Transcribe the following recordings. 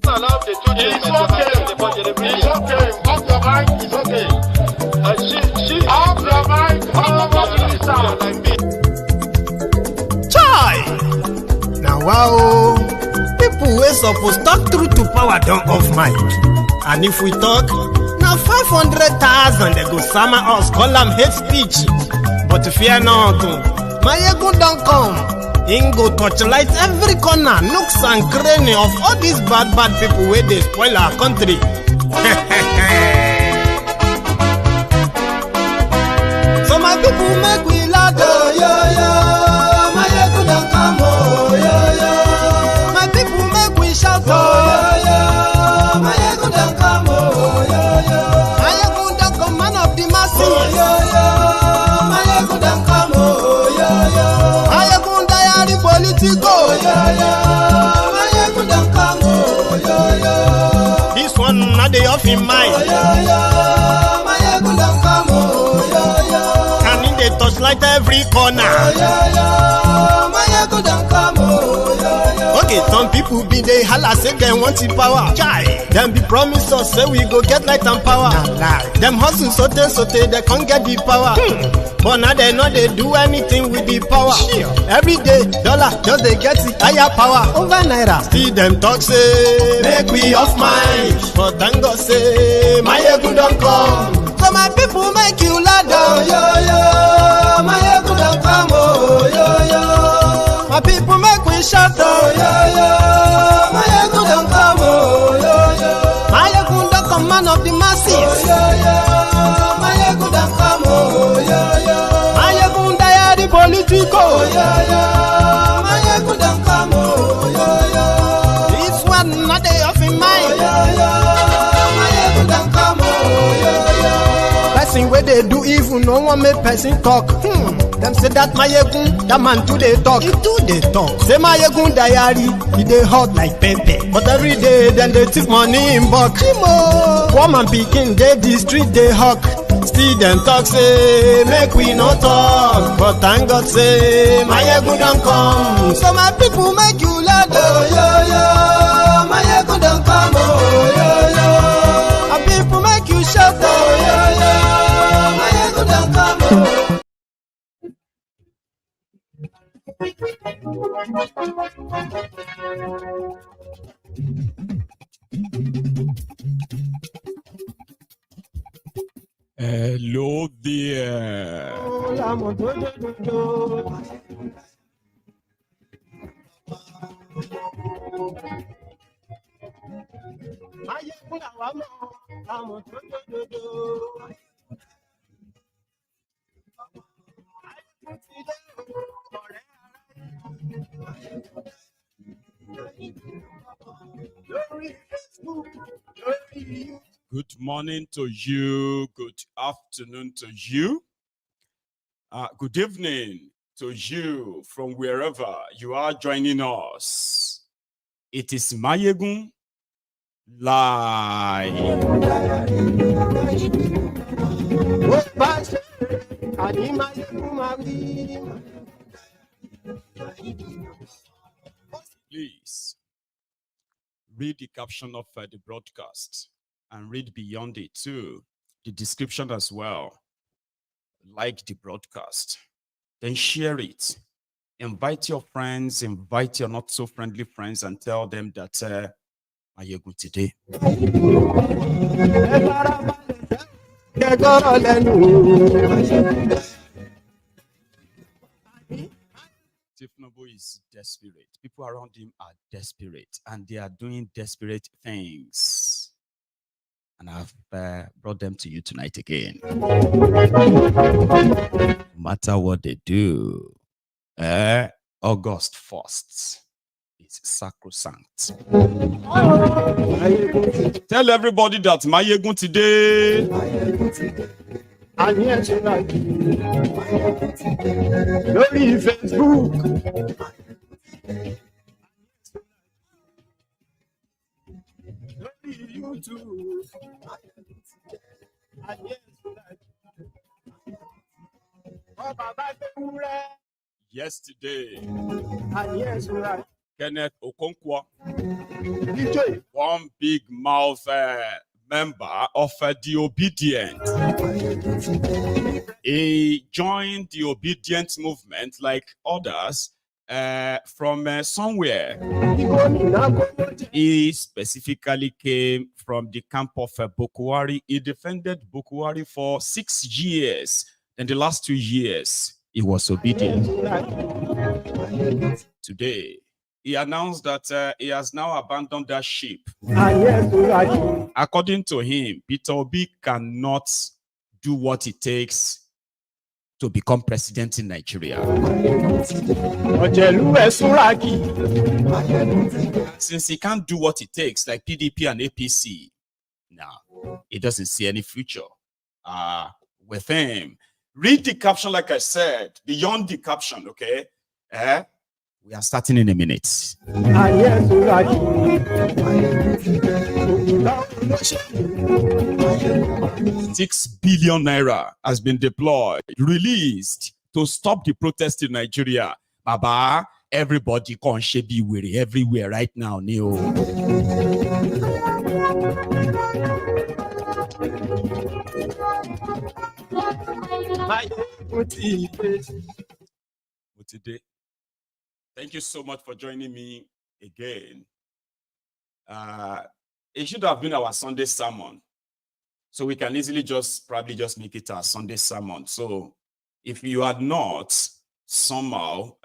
It's okay. Off your mind. It's okay. Off your mind. Chai! Now wow, people wey suppose talk through to power don't off mic. And if we talk, now 500,000 they go summer us, call them hate speech. But fear not, my ego don't come. Ingo torchlight every corner, nooks and cranny of all these bad people where they spoil our country. So my people make we laugh, oh yo yo. My ego don't come, oh yo yo. My people make we shout, oh yo yo. My ego don't come, oh yo yo. My ego don't come, man of the masses, oh yo yo. My ego don't come, oh yo yo. My ego political, oh yo yo. My ego don't come, oh yo yo. This one not the off in mind, oh yo yo. My ego don't come, oh yo yo. And in the touchlight every corner, oh yo yo. My ego don't come, oh yo yo. Okay, some people be they holla say they want the power. Chai, them be promise us say we go get light and power. Them hustle sote they can't get the power. But now they know they do anything with the power. Every day, dollar just they get the higher power over naira. See them talk say make we off mind, but thank God say my ego don't come. So my people make you loud, oh yo yo. My ego don't come, oh yo yo. My people make we shout, oh yo yo. My ego don't come, oh yo yo. My ego don't come, man of the masses, oh yo yo. My ego don't come, oh yo yo. My ego don't political, oh yo yo. My ego don't come, oh yo yo. This one not they off in mind, oh yo yo. My ego don't come, oh yo yo. Person where they do evil, no one make person talk. Them say that my ego, that man too they talk. He too they talk. Say my ego diary, he they hot like pepper. But every day then they take money in bulk. Poor man picking, they the street they hawk. Still them talk say make we no talk, but thank God say my ego don't come. So my people make you loud, oh yo yo. My ego don't come, oh yo yo. My people make you shout, oh yo yo. My ego don't come, oh. Hello there. Good morning to you, good afternoon to you, good evening to you from wherever you are joining us. It is Mayegun Live. Please read the caption of the broadcast and read beyond it too, the description as well. Like the broadcast, then share it. Invite your friends, invite your not so friendly friends, and tell them that Mayegun today. Thiefnubu is desperate. People around him are desperate, and they are doing desperate things. And I've brought them to you tonight again. No matter what they do, August 1st is sacrosanct. Tell everybody that Mayegun today. And yes, tonight. Lórí Facebook. Lórí YouTube. And yes, tonight. Oh, Baba Ewúrẹ́. Yesterday. And yes, tonight. Kenneth Okonkwo, one big mouth member of the Obidients. He joined the Obidients movement like others from somewhere. He specifically came from the camp of Bokwari. He defended Bokwari for 6 years. In the last 2 years, he was obedient. Today, he announced that he has now abandoned that ship. According to him, Peter Obi cannot do what it takes to become president in Nigeria. Since he can't do what it takes, like PDP and APC, now he doesn't see any future with him. Read the caption, like I said, beyond the caption, okay? We are starting in a minute. 6 billion naira has been deployed, released to stop the protest in Nigeria. Baba, everybody can be weary everywhere right now, Neo. Today. Thank you so much for joining me again. It should have been our Sunday sermon. So we can easily probably just make it our Sunday sermon. So if you are not somehow,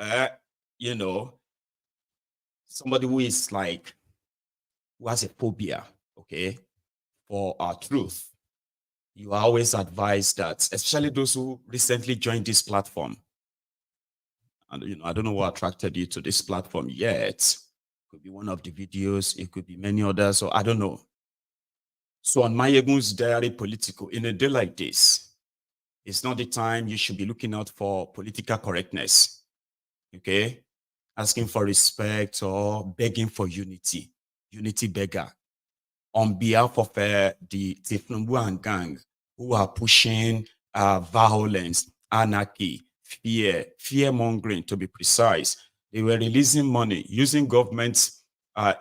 somebody who is like, who has a phobia, okay, for our truth, you are always advised that, especially those who recently joined this platform, and I don't know what attracted you to this platform yet. It could be one of the videos, it could be many others, so I don't know. So on Mayegun's Diary Political, in a day like this, it's not the time you should be looking out for political correctness, okay? Asking for respect or begging for unity beggar. On behalf of the Thiefnubu and gang who are pushing violence, anarchy, fear-mongering, to be precise. They were releasing money, using government's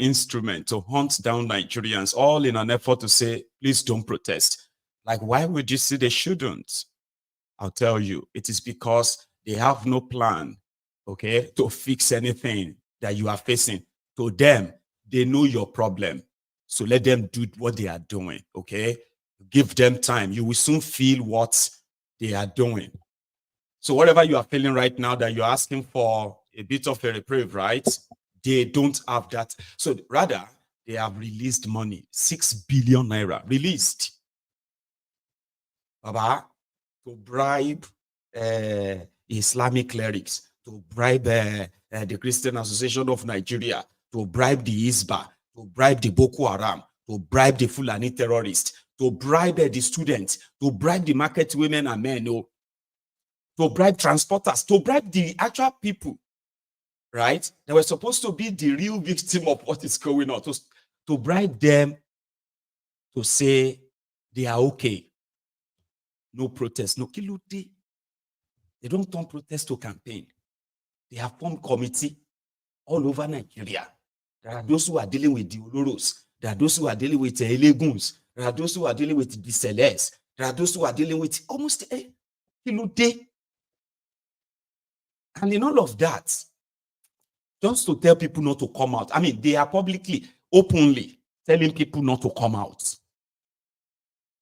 instrument to hunt down Nigerians, all in an effort to say, please don't protest. Like, why would you say they shouldn't? I'll tell you, it is because they have no plan, okay, to fix anything that you are facing. To them, they know your problem. So let them do what they are doing, okay? Give them time. You will soon feel what they are doing. So whatever you are feeling right now that you're asking for a bit of a reprieve, right? They don't have that. So rather, they have released money, 6 billion naira, released. Baba, to bribe Islamic clerics, to bribe the Christian Association of Nigeria, to bribe the Isba, to bribe the Boko Haram, to bribe the Fulani terrorists, to bribe the students, to bribe the market women and men, to bribe transporters, to bribe the actual people, right? They were supposed to be the real victim of what is going on, to bribe them to say they are okay. No protest, no kiluti. They don't turn protest to campaign. They have formed committee all over Nigeria. There are those who are dealing with the Oloros. There are those who are dealing with the Eleguns. There are those who are dealing with the Celeste. There are those who are dealing with almost kiluti. And in all of that, just to tell people not to come out. I mean, they are publicly, openly telling people not to come out.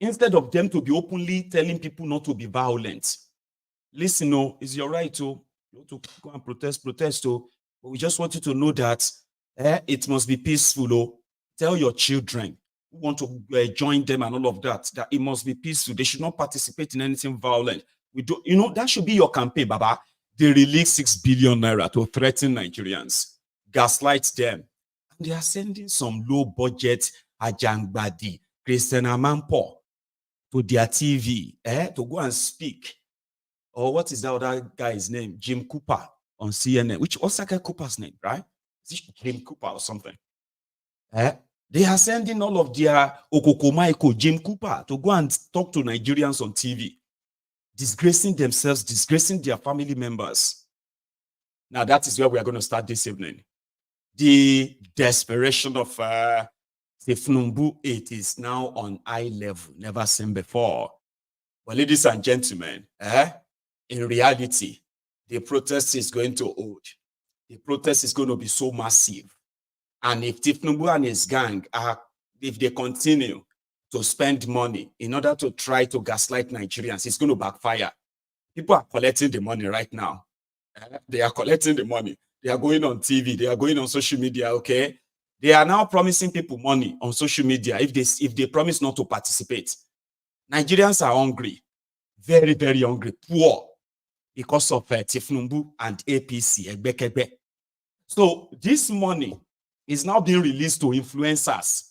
Instead of them to be openly telling people not to be violent. Listen, no, it's your right to go and protest, but we just want you to know that it must be peaceful. Tell your children who want to join them and all of that it must be peaceful. They should not participate in anything violent. That should be your campaign, Baba. They release 6 billion naira to threaten Nigerians, gaslight them. And they are sending some low-budget Ajangbadi, Christian Amanpo, to their TV to go and speak. Or what is that other guy's name? Jim Cooper on CNN. What's that guy Cooper's name, right? Is it Jim Cooper or something? They are sending all of their Okokomaiko, Jim Cooper, to go and talk to Nigerians on TV. Disgracing themselves, disgracing their family members. Now that is where we are going to start this evening. the desperation of Thiefnubu, it is now on high level, never seen before. But ladies and gentlemen, in reality, the protest is going to hold. The protest is going to be so massive. And if Thiefnubu and his gang if they continue to spend money in order to try to gaslight Nigerians, it's going to backfire. People are collecting the money right now. They are collecting the money. They are going on TV. They are going on social media, okay? They are now promising people money on social media if they promise not to participate. Nigerians are hungry, very, very hungry, poor, because of Thiefnubu and APC. So this money is now being released to influencers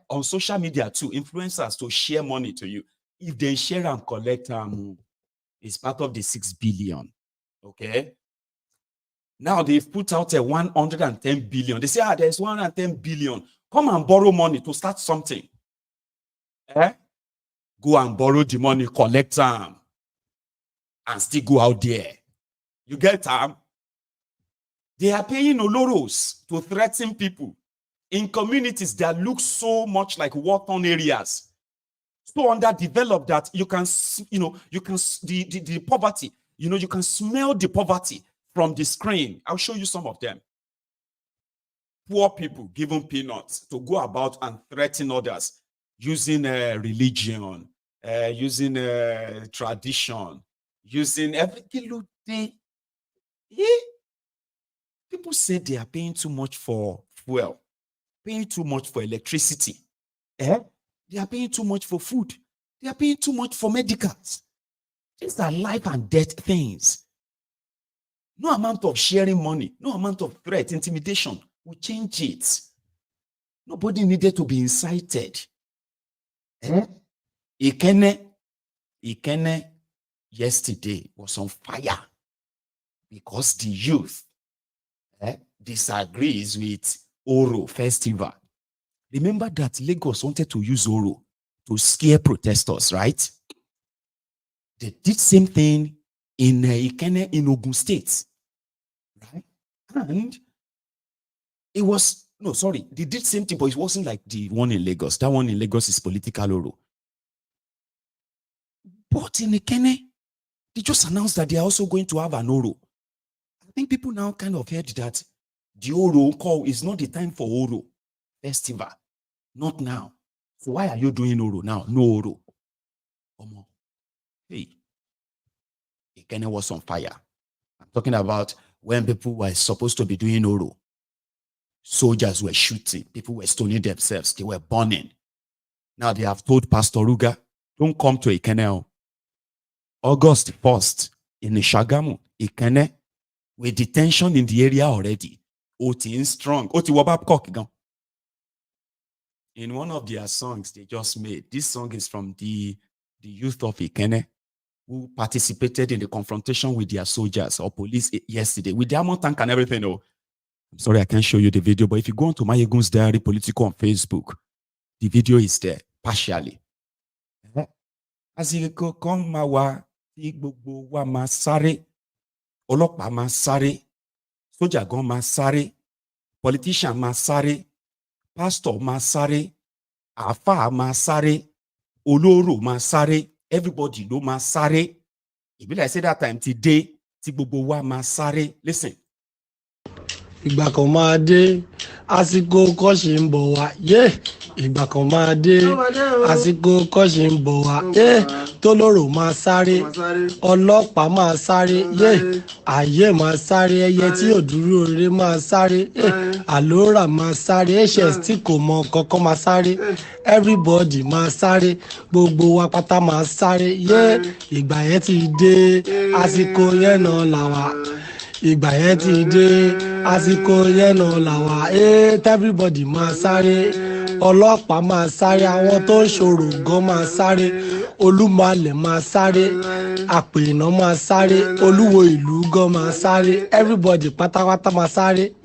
on social media too, influencers to share money to you. If they share and collect, it's part of the 6 billion, okay? Now they've put out a 110 billion. They say, there's 110 billion. Come and borrow money to start something. Go and borrow the money, collect them, and still go out there. You get them? They are paying oloros to threaten people in communities that look so much like war-torn areas, so underdeveloped that you can, the poverty, you can smell the poverty from the screen. I'll show you some of them. Poor people given peanuts to go about and threaten others using religion, using tradition, using everything. People say they are paying too much for fuel, paying too much for electricity. They are paying too much for food. They are paying too much for medicals. These are life and death things. No amount of sharing money, no amount of threat, intimidation will change it. Nobody needed to be incited. Ikene yesterday was on fire because the youth disagrees with Oro Festival. Remember that Lagos wanted to use Oro to scare protesters, right? They did same thing in Ikene in Ogun State, right? And it was, no, sorry, they did same thing, but it wasn't like the one in Lagos. That one in Lagos is political Oro. But in Ikene, they just announced that they are also going to have an Oro. I think people now kind of heard that the Oro call is not the time for Oro Festival. Not now. So why are you doing Oro now? No Oro. Hey, Ikene was on fire. I'm talking about when people were supposed to be doing Oro. Soldiers were shooting. People were stoning themselves. They were burning. Now they have told Pastor Ruga, don't come to Ikene. August 1st in Shagamu, Ikene, with detention in the area already. Oti strong. Oti wabab. In one of their songs they just made, this song is from the youth of Ikene who participated in the confrontation with their soldiers or police yesterday with their tank and everything. Oh, I'm sorry I can't show you the video, but if you go on to Mayegun's Diary Political on Facebook, the video is there partially. As you go, come mawa, igbo wa masare, olopa masare, soldier gon masare, politician masare, pastor masare, afa masare, oloro masare, everybody do masare. It be like say that time today, ti gbogbo wa masare. Listen. Ìgbà kan máa dé, àsìkò kọ́ṣì ń bọ̀ wá, ìgbà kan máa dé, àsìkò kọ́ṣì ń bọ̀ wá, tólórò máa sáré, ọlọ́pàá máa sáré, ayé máa sáré, ẹyẹ tí ò dúró rere máa sáré, àlórà máa sáré, HS tí kò mọ kankan máa sáré, everybody máa sáré, gbogbo wa pátá máa sáré, ìgbà yẹn ti dé, àsìkò yẹn náà là wá. Ìgbà yẹn ti dé, àsìkò yẹn náà là wá, everybody máa sáré, ọlọ́pàá máa sáré, àwọn tó ń ṣòro gan máa sáré, olúmọlẹ̀ máa sáré, àpènà máa sáré, olúwo ìlú gan máa sáré, everybody pátápátá máa sáré,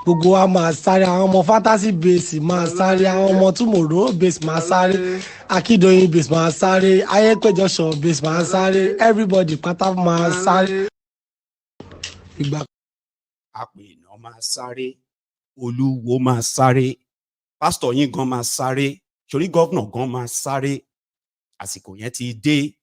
gbogbo wa máa sáré, àwọn ọmọ fantasy base máa sáré, àwọn ọmọ tomorrow base máa sáré, akíndóyin base máa sáré, ayépéjọ ṣọ base máa sáré, everybody pátá máa sáré. Àpènà máa sáré, Olúwo máa sáré, pastor yín gan máa sáré, sórí governor gan máa sáré, àsìkò yẹn ti dé.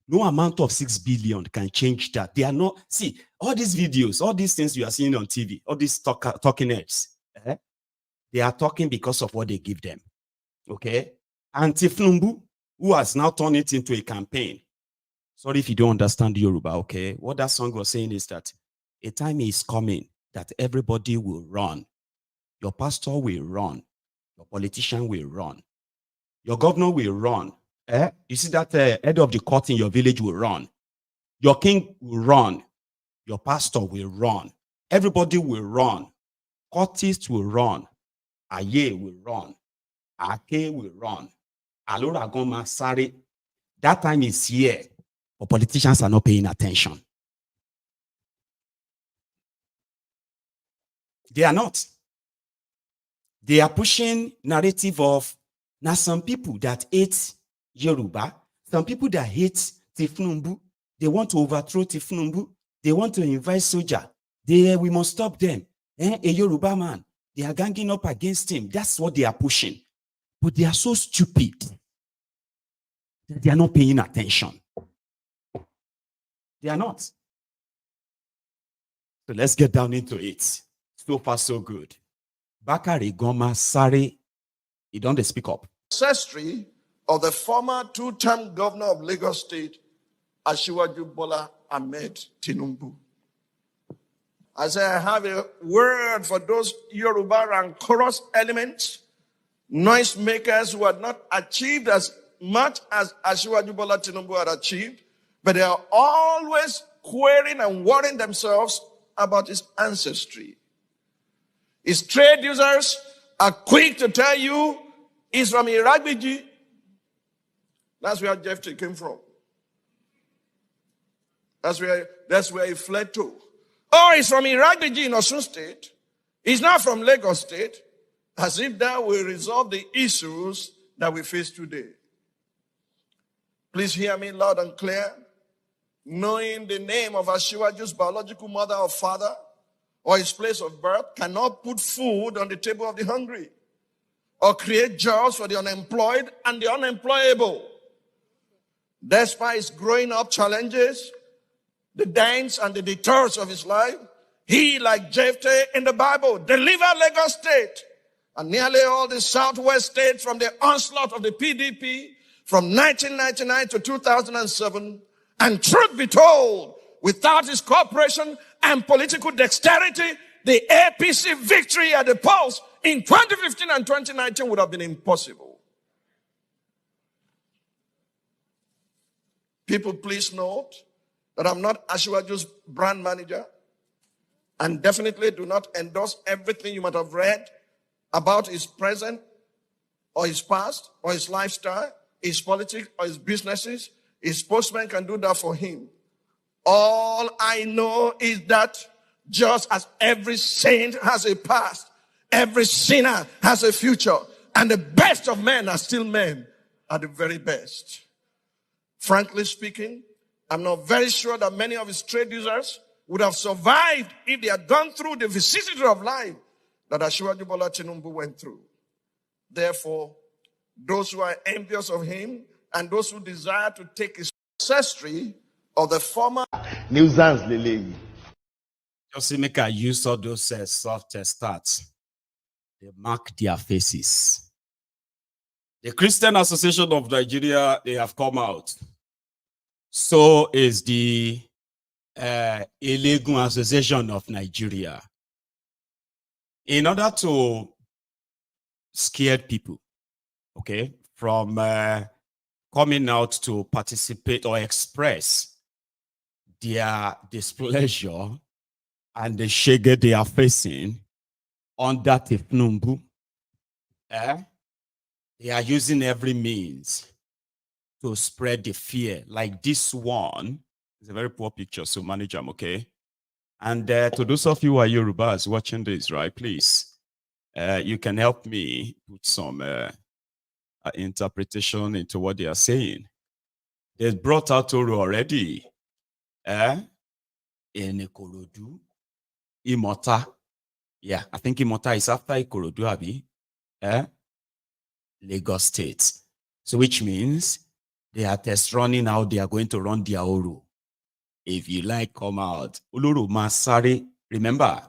No amount of 6 billion can change that. They are not, see, all these videos, all these things you are seeing on TV, all these talking heads, they are talking because of what they give them. Okay? And Thiefnubu, who has now turned it into a campaign. Sorry if you don't understand Yoruba, okay? What that song was saying is that a time is coming that everybody will run. Your pastor will run. Your politician will run. Your governor will run. You see that head of the court in your village will run. Your king will run. Your pastor will run. Everybody will run. Cultists will run. Aye will run. Ake will run. Alora goma sare. That time is here. But politicians are not paying attention. They are not. They are pushing narrative of now some people that hate Yoruba, some people that hate Thiefnubu, they want to overthrow Thiefnubu, they want to invite soldier. We must stop them. A Yoruba man, they are ganging up against him. That's what they are pushing. But they are so stupid that they are not paying attention. They are not. So let's get down into it. So far, so good. Bakari Goma Sare, he don't speak up. Ancestry of the former two-term governor of Lagos State, Asiwaju Bola Ahmed Tinubu. I say I have a word for those Yoruba and chorus elements, noise makers who had not achieved as much as Asiwaju Bola Tinubu had achieved, but they are always querying and worrying themselves about his ancestry. His trade users are quick to tell you he's from Iragbiji. That's where Jephthah came from. That's where he fled to. Oh, he's from Iragbiji in Osun State. He's not from Lagos State. As if that will resolve the issues that we face today. Please hear me loud and clear. Knowing the name of Asiwaju's biological mother or father or his place of birth cannot put food on the table of the hungry or create jobs for the unemployed and the unemployable. Despite his growing up challenges, the dents and the detours of his life, he, like Jephthah in the Bible, delivered Lagos State and nearly all the southwest states from the onslaught of the PDP from 1999 to 2007. And truth be told, without his cooperation and political dexterity, the APC victory at the polls in 2015 and 2019 would have been impossible. People, please note that I'm not Asiwaju's brand manager and definitely do not endorse everything you might have read about his present or his past or his lifestyle, his politics or his businesses. His spokesman can do that for him. All I know is that just as every saint has a past, every sinner has a future, and the best of men are still men at the very best. Frankly speaking, I'm not very sure that many of his trade users would have survived if they had gone through the vicissitude of life that Asiwaju Bola Tinubu went through. Therefore, those who are envious of him and those who desire to take his ancestry of the former nuisance lele. Just make a use of those soft starts. They mark their faces. The Christian Association of Nigeria, they have come out. So is the Elegun Association of Nigeria. In order to scare people, okay, from coming out to participate or express their displeasure and the shege they are facing under Thiefnubu, they are using every means to spread the fear. Like this one, it's a very poor picture, so manage them, okay? And to those of you who are Yorubas watching this, right, please, you can help me put some interpretation into what they are saying. They brought out Toru already. In Ikorodu, Imota, Yeah, I think Imota is after Ikorodu, Abi. Lagos State. So which means they are test running out, they are going to run their Oru. If you like, come out. Uluru Masari, remember.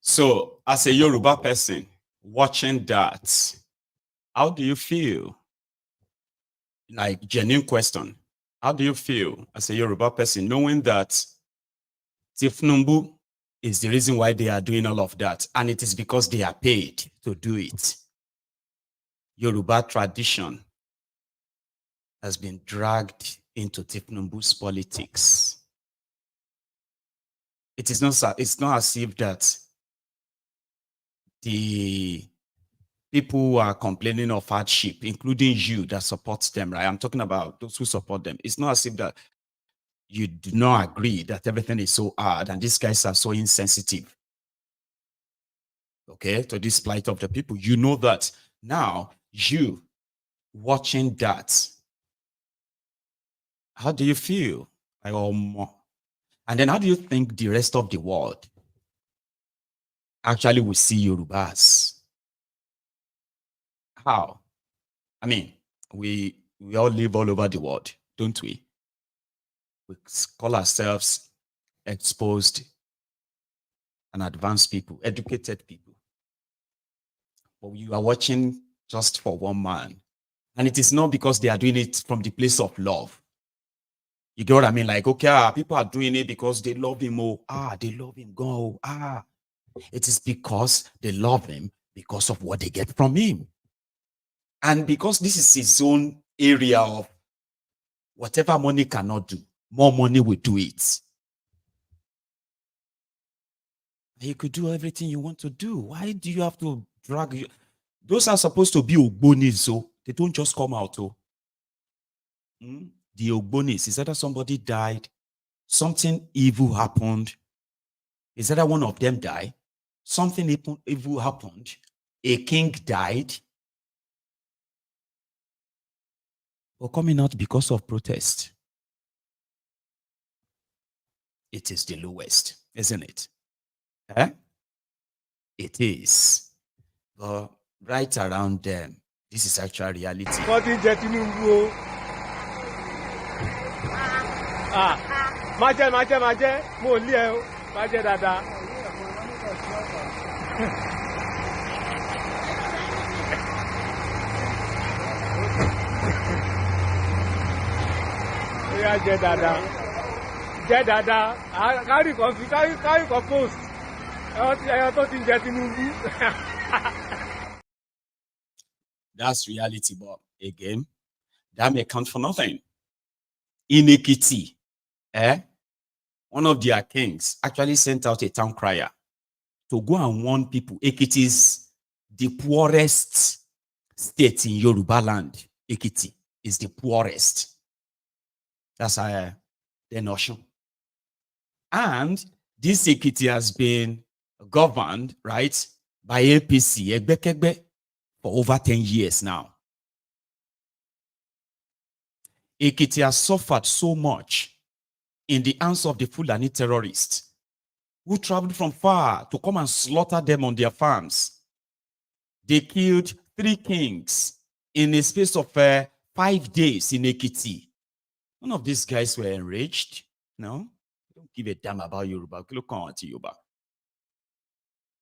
So, as a Yoruba person watching that, how do you feel? Like, genuine question. How do you feel as a Yoruba person knowing that Thiefnubu is the reason why they are doing all of that, and it is because they are paid to do it? Yoruba tradition has been dragged into Thiefnubu's politics. It's not as if that the people who are complaining of hardship, including you that supports them, right? I'm talking about those who support them. It's not as if that you do not agree that everything is so hard and these guys are so insensitive, okay, to this plight of the people. You know that. Now, you watching that, how do you feel? And then how do you think the rest of the world actually will see Yorubas? How? I mean, we all live all over the world, don't we? We call ourselves exposed and advanced people, educated people. But you are watching just for one man. And it is not because they are doing it from the place of love. You get what I mean? Like, okay, people are doing it because they love him. They love him. Go. It is because they love him because of what they get from him. And because this is his own area of whatever money cannot do, more money will do it. You could do everything you want to do. Why do you have to drag you? Those are supposed to be ogbonis, so they don't just come out. The ogbonis is either somebody died, something evil happened. Is either one of them died, something evil happened, a king died, or coming out because of protest. It is the lowest, isn't it? It is. But right around them, this is actual reality. Tinubu. Mo li e o, ma je dada. Ya je dada. Je dada. Carry post. That's reality, but again, that may count for nothing. In Ekiti, one of their kings actually sent out a town crier to go and warn people. Ekiti is the poorest state in Yoruba land. Ekiti is the poorest. That's the notion. And this Ekiti has been governed, right, by APC, Egbekegbe, for over 10 years now. Ekiti has suffered so much in the hands of the Fulani terrorists who traveled from far to come and slaughter them on their farms. They killed 3 kings in a space of 5 days in Ekiti. None of these guys were enraged. No, they don't give a damn about Yoruba.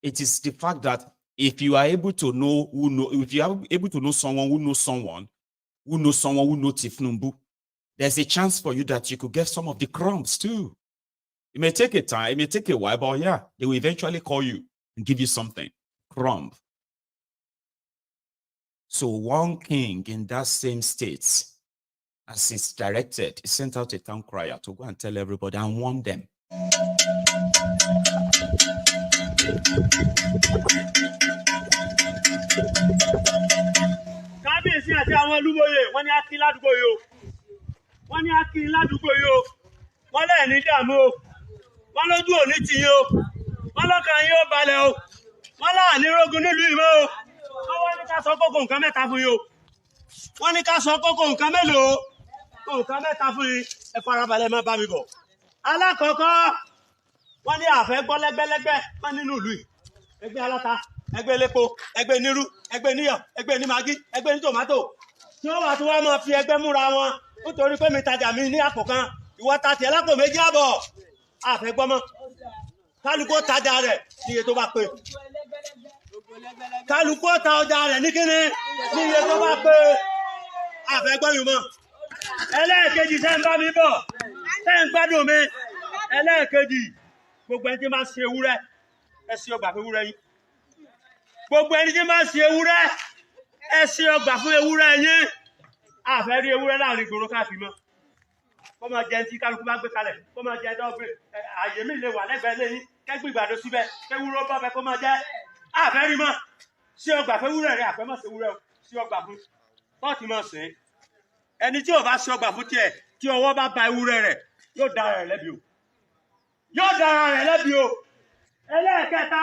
It is the fact that if you are able to know if you are able to know someone who knows someone who knows someone who knows Thiefnubu, there's a chance for you that you could get some of the crumbs too. It may take a time, it may take a while, but yeah, they will eventually call you and give you something, crumb. So one king in that same state, as it's directed, he sent out a town crier to go and tell everybody and warn them. Wọ́n ní akiri ládùúgbò yìí o, wọ́n lẹ́ẹ̀ ní dààmú o, wọ́n lójú òní tì yín o, wọ́n lọ́kàn yín ó balẹ̀ o, wọ́n láàní rógun nílùú ìmọ̀ o, wọ́n ní ká sọ kókó nǹkan mẹ́ta fún yín o. Wọ́n ní ká sọ kókó nǹkan mélòó? Nǹkan mẹ́ta fún yín. Ẹ farabalẹ̀ máa bá mi bọ̀. Alákọ̀ọ́kọ́, wọ́n ní àfẹ́ gbọ́ lẹ́gbẹ́lẹ́gbẹ́ wọ́n nínú ìlú yìí. Ẹgbẹ́ aláta, ẹgbẹ́ elépo, ẹgbẹ́ nírú, ẹgbẹ́ níyọ̀, ẹgbẹ́ ní magí, ẹgbẹ́ ní tòmátò. Tí wọ́n wà tí wọ́n máa fi ẹgbẹ́ múra wọn nítorí pé mi tajà mi ní àpò kan, ìwọ ta tiẹ̀ lápò méjì àbọ̀. Àfẹ́ gbọ́ mọ́. Kálukú tajà rẹ̀ ní iye tó bá pé. Kálukú ta ọjà rẹ̀ ní kíni ní iye tó bá pé. Àfẹ́ gbọ́ yìí mọ́. Ẹlẹ́ẹ̀kejì tẹ́ ń bá mi bọ̀, tẹ́ ń gbádùn mi. Ẹlẹ́ẹ̀kejì, gbogbo ẹni tí máa ń ṣe ewúrẹ́, ẹ ṣe ọgbà fún ewúrẹ́ yín. Gbogbo ẹni tí máa ń ṣe ewúrẹ́, ẹ ṣe ọgbà fún ewúrẹ́ yín. Àfẹ́ rí ewúrẹ́ láàrin ìgboro káàkiri mọ́. Kó máa jẹ tí kálukú bá gbé kalẹ̀, kó máa jẹ dọ́gbé. Àyè mi lè wà lẹ́gbẹ̀ẹ́ lẹ́yìn, kẹ́gbẹ́ ìgbàdo síbẹ̀, kéwúrọ́ bá bẹ kó máa jẹ. Àfẹ́ rí mọ́. Ṣé ọgbà fún ewúrẹ́ rẹ̀, àfẹ́ má ṣe ewúrẹ́ o, ṣé ọgbà fún. Tọ́ọ̀tì máa sìn. Ẹni tí ò bá ṣe ọgbà fún tiẹ̀, tí ọwọ́ bá ba ewúrẹ́ rẹ̀, yóò dára rẹ̀ lẹ́bi o. Yóò dára rẹ̀ lẹ́bi o. Ẹlẹ́ẹ̀kẹta,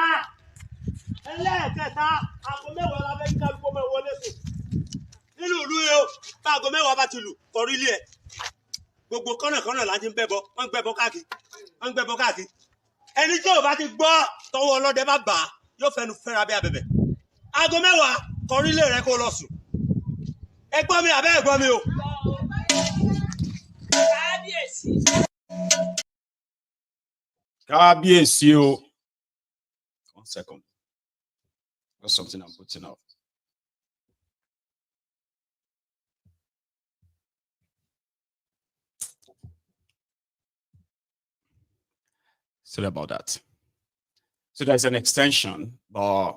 aago mẹ́wàá la fẹ́ kí kálukú máa wọlé sùn. Nínú ìlú yìí o, bá aago mẹ́wàá bá ti lù, kọrí ilé ẹ̀. Gbogbo kọ́nà láti ń bẹ́bọ, wọ́n ń gbẹ́bọ káàkiri. Ẹni tí ò bá ti gbọ́ tọwọ́ ọlọ́dẹ bá bà á, yóò fẹnu fẹ́ra bí abẹ̀bẹ̀. Aago mẹ́wàá, kọrí ilé rẹ̀ kó lọ sùn. Ẹ gbọ́ mi àbẹ́ ẹ gbọ́ mi o. Kábíyèsí o. 1 second. That's something I'm putting out. Sorry about that. So there's an extension, but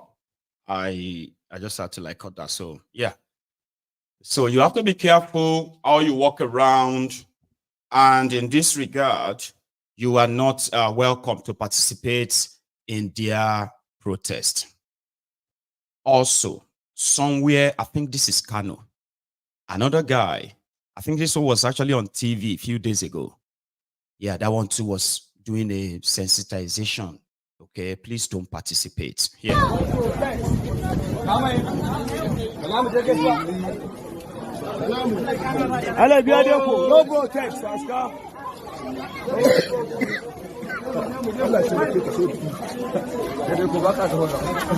I just had to like cut that. So yeah. So you have to be careful how you walk around. And in this regard, you are not welcome to participate in their protest. Also, somewhere, I think this is Kano, another guy, I think this one was actually on TV a few days ago. Yeah, that one too was doing a sensitization. Okay, please don't participate. Yeah.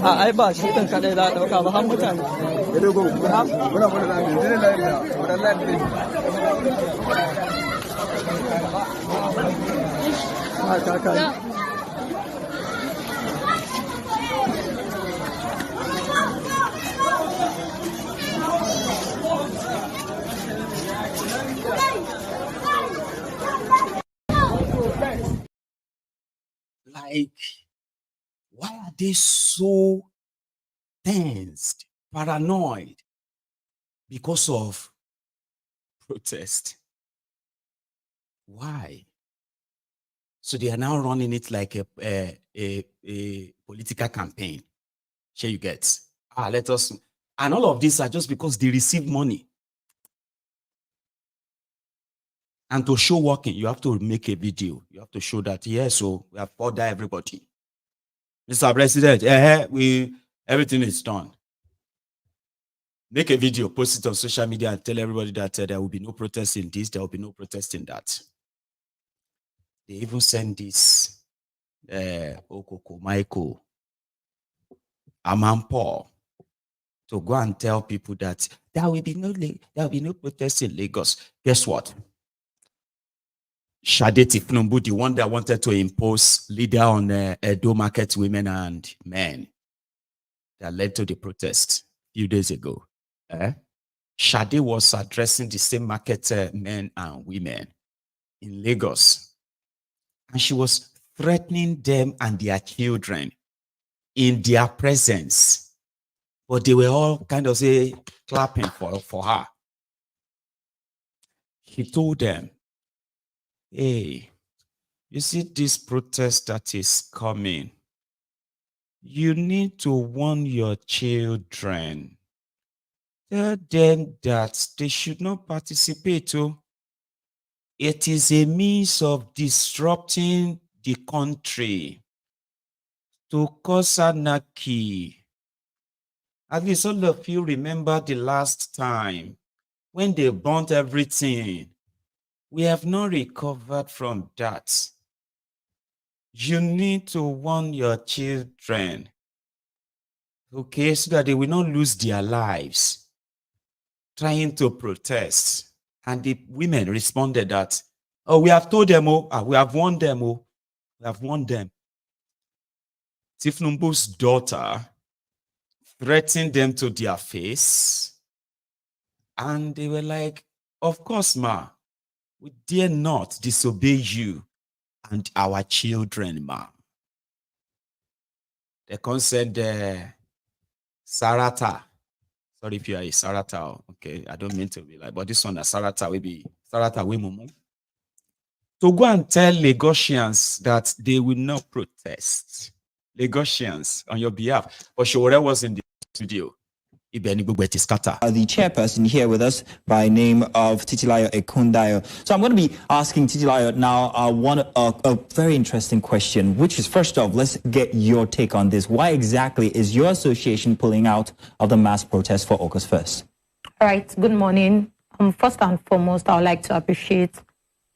ai ba shi kan kadai da dauka ba har mutane Like, why are they so tensed, paranoid because of protest? Why? So they are now running it like a political campaign. Sure, you get. Let us. And all of these are just because they receive money. And to show working, you have to make a video. You have to show that, yes, so we have ordered everybody. Mr. President, everything is done. Make a video, post it on social media and tell everybody that there will be no protest in this, there will be no protest in that. They even send this Okoko, Michael, Paul to go and tell people that there will be no protest in Lagos. Guess what? Sade Thiefnubu, the one that wanted to impose leader on Edo market women and men that led to the protest a few days ago. Sade was addressing the same market men and women in Lagos. And she was threatening them and their children in their presence. But they were all kind of clapping for her. He told them, hey, you see this protest that is coming? You need to warn your children. Tell them that they should not participate. It is a means of disrupting the country to cause anarchy. At least all of you remember the last time when they burnt everything. We have not recovered from that. You need to warn your children, okay, so that they will not lose their lives trying to protest. And the women responded that, oh, we have told them, we have warned them, we have warned them. Thiefnubu's daughter threatened them to their face. And they were like, of course, ma, we dare not disobey you and our children, ma. They concerned Sarata. Sorry if you are a Sarata. Okay, I don't mean to be like, but this one, Sarata will be Sarata Wimumu. To go and tell Lagosians that they will not protest. Lagosians on your behalf. But Showore was in the studio. The chairperson here with us by name of Titilayo Ekundayo. So I'm going to be asking Titilayo now a very interesting question, which is, first off, let's get your take on this. Why exactly is your association pulling out of the mass protest for August 1st? All right, good morning. First and foremost, I would like to appreciate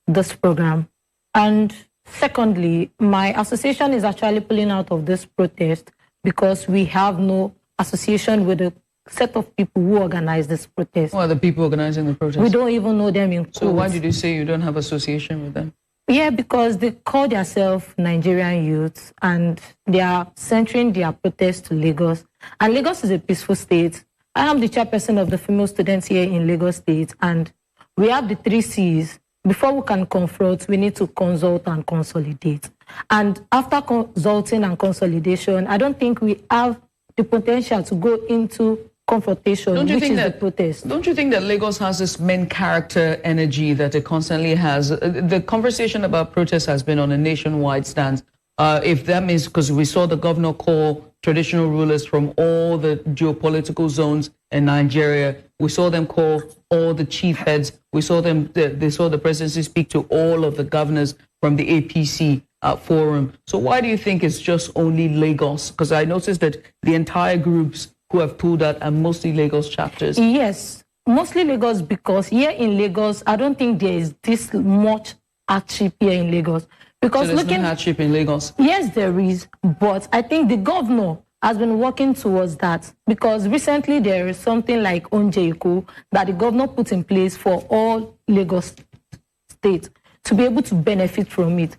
this program. And secondly, my association is actually pulling out of this protest because we have no association with the set of people who organize this protest. Who are the people organizing the protest? We don't even know them in So why did you say you don't have association with them? Yeah, because they call themselves Nigerian youths and they are centering their protest to Lagos. And Lagos is a peaceful state. I am the chairperson of the female students here in Lagos State, and we have the 3 C's. Before we can confront, we need to consult and consolidate. And after consulting and consolidation, I don't think we have the potential to go into confrontation, which is the protest. Don't you think that Lagos has this main character energy that it constantly has? The conversation about protests has been on a nationwide stance. If that means, because we saw the governor call traditional rulers from all the geopolitical zones in Nigeria, we saw them call all the chief heads. We saw them, they saw the presidency speak to all of the governors from the APC forum. So why do you think it's just only Lagos? Because I noticed that the entire groups who have pulled out are mostly Lagos chapters. Yes, mostly Lagos, because here in Lagos, I don't think there is this much hardship here in Lagos. Because so there's no hardship in Lagos? Yes, there is, but I think the governor has been working towards that, because recently there is something like Onjeiko that the governor put in place for all Lagos states to be able to benefit from it,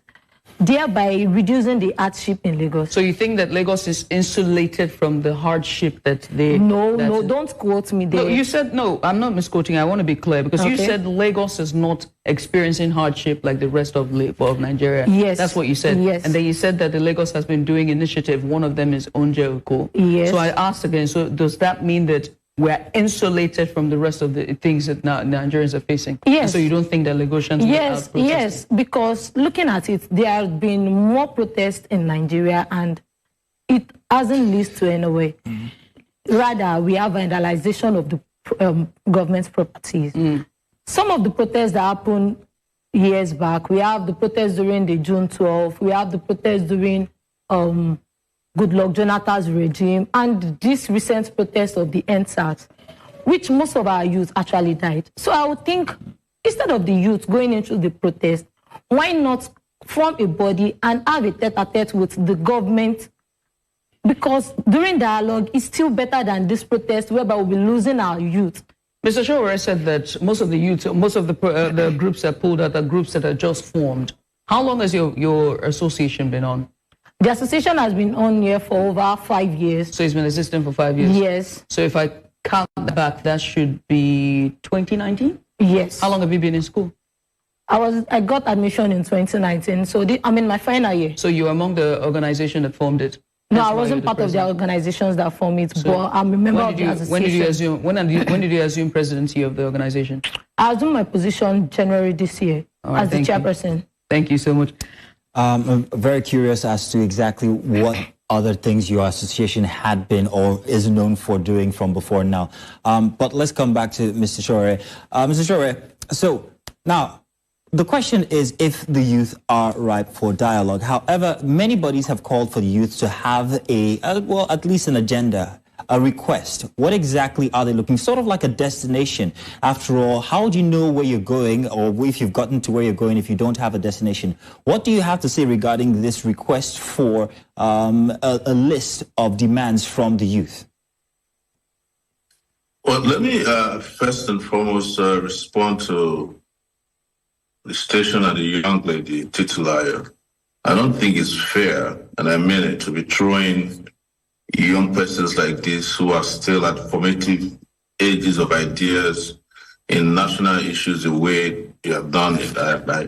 thereby reducing the hardship in Lagos. So you think that Lagos is insulated from the hardship that they... No, don't quote me there. No, you said, no, I'm not misquoting. I want to be clear, because you said Lagos is not experiencing hardship like the rest of Nigeria. Yes. That's what you said. Yes. And then you said that the Lagos has been doing initiative. One of them is Onjeiko. Yes. So I asked again, so does that mean that we're insulated from the rest of the things that Nigerians are facing? Yes. And so you don't think that Lagosians Yes, are yes, because looking at it, there have been more protests in Nigeria and it hasn't led to anywhere. Rather, we have vandalization of the government's properties. Some of the protests that happened years back, we have the protests during the June 12th, we have the protests during Goodluck Jonathan's regime, and this recent protest of the N6b, which most of our youth actually died. So I would think, instead of the youth going into the protest, why not form a body and have a tete-a-tete with the government? Because during dialogue, it's still better than this protest whereby we'll be losing our youth. Mr. Showore said that most of the youth, most of the groups that pulled out are groups that are just formed. How long has your association been on? The association has been on here for over 5 years. So it's been existing for 5 years? Yes. So if I count back, that should be 2019? Yes. How long have you been in school? I got admission in 2019, so I'm in my final year. So you're among the organization that formed it? No, I wasn't part of the organizations that formed it, so but I'm a member of the association. When did you assume presidency of the organization? I assumed my position January this year as the chairperson. Thank you so much. I'm very curious as to exactly what other things your association had been or is known for doing from before now. But let's come back to Mr. Showore. Mr. Showore, so now the question is if the youth are ripe for dialogue. However, many bodies have called for the youth to have well, at least an agenda a request? What exactly are they looking? Sort of like a destination. After all, how do you know where you're going, or if you've gotten to where you're going if you don't have a destination? What do you have to say regarding this request for a list of demands from the youth? Well, let me first and foremost respond to the station and the young lady, Titilayo. I don't think it's fair, and I mean it, to be throwing young persons like this who are still at formative ages of ideas in national issues the way you have done it.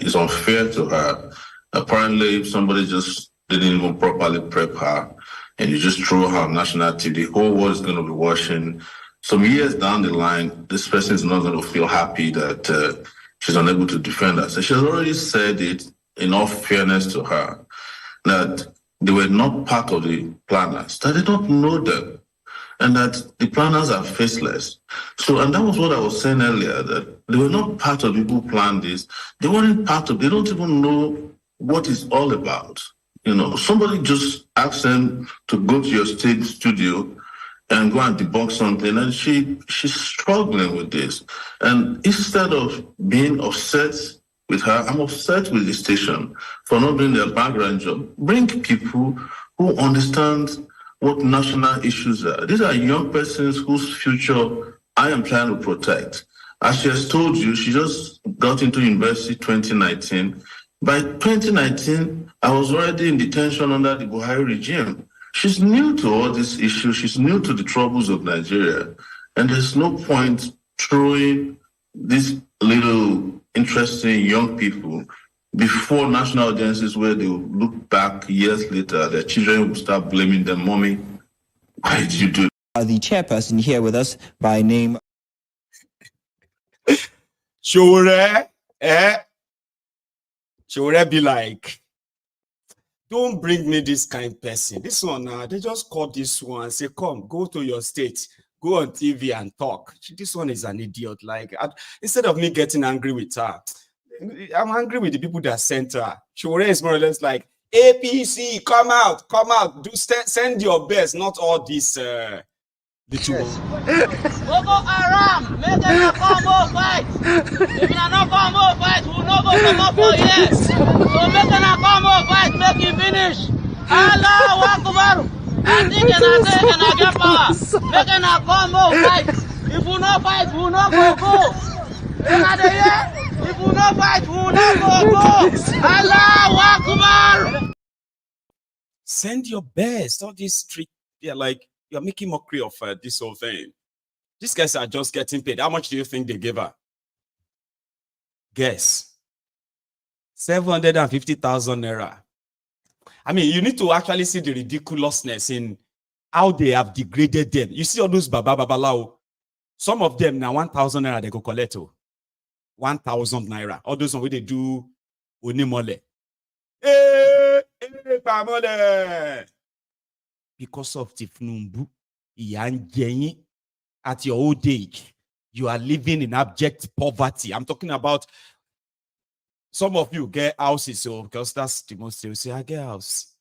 It's unfair to her. Apparently, somebody just didn't even properly prep her, and you just throw her on national TV. The whole world is going to be watching. Some years down the line, this person is not going to feel happy that she's unable to defend her. So she has already said it, in all fairness to her, that they were not part of the planners, that they don't know them, and that the planners are faceless. So, and that was what I was saying earlier, that they were not part of people who planned this. They weren't part of, they don't even know what it's all about. You know, somebody just asked them to go to your state studio and go and debunk something, and she's struggling with this. And instead of being upset with her, I'm upset with the station for not doing their background job. Bring people who understand what national issues are. These are young persons whose future I am trying to protect. As she has told you, she just got into university 2019. By 2019, I was already in detention under the Buhari regime. She's new to all these issues. She's new to the troubles of Nigeria. And there's no point throwing these little interesting young people before national audiences where they will look back years later. Their children will start blaming them. Mommy, why did you do that? The chairperson here with us by name... Sure, Sure be like, don't bring me this kind of person. This one, they just call this one and say, come, go to your state, go on TV and talk. This one is an idiot. Like, instead of me getting angry with her, I'm angry with the people that sent her. Sure is more or less like, APC, come out, send your best, not all this, little Boko Haram, make them combo fight. If you not combo fight, we'll not go come up for here. So make them combo fight, make it finish. Allahu Akbar. I think and I say and I get power. Make them combo fight. If we not fight, we'll not go. If we not fight, we'll not go. Allahu Akbar. Send your best. All these street, they're like, you're making mockery of this whole thing. These guys are just getting paid. How much do you think they gave her? Guess. 750,000 naira. I mean, you need to actually see the ridiculousness in how they have degraded them. You see all those babalao. Some of them now 1,000 naira they go collect. 1,000 naira. All those ones where they do onimole. Because of Thiefnubu, at your old age, you are living in abject poverty. I'm talking about some of you get houses, so because that's the most they will say, I get a house.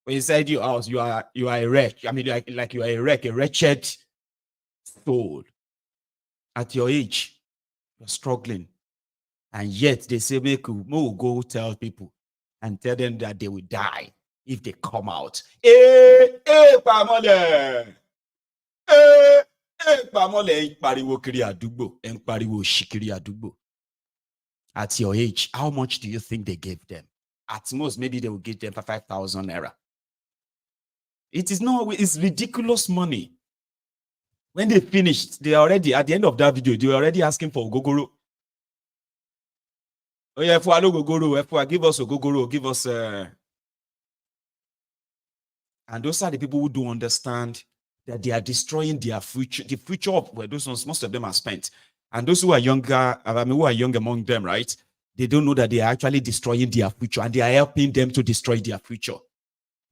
When inside your house, you are a wreck. I mean, like you are a wreck, a wretched soul. At your age, you're struggling. And yet they say, make you go tell people and tell them that they will die if they come out. At your age, how much do you think they gave them? At most, maybe they will give them 5,000 naira. It is no, it's ridiculous money. When they finished, they already, at the end of that video, they were already asking for Ogogoro. Oh yeah, if I no Ogogoro, if I give us Ogogoro, give us and those are the people who don't understand that they are destroying their future, the future of where those ones, most of them are spent. And those who are younger, I mean, who are young among them, right? They don't know that they are actually destroying their future and they are helping them to destroy their future.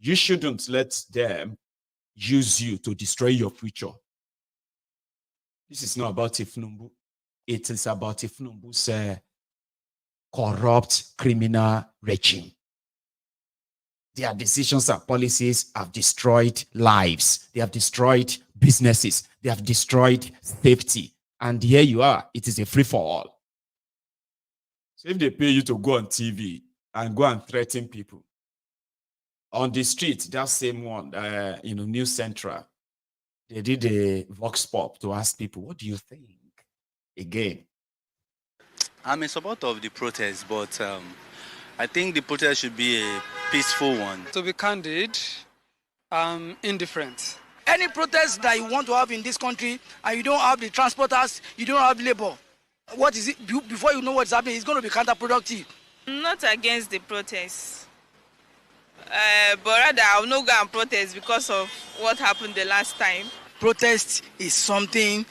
You shouldn't let them use you to destroy your future. This is not about Thiefnubu. It is about Thiefnubu's corrupt criminal regime. Their decisions and policies have destroyed lives. They have destroyed businesses. They have destroyed safety. And here you are. It is a free-for-all. So if they pay you to go on TV and go and threaten people, on the street, that same one, News Central, they did a vox pop to ask people, what do you think? Again. I'm in support of the protest, but I think the protest should be a peaceful one. To be candid, indifferent. Any protest that you want to have in this country and you don't have the transporters, you don't have labor, what is it? Before you know what's happening, it's going to be counterproductive. I'm not against the protest, but rather I will not go and protest because of what happened the last time. Protest is something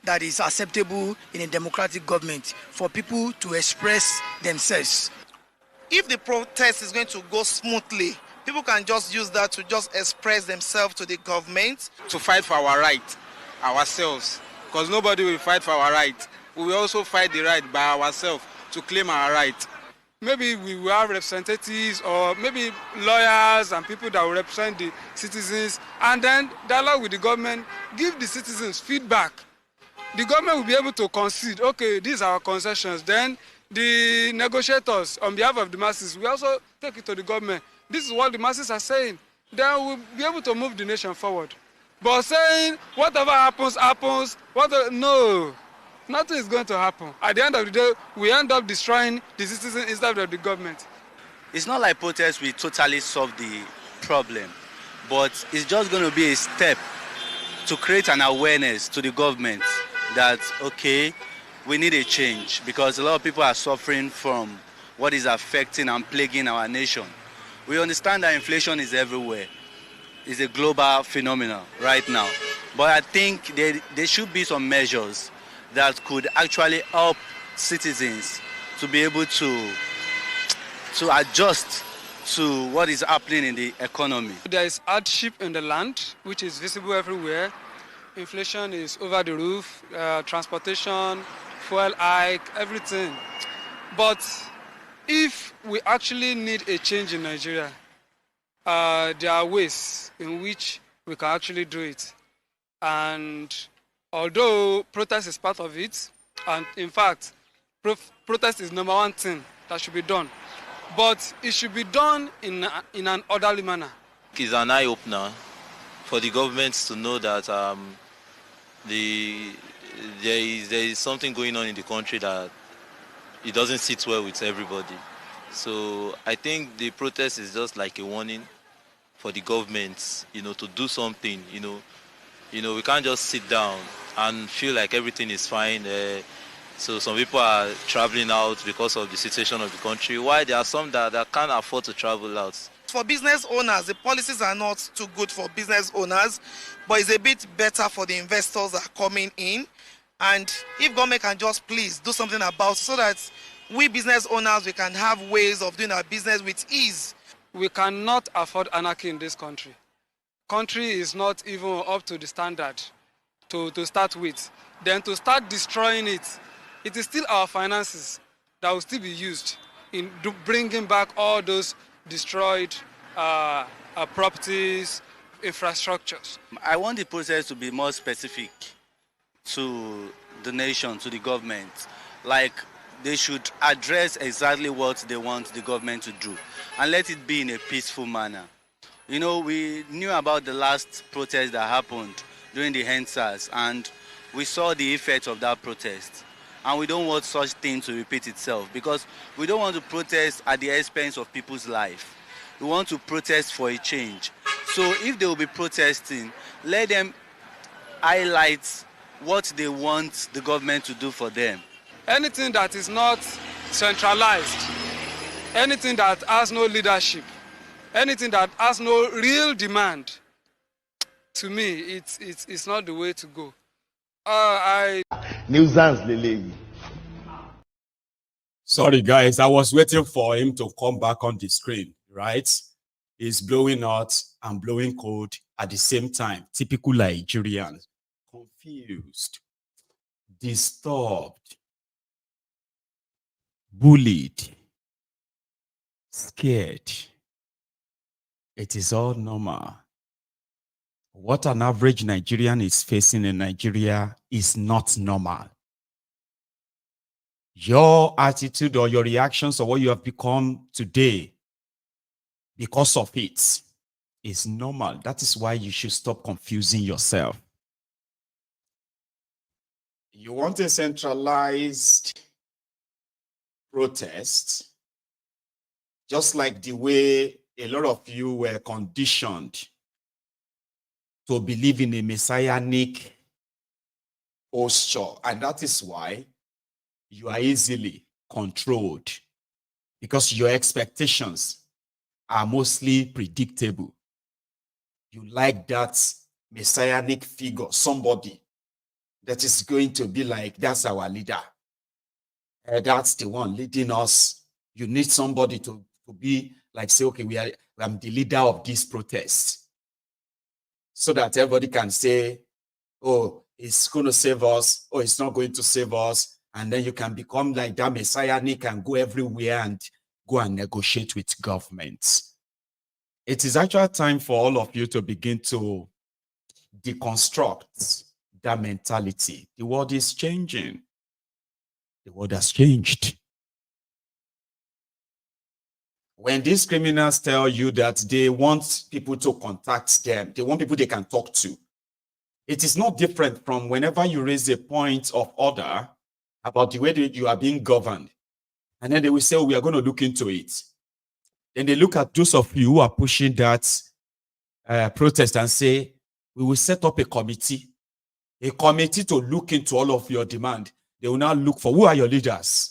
that is acceptable in a democratic government for people to express themselves. If the protest is going to go smoothly, people can just use that to just express themselves to the government. To fight for our right, ourselves, because nobody will fight for our right. We will also fight the right by ourselves to claim our right. Maybe we will have representatives or maybe lawyers and people that will represent the citizens, and then dialogue with the government, give the citizens feedback. The government will be able to concede, okay, these are our concessions. Then the negotiators, on behalf of the masses, we also take it to the government. This is what the masses are saying. Then we'll be able to move the nation forward. But saying whatever happens, no, nothing is going to happen. At the end of the day, we end up destroying the citizens instead of the government. It's not like protest will totally solve the problem, but it's just going to be a step to create an awareness to the government that, okay, we need a change because a lot of people are suffering from what is affecting and plaguing our nation. We understand that inflation is everywhere. It's a global phenomenon right now. But I think there should be some measures that could actually help citizens to be able to adjust to what is happening in the economy. There is hardship in the land, which is visible everywhere. Inflation is over the roof, transportation, fuel hike, everything. But if we actually need a change in Nigeria, there are ways in which we can actually do it. And although protest is part of it, and in fact, protest is number one thing that should be done, but it should be done in an orderly manner. It's an eye-opener for the governments to know that there is something going on in the country that it doesn't sit well with everybody. So I think the protest is just like a warning for the governments, to do something. We can't just sit down and feel like everything is fine. So some people are traveling out because of the situation of the country. Why there are some that can't afford to travel out. For business owners, the policies are not too good for business owners, but it's a bit better for the investors that are coming in. And if government can just please do something about it so that we business owners, we can have ways of doing our business with ease. We cannot afford anarchy in this country. Country is not even up to the standard to start with. Then to start destroying it, it is still our finances that will still be used in bringing back all those destroyed properties, infrastructures. I want the process to be more specific to the nation, to the government. Like, they should address exactly what they want the government to do and let it be in a peaceful manner. We knew about the last protest that happened during the N6b, and we saw the effect of that protest. And we don't want such thing to repeat itself because we don't want to protest at the expense of people's life. We want to protest for a change. So if they will be protesting, let them highlight what they want the government to do for them. Anything that is not centralized, anything that has no leadership, anything that has no real demand, to me, it's not the way to go. Sorry, guys. I was waiting for him to come back on the screen, right? He's blowing hot and blowing cold at the same time. Typical Nigerians. Confused, disturbed, bullied, scared. It is all normal. What an average Nigerian is facing in Nigeria is not normal. Your attitude or your reactions or what you have become today because of it is normal. That is why you should stop confusing yourself. You want a centralized protest, just like the way a lot of you were conditioned to believe in a messianic posture. And that is why you are easily controlled, because your expectations are mostly predictable. You like that messianic figure, somebody that is going to be like, that's our leader. That's the one leading us. You need somebody to be like, say, okay, I'm the leader of this protest. So that everybody can say, oh, it's going to save us, or it's not going to save us. And then you can become like that messianic and go everywhere and go and negotiate with governments. It is actually time for all of you to begin to deconstruct that mentality. The world is changing. The world has changed. When these criminals tell you that they want people to contact them, they want people they can talk to, it is not different from whenever you raise a point of order about the way that you are being governed. And then they will say, oh, we are going to look into it. Then they look at those of you who are pushing that protest and say, we will set up a committee to look into all of your demand. They will now look for, who are your leaders?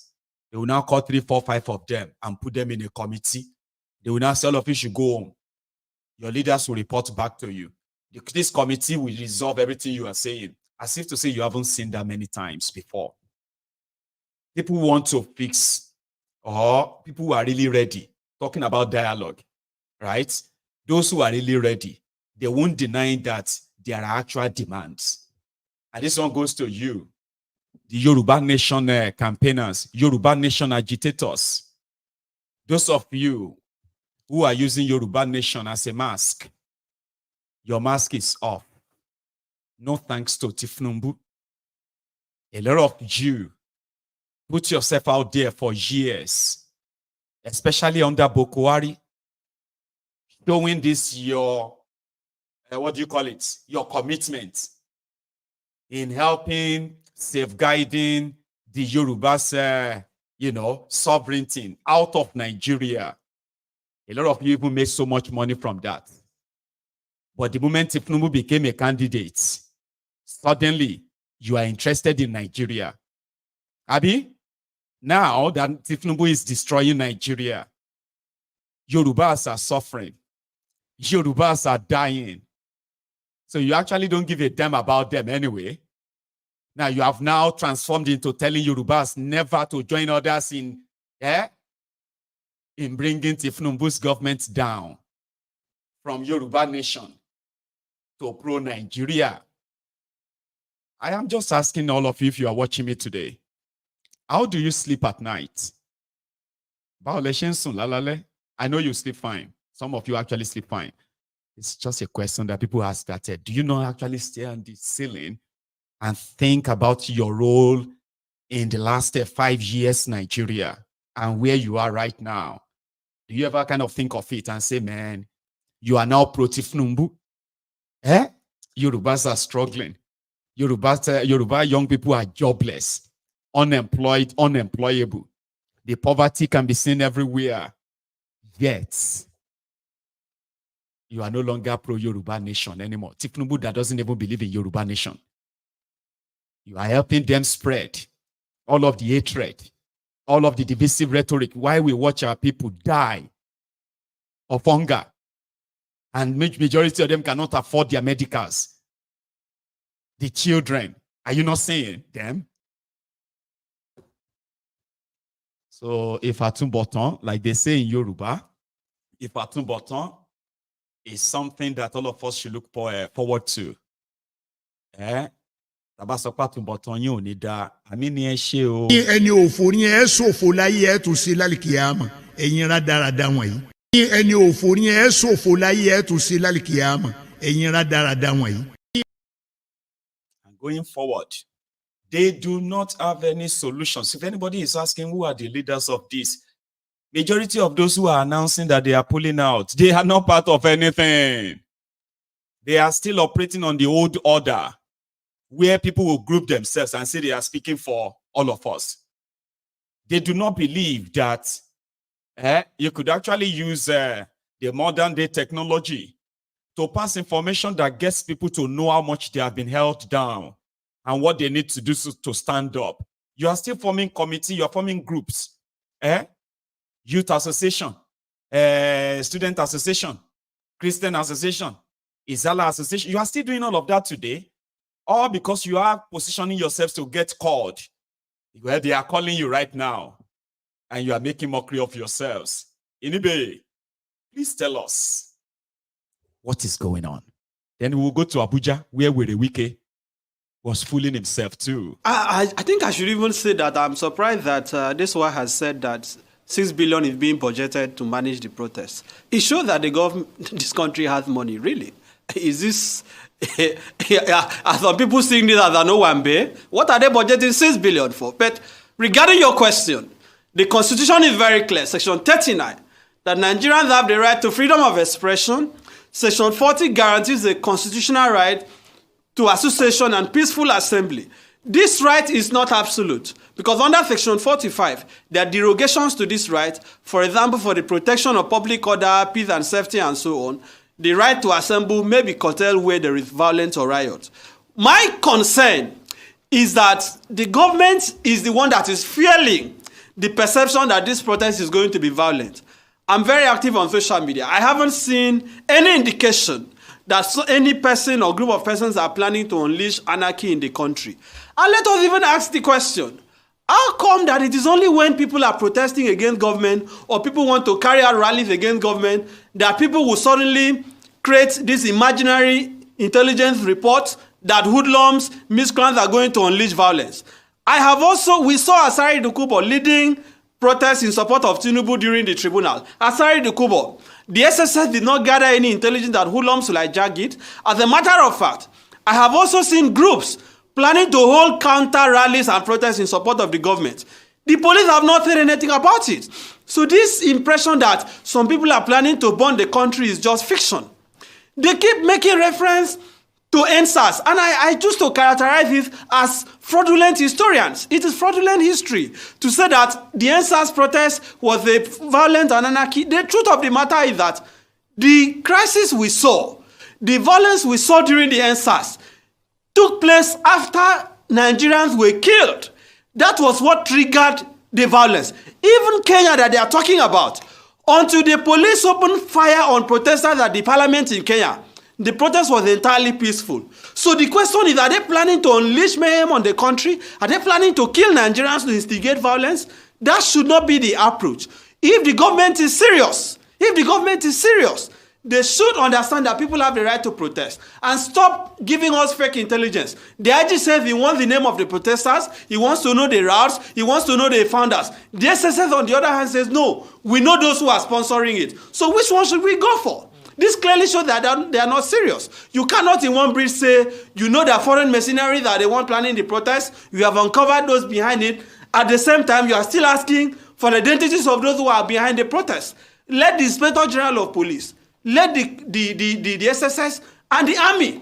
They will now call 3, 4, 5 of them and put them in a committee. They will now say, all of you should go home. Your leaders will report back to you. This committee will resolve everything you are saying, as if to say you haven't seen that many times before. People want to fix, or people who are really ready, talking about dialogue, right? Those who are really ready, they won't deny that there are actual demands. And this one goes to you, the Yoruba Nation campaigners, Yoruba Nation agitators. Those of you who are using Yoruba Nation as a mask, your mask is off. No thanks to Thiefnubu. A lot of you put yourself out there for years, especially under Boko Haram, showing this your, what do you call it? Your commitment in helping, safeguarding the Yoruba's, sovereignty out of Nigeria. A lot of you even made so much money from that. But the moment Thiefnubu became a candidate, suddenly you are interested in Nigeria. Abi, now that Thiefnubu is destroying Nigeria, Yorubas are suffering. Yorubas are dying. So you actually don't give a damn about them anyway. Now you have now transformed into telling Yorubas never to join others in bringing Thiefnubu's government down from Yoruba Nation to pro-Nigeria. I am just asking all of you, if you are watching me today, how do you sleep at night? I know you sleep fine. Some of you actually sleep fine. It's just a question that people ask that, do you not actually stare on the ceiling and think about your role in the last 5 years Nigeria and where you are right now? Do you ever kind of think of it and say, man, you are now pro-Thiefnubu? Yorubas are struggling. Yoruba young people are jobless, unemployed, unemployable. The poverty can be seen everywhere. Yet, you are no longer pro-Yoruba Nation anymore. Thiefnubu that doesn't even believe in Yoruba Nation. You are helping them spread all of the hatred, all of the divisive rhetoric, while we watch our people die of hunger. And majority of them cannot afford their medicals. The children, are you not seeing them? So if Atumbotan, like they say in Yoruba, if Atumbotan is something that all of us should look forward to. Ẹni òfò ni ẹ ṣòfò láyé ẹ tún ṣe lálìkìyàmọ̀ ẹ̀yin rádaràda wọ̀nyí. ẹni òfò ni ẹ ṣòfò láyé ẹ tún sí lálìkìyàmà ẹ̀yin rádaràda wọ̀nyí. And going forward, they do not have any solutions. If anybody is asking who are the leaders of this, majority of those who are announcing that they are pulling out, they are not part of anything. They are still operating on the old order, where people will group themselves and say they are speaking for all of us. They do not believe that you could actually use the modern day technology to pass information that gets people to know how much they have been held down and what they need to do to stand up. You are still forming committee, you are forming groups. Youth association, student association, Christian association, Izala association. You are still doing all of that today, all because you are positioning yourselves to get called. Well, they are calling you right now, and you are making mockery of yourselves. Inibe, please tell us what is going on. Then we'll go to Abuja, where Wike was fooling himself too. I think I should even say that I'm surprised that this one has said that 6 billion is being budgeted to manage the protests. It shows that the government, this country has money, really. Is this, are some people seeing this as an Owambe? What are they budgeting 6 billion for? But regarding your question, the Constitution is very clear, Section 39, that Nigerians have the right to freedom of expression. Section 40 guarantees the constitutional right to association and peaceful assembly. This right is not absolute, because under Section 45, there are derogations to this right. For example, for the protection of public order, peace and safety, and so on, the right to assemble may be curtailed where there is violence or riot. My concern is that the government is the one that is fueling the perception that this protest is going to be violent. I'm very active on social media. I haven't seen any indication that any person or group of persons are planning to unleash anarchy in the country. And let us even ask the question, how come that it is only when people are protesting against government or people want to carry out rallies against government that people will suddenly create this imaginary intelligence report that hoodlums, miscreants are going to unleash violence? We saw Asari Dokubo leading protests in support of Tinubu during the tribunal. Asari Dokubo, the SSS did not gather any intelligence that hoodlums will hijack it. As a matter of fact, I have also seen groups planning to hold counter rallies and protests in support of the government. The police have not said anything about it. So this impression that some people are planning to burn the country is just fiction. They keep making reference to N6s, and I choose to characterize it as fraudulent historians. It is fraudulent history to say that the N6s protest was a violent and anarchy. The truth of the matter is that the crisis we saw, the violence we saw during the N6s, took place after Nigerians were killed. That was what triggered the violence. Even Kenya that they are talking about, until the police opened fire on protesters at the parliament in Kenya, the protest was entirely peaceful. So the question is, are they planning to unleash mayhem on the country? Are they planning to kill Nigerians to instigate violence? That should not be the approach. If the government is serious, they should understand that people have the right to protest and stop giving us fake intelligence. The IG says he wants the name of the protesters, he wants to know the routes, he wants to know the founders. The SSS on the other hand says no, we know those who are sponsoring it. So which one should we go for? This clearly shows that they are not serious. You cannot in one breath say, you know that foreign mercenaries that they want planning the protest, you have uncovered those behind it. At the same time, you are still asking for the identities of those who are behind the protest. Let the Inspector General of Police, let the SSS and the army.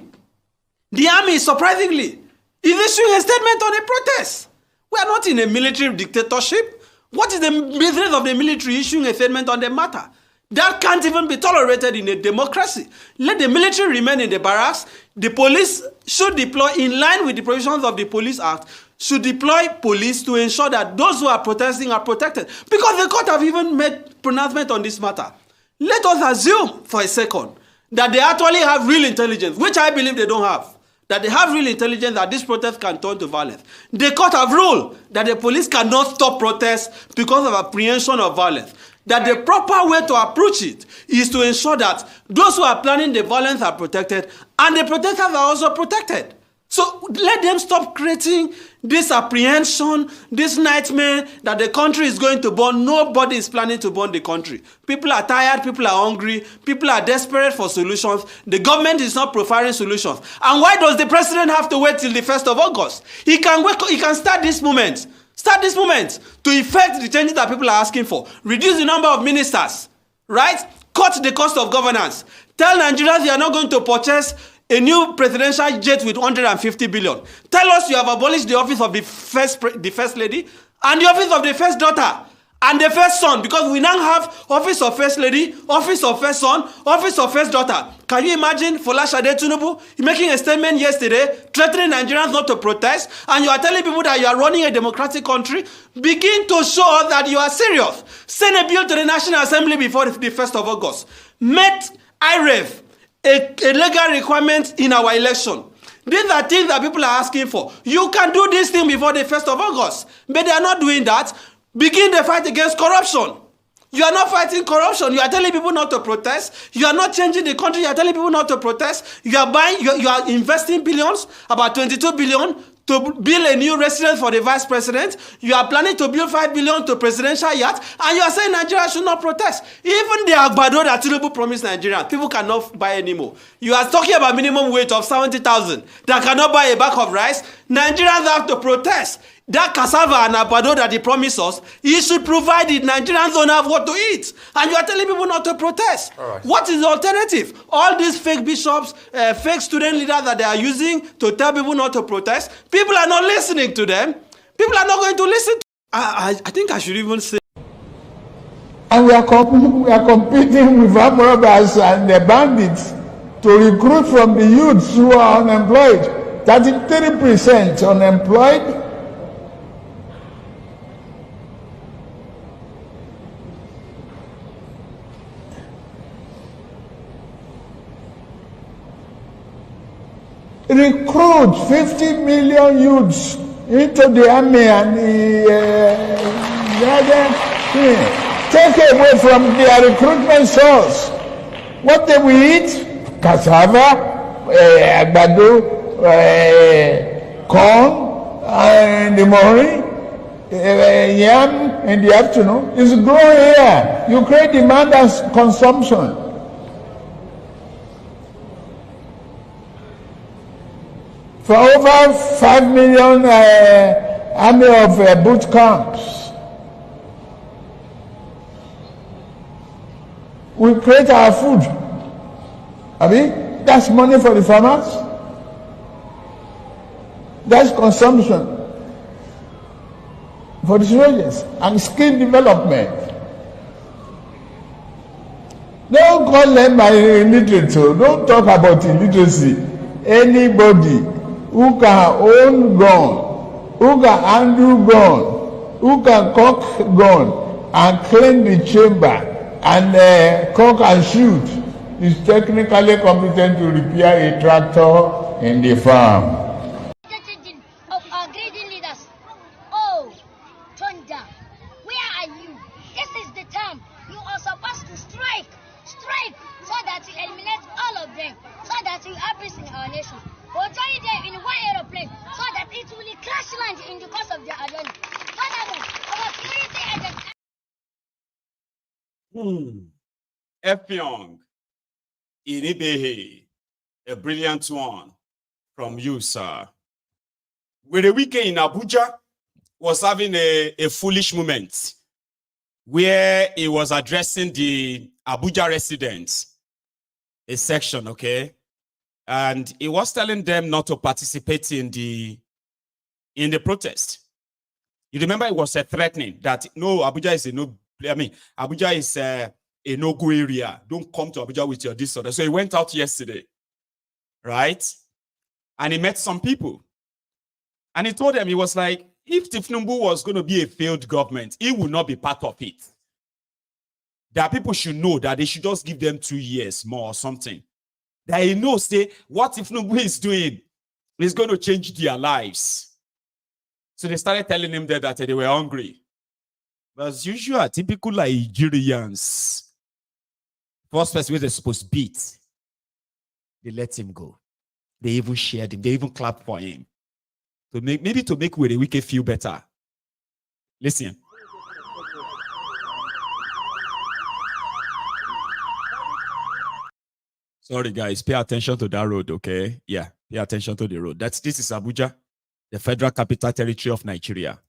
The army, surprisingly, is issuing a statement on a protest. We are not in a military dictatorship. What is the business of the military issuing a statement on the matter? That can't even be tolerated in a democracy. Let the military remain in the barracks. The police should deploy, in line with the provisions of the Police Act, should deploy police to ensure that those who are protesting are protected. Because the court have even made pronouncement on this matter. Let us assume for a second that they actually have real intelligence, which I believe they don't have. That they have real intelligence that this protest can turn to violence. The court have ruled that the police cannot stop protests because of apprehension of violence. That the proper way to approach it is to ensure that those who are planning the violence are protected and the protesters are also protected. So let them stop creating this apprehension, this nightmare that the country is going to burn. Nobody is planning to burn the country. People are tired, people are hungry, people are desperate for solutions. The government is not providing solutions. And why does the president have to wait till the 1st of August? He can start this moment. Start this moment to effect the changes that people are asking for. Reduce the number of ministers, right? Cut the cost of governance. Tell Nigerians you are not going to purchase a new presidential jet with 150 billion. Tell us you have abolished the office of the first lady and the office of the first daughter and the first son, because we now have office of first lady, office of first son, office of first daughter. Can you imagine Sade Thiefnubu making a statement yesterday threatening Nigerians not to protest, and you are telling people that you are running a democratic country? Begin to show that you are serious. Send a bill to the National Assembly before the 1st of August. Met IREV a legal requirement in our election. These are things that people are asking for. You can do this thing before the 1st of August, but they are not doing that. Begin the fight against corruption. You are not fighting corruption. You are telling people not to protest. You are not changing the country. You are telling people not to protest. You are investing billions, about 22 billion, to build a new residence for the vice president. You are planning to build 5 billion to presidential yacht, and you are saying Nigeria should not protest. Even the agbado that Tinubu promised Nigerians, people cannot buy anymore. You are talking about minimum wage of 70,000 that cannot buy a bag of rice. Nigerians have to protest. That cassava and agbado that he promised us, he should provide it. Nigerians don't have what to eat. And you are telling people not to protest. Right. What is the alternative? All these fake bishops, fake student leaders that they are using to tell people not to protest, people are not listening to them. People are not going to listen to I think I should even say. And we are competing with armed robbers and the bandits to recruit from the youths who are unemployed. 33% unemployed. Recruit 50 million youths into the army and take away from their recruitment source. What they will eat? Cassava, agbado, corn in the morning, yam in the afternoon. It's growing here. You create demand and consumption. For over 5 million army of boot camps, we create our food. That's money for the farmers. That's consumption for the soldiers and skill development. Don't call them illiterate. Don't talk about illiteracy. Anybody who can own gun, who can handle gun, who can cock gun and clean the chamber and cock and shoot is technically competent to repair a tractor in the farm. Of our grading leaders. Oh, Thunder, where are you? This is the time you are supposed to strike, so that you eliminate all of them, so that you have peace in our nation. We'll join them in one aeroplane so that it will crash land in the course of their journey. Furthermore, our security agents. Effiong Inibehe, a brilliant one from you, sir. With a weekend in Abuja was having a foolish moment where he was addressing the Abuja residents, a section, okay? And he was telling them not to participate in the protest. You remember it was threatening that no, Abuja is Abuja is a no-go area. Don't come to Abuja with your disorder. So he went out yesterday, right? And he met some people. And he told them, he was like, if Thiefnubu was going to be a failed government, he would not be part of it. That people should know that they should just give them 2 years more or something. That he knows, say, what Thiefnubu is doing is going to change their lives. So they started telling him that they were hungry. But as usual, typical Nigerians, first person they're supposed to beat, they let him go. They even shared him. They even clapped for him. Maybe to make Wike feel better. Listen. Sorry, guys. Pay attention to that road, okay? Yeah, pay attention to the road. This is Abuja, the Federal Capital Territory of Nigeria.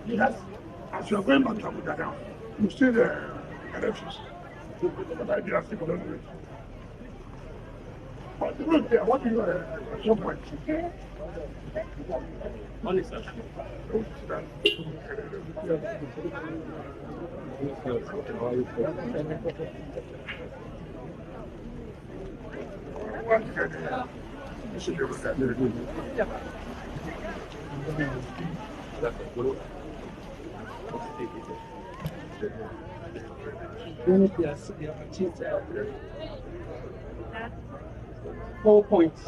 Yes, as you are going back to Abuja now, you see the elections. But the road there, what do you at some point? Money, sir. Four points.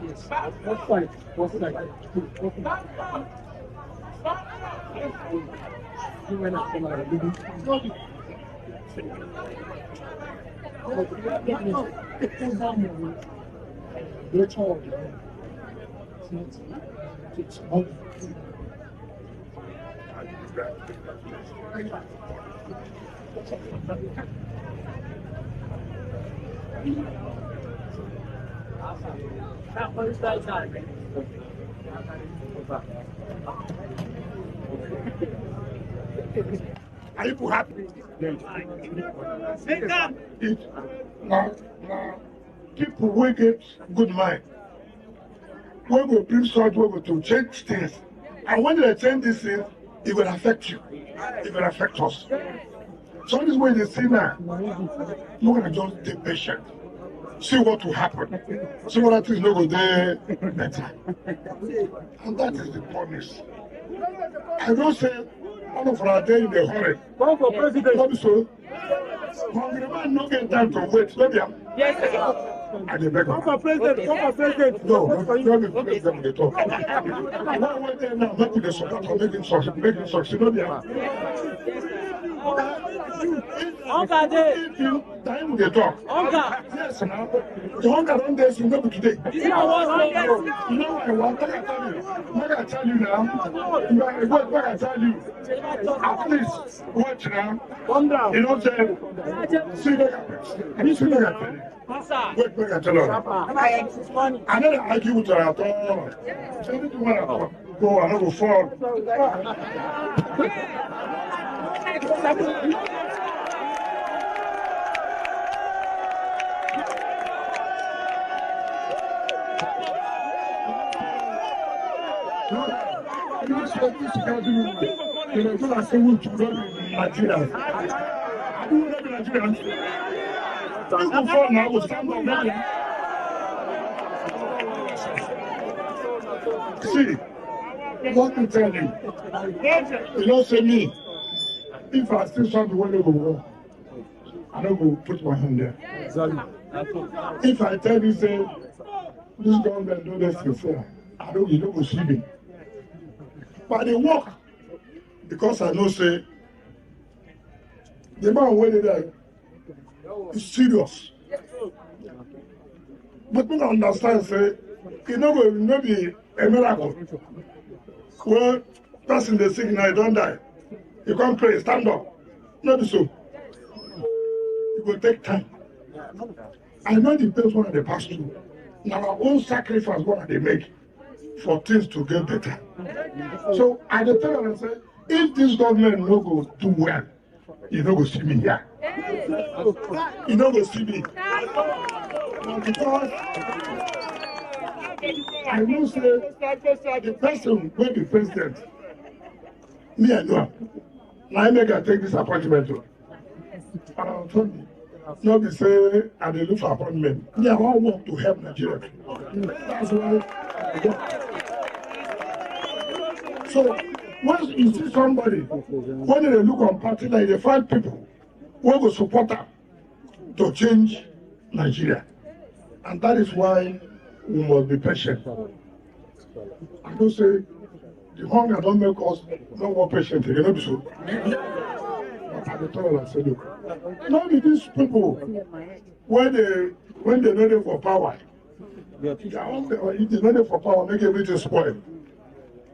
Yes. What side? You went up to my Are you happy? Now, people will get good mind. We will bring sort to change things. And when they change these things, it will affect you. It will affect us. So this way they see now, you're going to just be patient. See what will happen. See what things will go there better. And that is the promise. I don't say all of our day in a hurry. Go for president. Not so. Congressman no get time to wait. Yes, sir. I dey beg. Go for president. No, not the president dey talk. Now when they now make the support for making succeed, no be if you time they talk. Yes, now. The hunger don't dance in maybe today. You know what I want to tell you? What I tell you now? What I tell you? At least watch now. Calm down. You know, see what happens. See what happens. Wait, I tell you. I never argue with her at all. So anything when I go, I never fall. See, what to tell you? You don't say me. If I still try to want to go, I don't go put my hand there. If I tell you, say, this government do this before, you don't go see me. But they work because I know, say, the man waiting there is serious. But people understand, say, it not be a miracle. Well, person they sick now, don't die. You can't pray, stand up. Not so. It will take time. I know the place what they pass through. Now our own sacrifice what they make for things to get better. So I tell them and say, if this government no go do well, you don't go see me here. You don't go see me. Because I know say the person will be president. Me I know. Now I make I take this appointment. Not be say I dey look for appointment. They are all work to help Nigeria. That's why So once you see somebody, when they look on party like they find people who will support them to change Nigeria. And that is why we must be patient. I don't say the hunger don't make us no more patient. You know so. But at the time I say, look, not with these people when they know them for power. If they know them for power, make everything spoil.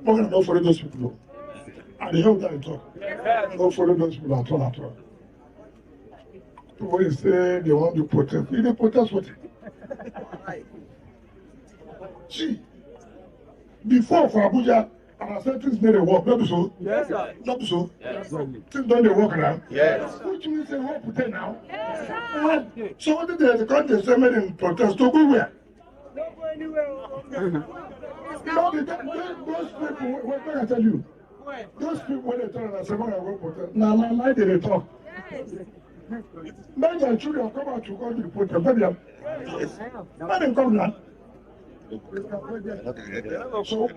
Not gonna not follow those people. And they help that talk. Don't follow those people at all. People say they want to protest. If they protest what? See, before for Abuja, and I said things need to work, not so. Yes, sir. Not so. Yes, sir. Things don't work now. Yes. Which means they work with now. Yes. So what did the country say made in protest to go where? Don't go anywhere. No, those people, what can I tell you? Those people when they tell us, I go protest. Now, lie they talk. Men and children come out to go to the protest. Let them come now. So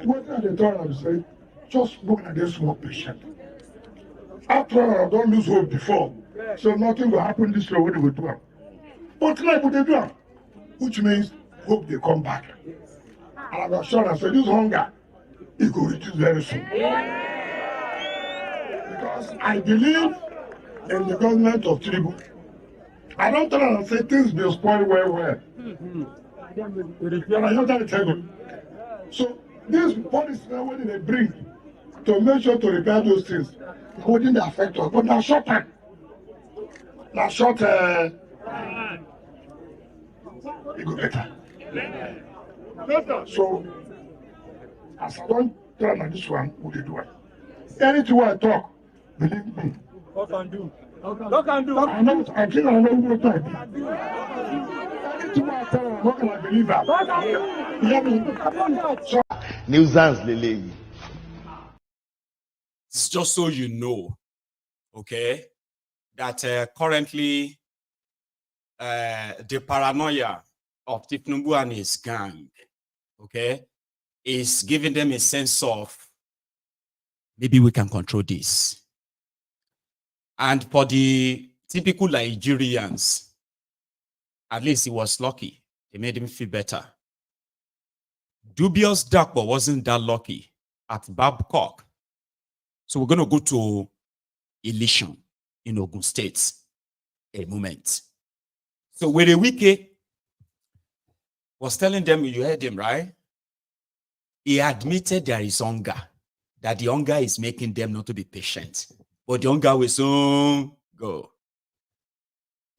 what are they telling us? Say, just look at this small patient. After all, I don't lose hope before. So nothing will happen this way when they will do it. But tonight what they do, which means hope they come back. And I'm sure I said this hunger, it will reduce very soon. Because I believe in the government of Tinubu. I don't tell them and say things will spoil well. And I know that tell you. So this policy now what they bring to make sure to repair those things, it wouldn't affect us. But now short time. Now short it go better. So as I don't tell them this one, what they do it. Anything I talk, believe me. What can do? What can do? I know I think I know what I do. Anything I tell them, what can I believe that? Nuisance Lele. It's just so you know, okay, that currently the paranoia of Thiefnubu and his gang, okay, is giving them a sense of maybe we can control this. And for the typical Nigerians, at least he was lucky. They made him feel better. Dubious Dakpo wasn't that lucky at Babcock. So we're going to go to Ileshan in Ogun State a moment. So Werewike was telling them, you heard him, right? He admitted there is hunger, that the hunger is making them not to be patient. But the hunger will soon go.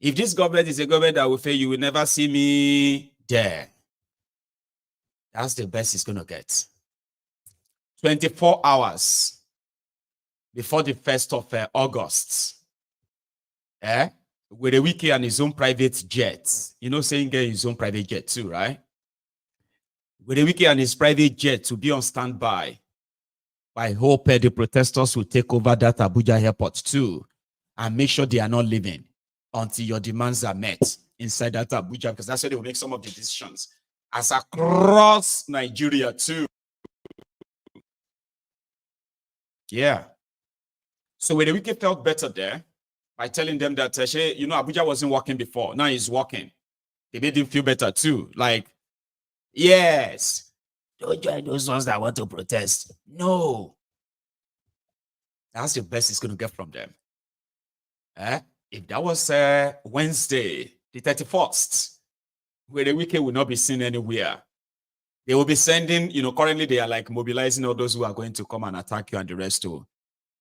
If this government is a government that will fail, you will never see me there. That's the best it's going to get. 24 hours before the 1st of August, Werewike and his own private jet. You know, saying get his own private jet too, right? Werewike and his private jet will be on standby. I hope the protesters will take over that Abuja airport too and make sure they are not leaving until your demands are met inside that Abuja, because that's where they will make some of the decisions. As across Nigeria too. Yeah. So Werewike felt better there by telling them that, Abuja wasn't working before. Now it's working. They made him feel better too. Like, yes. Don't join those ones that want to protest. No. That's the best it's going to get from them. If that was Wednesday, the 31st, where the weekend will not be seen anywhere, they will be sending, currently they are like mobilizing all those who are going to come and attack you and the rest too.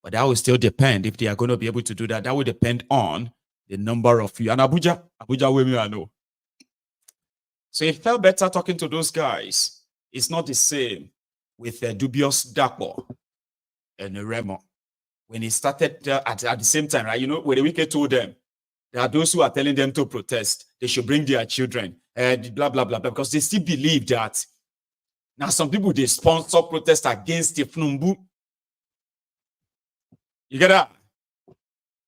But that will still depend if they are going to be able to do that. That will depend on the number of you. And Abuja women I know. So it felt better talking to those guys. It's not the same with Dubious Dakpo and Remo. When he started at the same time, right? When the Werewike told them, there are those who are telling them to protest. They should bring their children, blah, blah, blah, because they still believe that. Now, some people, they sponsor protests against Thiefnubu. You get that?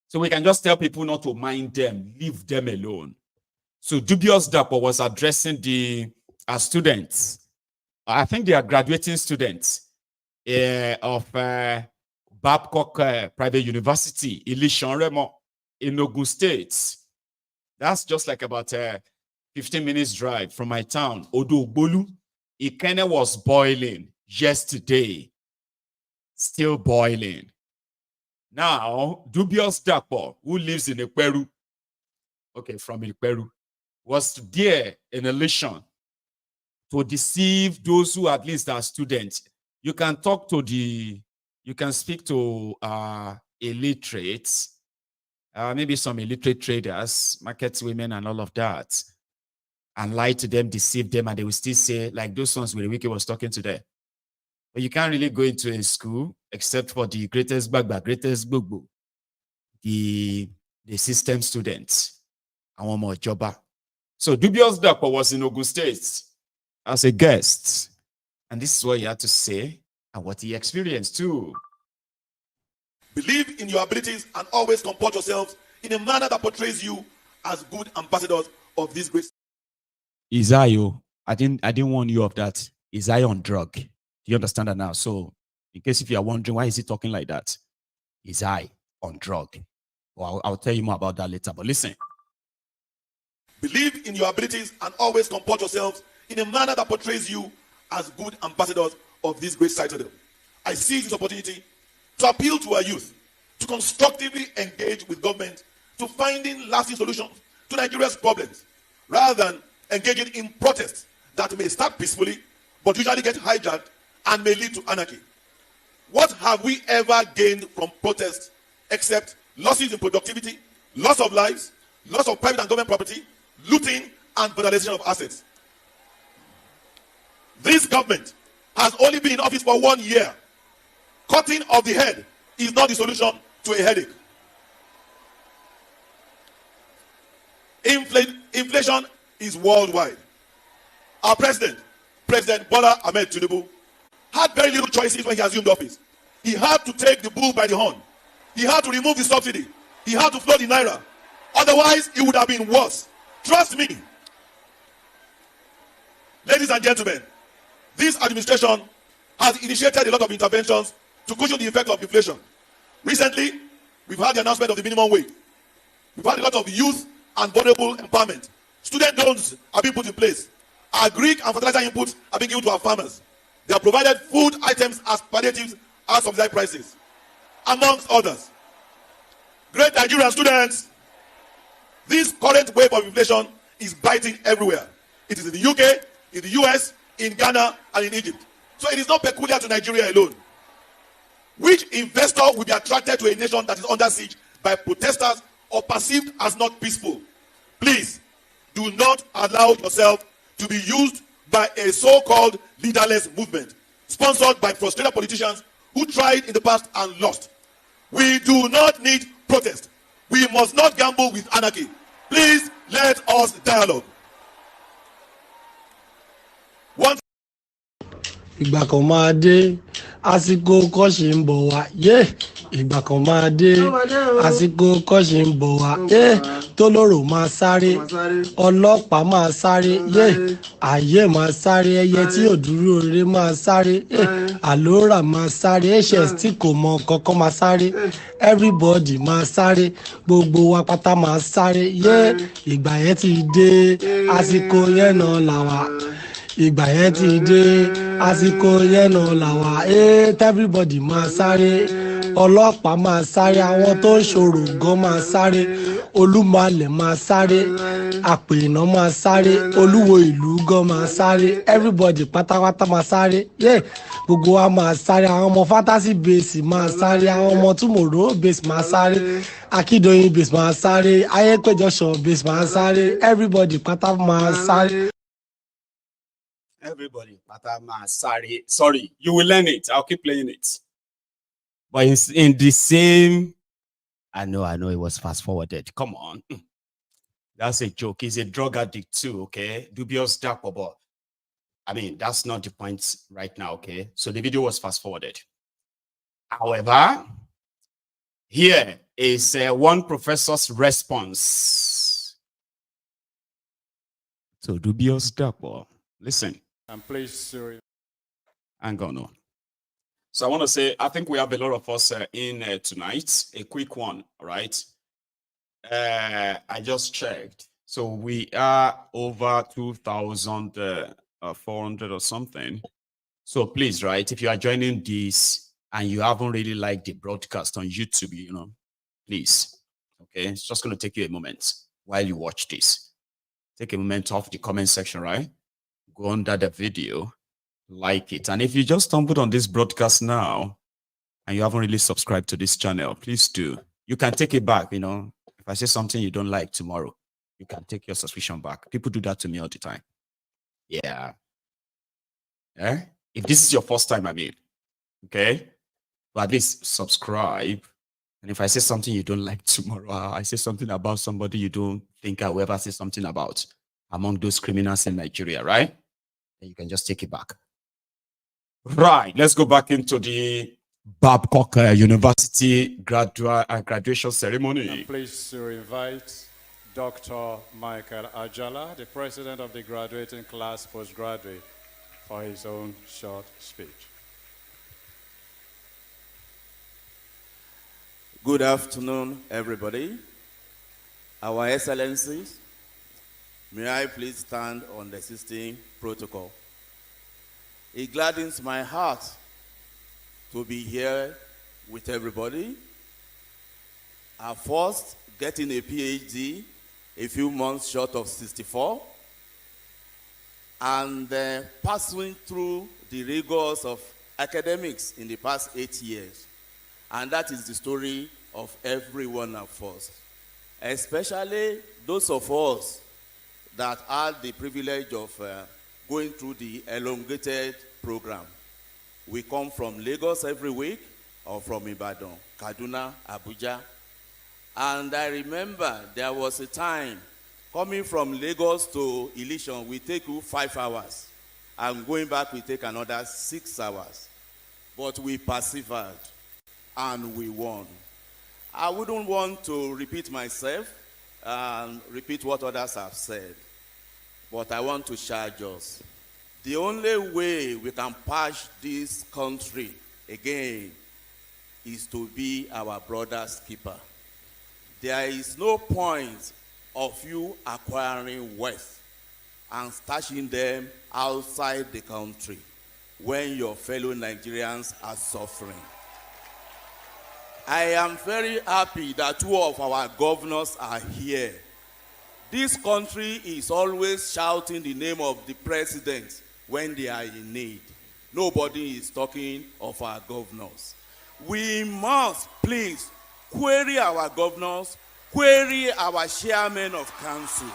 So we can just tell people not to mind them, leave them alone. So Dubious Dakpo was addressing the students I think they are graduating students of Babcock Private University, Ilishan Remo, in Ogun State. That's just like about 15 minutes drive from my town, Odogbolu. Ikene was boiling yesterday, still boiling. Now, Dubious Dapo, who lives in Ikweru, okay, from Ikweru, was there in Ilishan to deceive those who at least are students. You can talk to you can speak to illiterates, maybe some illiterate traders, market women and all of that, and lie to them, deceive them, and they will still say, like those ones where Wiki was talking to them. But you can't really go into a school except for the greatest bagba, greatest bugbu, the system students, and one more jobber. So Dubious Dapo was in Ogun State as a guest, and this is what he had to say and what he experienced too. Believe in your abilities and always comport yourselves in a manner that portrays you as good ambassadors of this great. Isayo, I didn't warn you of that. Isayo on drug. Do you understand that now? So, in case if you are wondering why is he talking like that, Isayo on drug. Well, I'll tell you more about that later. But listen. Believe in your abilities and always comport yourselves in a manner that portrays you as good ambassadors of this great citadel. I seize this opportunity to appeal to our youth to constructively engage with government to finding lasting solutions to Nigeria's problems, rather than engaging in protests that may start peacefully but usually get hijacked and may lead to anarchy. What have we ever gained from protests except losses in productivity, loss of lives, loss of private and government property, looting and vandalization of assets? This government has only been in office for 1 year. Cutting of the head is not the solution to a headache. Inflation is worldwide. Our President Bola Ahmed Tinubu, had very little choices when he assumed office. He had to take the bull by the horn. He had to remove the subsidy. He had to flood the naira. Otherwise, it would have been worse. Trust me. Ladies and gentlemen, this administration has initiated a lot of interventions to cushion the effect of inflation. Recently, we've had the announcement of the minimum wage. We've had a lot of youth and vulnerable empowerment. Student loans are being put in place. Agric and fertilizer inputs are being given to our farmers. They have provided food items as palliatives at subsidized prices, amongst others. Great Nigerian students, this current wave of inflation is biting everywhere. It is in the UK, in the US, in Ghana, and in Egypt. So it is not peculiar to Nigeria alone. Which investor will be attracted to a nation that is under siege by protesters or perceived as not peaceful? Please, do not allow yourself to be used by a so-called leaderless movement sponsored by frustrated politicians who tried in the past and lost. We do not need protest. We must not gamble with anarchy. Please let us dialogue. Ìgbà kan máa dé àsìkò kọ́ṣì ń bọ̀ wá ìgbà kan máa dé àsìkò kọ́ṣì ń bọ̀ wá tólórò máa sáré ọlọ́pàá máa sáré ayé máa sáré ẹyẹ tí ò dúró rere máa sáré àlórà máa sáré hs tí kò mọ kankan máa sáré everybody máa sáré gbogbo wa pátá máa sáré ìgbà yẹn ti dé àsìkò yẹn náà làwà. Ìgbà yẹn ti dé àsìkò yẹn náà làwà everybody máa sáré ọlọ́pàá máa sáré àwọn tó ń ṣòro gan máa sáré olúmọlẹ̀ máa sáré àpènà máa sáré olúwo ìlú gan máa sáré everybody pátápátá máa sáré gbogbo wa máa sáré àwọn ọmọ fantasy base máa sáré àwọn ọmọ tomorrow base máa sáré akíndóyin base máa sáré ayépéjọsọ base máa sáré everybody pátá máa sáré. Everybody, sorry, you will learn it. I'll keep playing it. But in the same, I know it was fast forwarded. Come on. That's a joke. He's a drug addict too, okay? Dubious dark, but I mean, that's not the point right now, okay? So the video was fast forwarded. However, here is one professor's response to dubious dark. Listen. And please Hang on. No. So I want to say, I think we have a lot of us in tonight. A quick one, all right? I just checked. So we are over 2,400 or something. So please, right, if you are joining this and you haven't really liked the broadcast on YouTube, you know, please, okay? It's just going to take you a moment while you watch this. Take a moment off the comment section, right? Go under the video, like it. And if you just stumbled on this broadcast now and you haven't really subscribed to this channel, please do. You can take it back, you know. If I say something you don't like tomorrow, you can take your subscription back. People do that to me all the time. Yeah. Yeah. If this is your first time, I mean, okay, but at least subscribe. And if I say something you don't like tomorrow, I say something about somebody you don't think I will ever say something about among those criminals in Nigeria, right? Then you can just take it back. Right. Let's go back into the Babcock University graduation ceremony. I'm pleased to invite Dr. Michael Ajala, the president of the graduating class postgraduate, for his own short speech. Good afternoon, everybody. Our Excellencies, may I please stand on the existing protocol. It gladdens my heart to be here with everybody. Our first, getting a PhD a few months short of 64, and passing through the rigors of academics in the past 8 years. And that is the story of every one of us, especially those of us that had the privilege of going through the elongated program. We come from Lagos every week, or from Ibadan, Kaduna, Abuja. And I remember there was a time coming from Lagos to Ileshan, we take you 5 hours. And going back, we take another 6 hours. But we persevered and we won. I wouldn't want to repeat myself and repeat what others have said. But I want to charge us. The only way we can patch this country again is to be our brother's keeper. There is no point of you acquiring wealth and stashing them outside the country when your fellow Nigerians are suffering. I am very happy that 2 of our governors are here. This country is always shouting the name of the president when they are in need. Nobody is talking of our governors. We must please query our governors, query our chairmen of councils.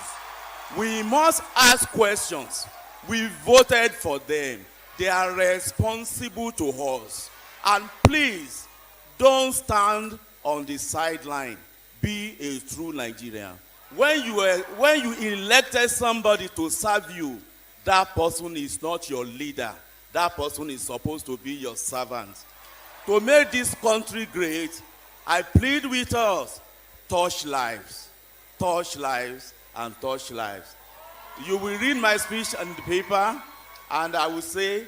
We must ask questions. We voted for them. They are responsible to us. And please, don't stand on the sideline. Be a true Nigerian. When you elected somebody to serve you, that person is not your leader. That person is supposed to be your servant. To make this country great, I plead with us, touch lives, and touch lives. You will read my speech on the paper, and I will say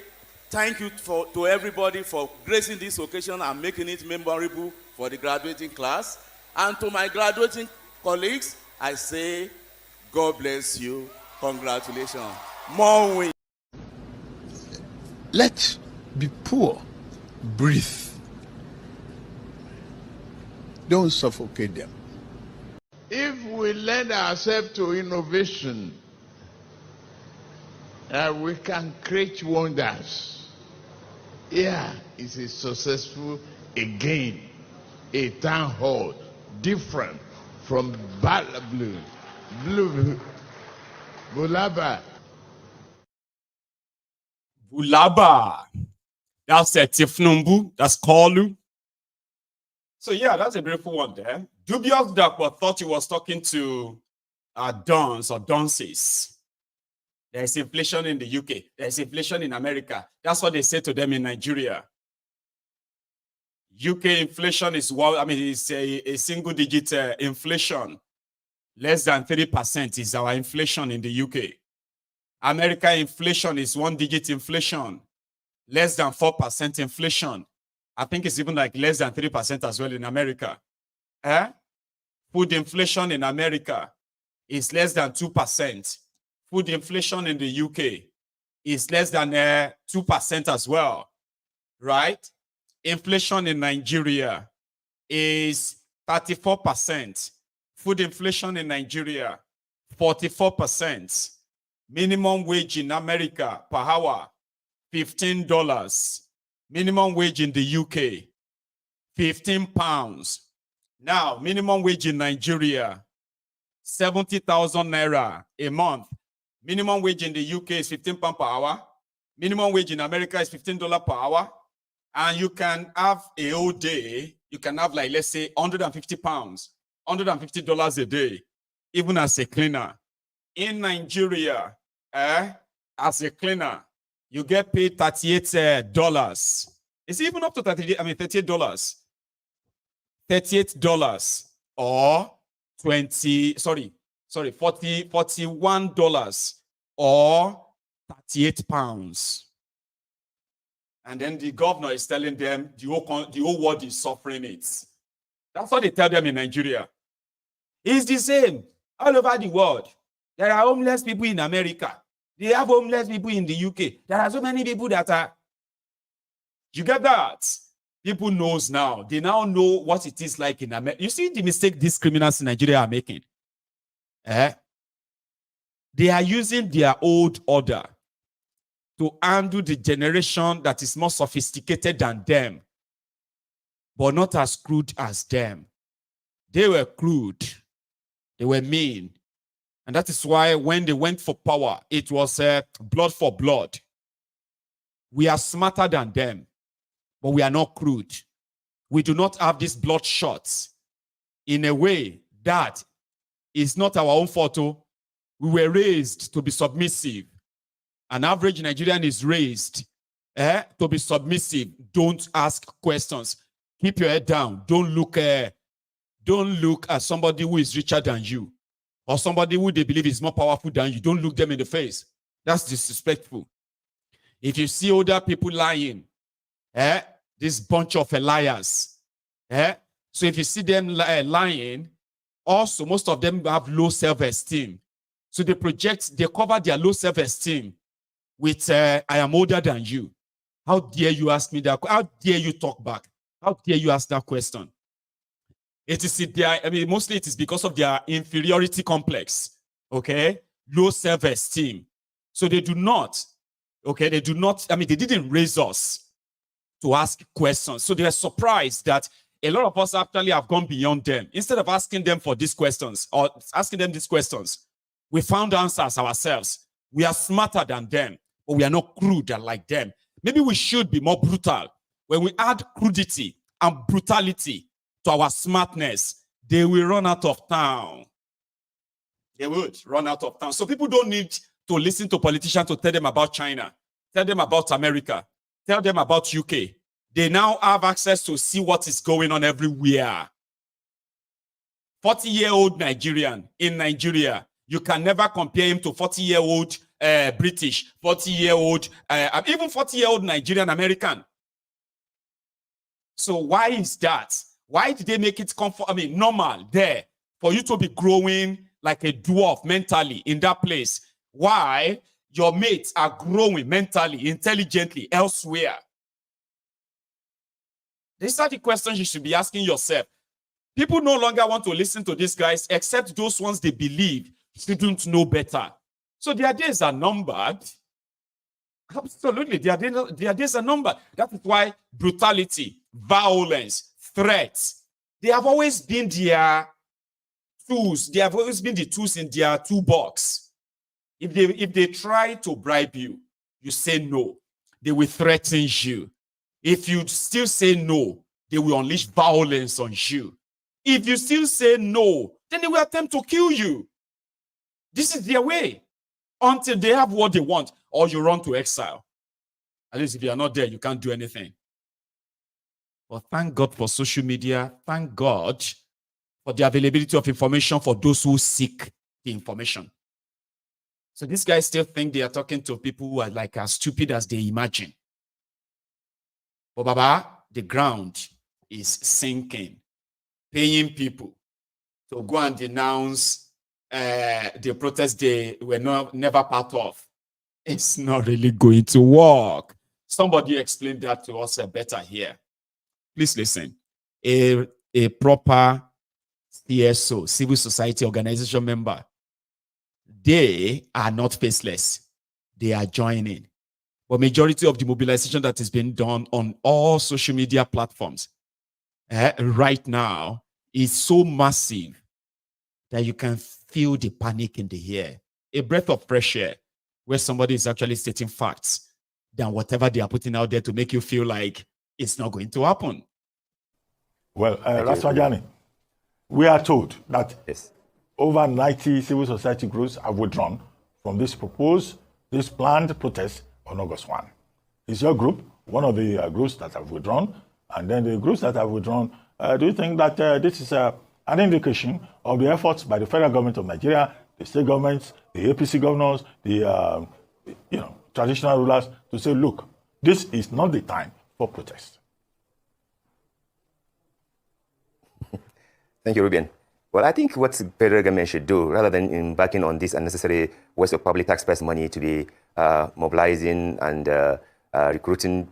thank you to everybody for gracing this occasion and making it memorable for the graduating class. And to my graduating colleagues, I say, God bless you. Congratulations. More wins. Let's be poor. Breathe. Don't suffocate them. If we lend ourselves to innovation, we can create wonders. Here is a successful, again, a town hall, different from Bulaba. That's Thiefnubu. That's Kalu. So yeah, that's a beautiful one there. Dubious Dakwa thought he was talking to dons or dunces. There's inflation in the UK. There's inflation in America. That's what they say to them in Nigeria. UK inflation is it's a single-digit inflation. Less than 3% is our inflation in the UK. America inflation is 1-digit inflation. less than 4% inflation. I think it's even like less than 3% as well in America. Food inflation in America is less than 2%. Food inflation in the UK is less than 2% as well, right? Inflation in Nigeria is 34%. Food inflation in Nigeria, 44%. Minimum wage in America per hour, $15. Minimum wage in the UK, 15 pounds. Now, minimum wage in Nigeria, 70,000 naira a month. Minimum wage in the UK is 15 pounds per hour. Minimum wage in America is $15 per hour. And you can have a whole day, you can have like, let's say 150 pounds, $150 a day, even as a cleaner. In Nigeria, as a cleaner, you get paid $38. It's even up to $38. $38 or $41 or 38 pounds. And then the governor is telling them the whole world is suffering it. That's what they tell them in Nigeria. It's the same all over the world. There are homeless people in America. They have homeless people in the UK. There are so many people that are... You get that? People knows now. They now know what it is like in America. You see the mistake these criminals in Nigeria are making? They are using their old order to handle the generation that is more sophisticated than them, but not as crude as them. They were crude. They were mean. And that is why when they went for power, it was blood for blood. We are smarter than them, but we are not crude. We do not have these blood shots in a way that is not our own fault. We were raised to be submissive. An average Nigerian is raised to be submissive. Don't ask questions. Keep your head down. Don't look at somebody who is richer than you or somebody who they believe is more powerful than you. Don't look them in the face. That's disrespectful. If you see older people lying, this bunch of liars. So if you see them lying, also most of them have low self-esteem. So they cover their low self-esteem with I am older than you. How dare you ask me that? How dare you talk back? How dare you ask that question? Mostly it is because of their inferiority complex. Okay? Low self-esteem. So they didn't raise us to ask questions. So they are surprised that a lot of us actually have gone beyond them. Instead of asking them for these questions or asking them these questions, we found answers ourselves. We are smarter than them, but we are not crude like them. Maybe we should be more brutal. When we add crudity and brutality to our smartness, they will run out of town. They would run out of town. So people don't need to listen to politicians to tell them about China, tell them about America, tell them about UK. They now have access to see what is going on everywhere. 40-year-old Nigerian in Nigeria, you can never compare him to 40-year-old British, 40-year-old, even 40-year-old Nigerian American. So why is that? Why did they make it normal there for you to be growing like a dwarf mentally in that place? Why your mates are growing mentally, intelligently elsewhere? These are the questions you should be asking yourself. People no longer want to listen to these guys except those ones they believe shouldn't know better. So their days are numbered. Absolutely, their days are numbered. That is why brutality, violence, threats, they have always been their tools. They have always been the tools in their toolbox. If they try to bribe you, you say no. They will threaten you. If you still say no, they will unleash violence on you. If you still say no, then they will attempt to kill you. This is their way. Until they have what they want, or you run to exile. At least if you are not there, you can't do anything. But thank God for social media. Thank God for the availability of information for those who seek the information. So these guys still think they are talking to people who are like as stupid as they imagine. But Baba, the ground is sinking, paying people to go and denounce the protest they were never part of. It's not really going to work. Somebody explained that to us better here. Please listen. A proper CSO, civil society organization member, they are not faceless. They are joining. But majority of the mobilization that is being done on all social media platforms right now is so massive that you can feel the panic in the air. A breath of fresh air where somebody is actually stating facts than whatever they are putting out there to make you feel like it's not going to happen. Well, Rasmajani, we are told that over 90 civil society groups have withdrawn from this planned protest on August 1. Is your group one of the groups that have withdrawn? And then the groups that have withdrawn, do you think that this is an indication of the efforts by the federal government of Nigeria, the state governments, the APC governors, the traditional rulers to say, look, this is not the time for protest? Thank you, Ruben. Well, I think what the federal government should do, rather than embarking on this unnecessary waste of public taxpayers' money to be mobilizing and recruiting,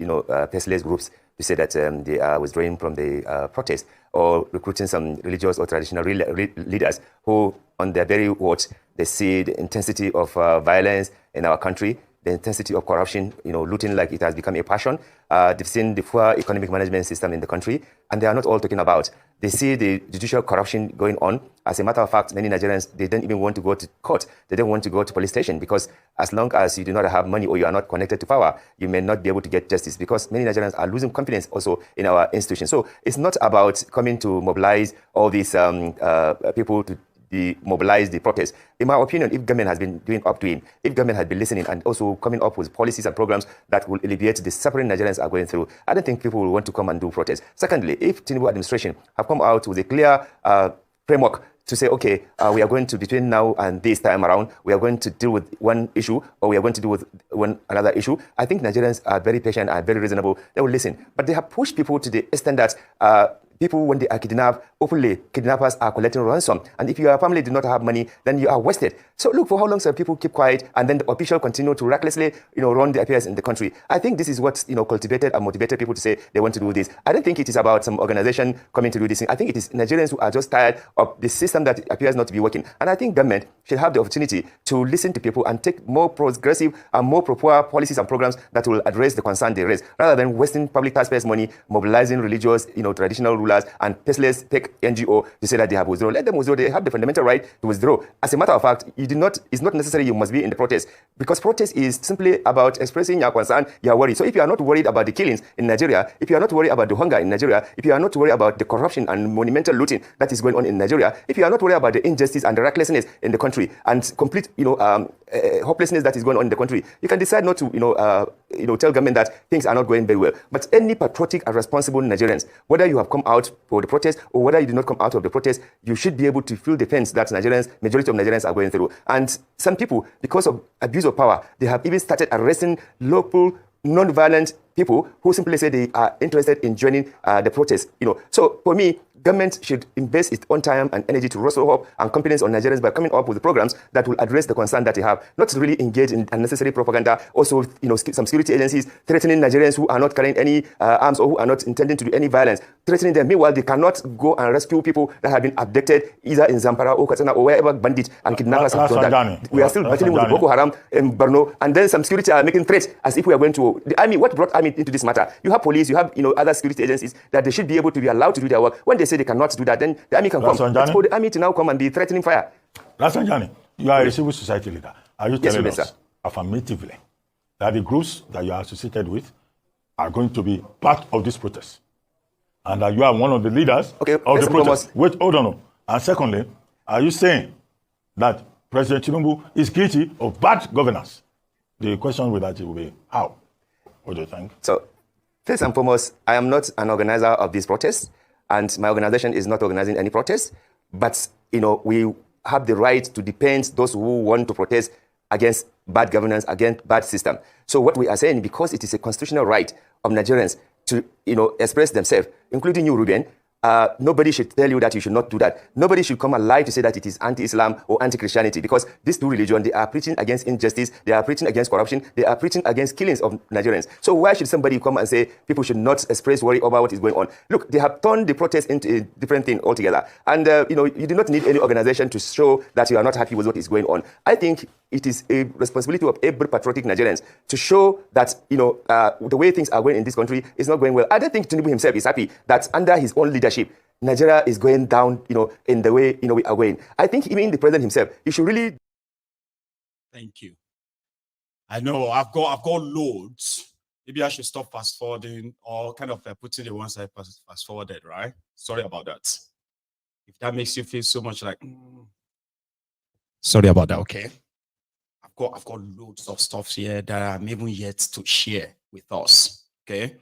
faceless groups to say that they are withdrawing from the protest, or recruiting some religious or traditional leaders who, on their very watch, they see the intensity of violence in our country, the intensity of corruption, looting like it has become a passion. They've seen the poor economic management system in the country, and they are not all talking about. They see the judicial corruption going on. As a matter of fact, many Nigerians, they don't even want to go to court. They don't want to go to police station because as long as you do not have money or you are not connected to power, you may not be able to get justice because many Nigerians are losing confidence also in our institutions. So it's not about coming to mobilize all these people to mobilize the protest. In my opinion, if government has been doing up to him, if government had been listening and also coming up with policies and programs that will alleviate the suffering Nigerians are going through, I don't think people will want to come and do protests. Secondly, if Tinubu administration have come out with a clear framework to say, okay, we are going to, between now and this time around, we are going to deal with one issue or we are going to deal with another issue, I think Nigerians are very patient and very reasonable. They will listen. But they have pushed people to the extent that people, when they are kidnapped, openly, kidnappers are collecting ransom. And if your family do not have money, then you are wasted. So look, for how long shall people keep quiet and then the official continue to recklessly, run the affairs in the country? I think this is what, cultivated and motivated people to say they want to do this. I don't think it is about some organization coming to do this thing. I think it is Nigerians who are just tired of the system that appears not to be working. And I think government should have the opportunity to listen to people and take more progressive and more proper policies and programs that will address the concern they raise, rather than wasting public taxpayers' money, mobilizing religious, traditional rulers and faceless tech NGO to say that they have withdrawn. Let them withdraw. They have the fundamental right to withdraw. As a matter of fact, it's not necessary you must be in the protest, because protest is simply about expressing your concern, your worry. So if you are not worried about the killings in Nigeria, if you are not worried about the hunger in Nigeria, if you are not worried about the corruption and monumental looting that is going on in Nigeria, if you are not worried about the injustice and the recklessness in the country and complete, hopelessness that is going on in the country, you can decide not to, tell government that things are not going very well. But any patriotic and responsible Nigerians, whether you have come out for the protest or whether you do not come out of the protest, you should be able to feel the pains that majority of Nigerians are going through. And some people, because of abuse of power, they have even started arresting local non-violent people who simply say they are interested in joining the protest. So for me, government should invest its own time and energy to rustle up and confidence on Nigerians by coming up with programs that will address the concern that they have, not to really engage in unnecessary propaganda. Also, some security agencies threatening Nigerians who are not carrying any arms or who are not intending to do any violence, threatening them. Meanwhile, they cannot go and rescue people that have been abducted either in Zamfara or Katsina or wherever bandits and kidnappers have done that. We are still battling with Boko Haram in Borno, and then some security are making threats as if we are going to the army. What brought army into this matter? You have police, you have other security agencies that they should be able to be allowed to do their work. When they say they cannot do that, then the army can come. Let's call the army to now come and be threatening fire. Rasmajani, you are a civil society leader. Are you telling us affirmatively that the groups that you are associated with are going to be part of this protest? And that you are one of the leaders of the protest? Wait, hold on. And secondly, are you saying that President Tinubu is guilty of bad governance? The question with that will be, how? What do you think? So, first and foremost, I am not an organizer of this protest, and my organization is not organizing any protest. But, we have the right to defend those who want to protest against bad governance, against bad system. So what we are saying, because it is a constitutional right of Nigerians to, express themselves, including you, Ruben. Nobody should tell you that you should not do that. Nobody should come and lie to say that it is anti-Islam or anti-Christianity, because these two religions, they are preaching against injustice, they are preaching against corruption, they are preaching against killings of Nigerians. So why should somebody come and say people should not express worry about what is going on? Look, they have turned the protest into a different thing altogether. And, you do not need any organization to show that you are not happy with what is going on. I think it is a responsibility of every patriotic Nigerians to show that, the way things are going in this country is not going well. I don't think Tinubu himself is happy that under his own leadership, Nigeria is going down, in the way, we are going. I think even the president himself, he should really... Thank you. I know I've got loads. Maybe I should stop fast forwarding or kind of putting the ones I fast forwarded, right? Sorry about that. If that makes you feel so much like... Sorry about that, okay? I've got loads of stuff here that I'm even yet to share with us, okay?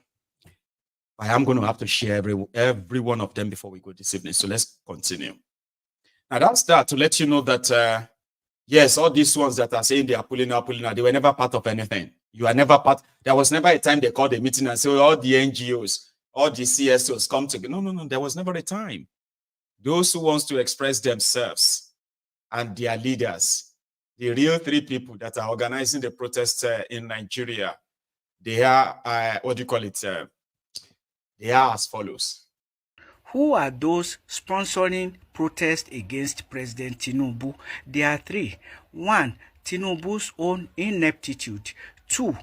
I am going to have to share every one of them before we go this evening. So let's continue. Now that's that to let you know that, yes, all these ones that are saying they are pulling out, they were never part of anything. You are never part. There was never a time they called a meeting and say, all the NGOs, all the CSOs come together. No. There was never a time. Those who wants to express themselves and their leaders, the real three people that are organizing the protest in Nigeria, they are, they are as follows. Who are those sponsoring protests against President Tinubu? There are three. 1. Tinubu's own ineptitude. 2.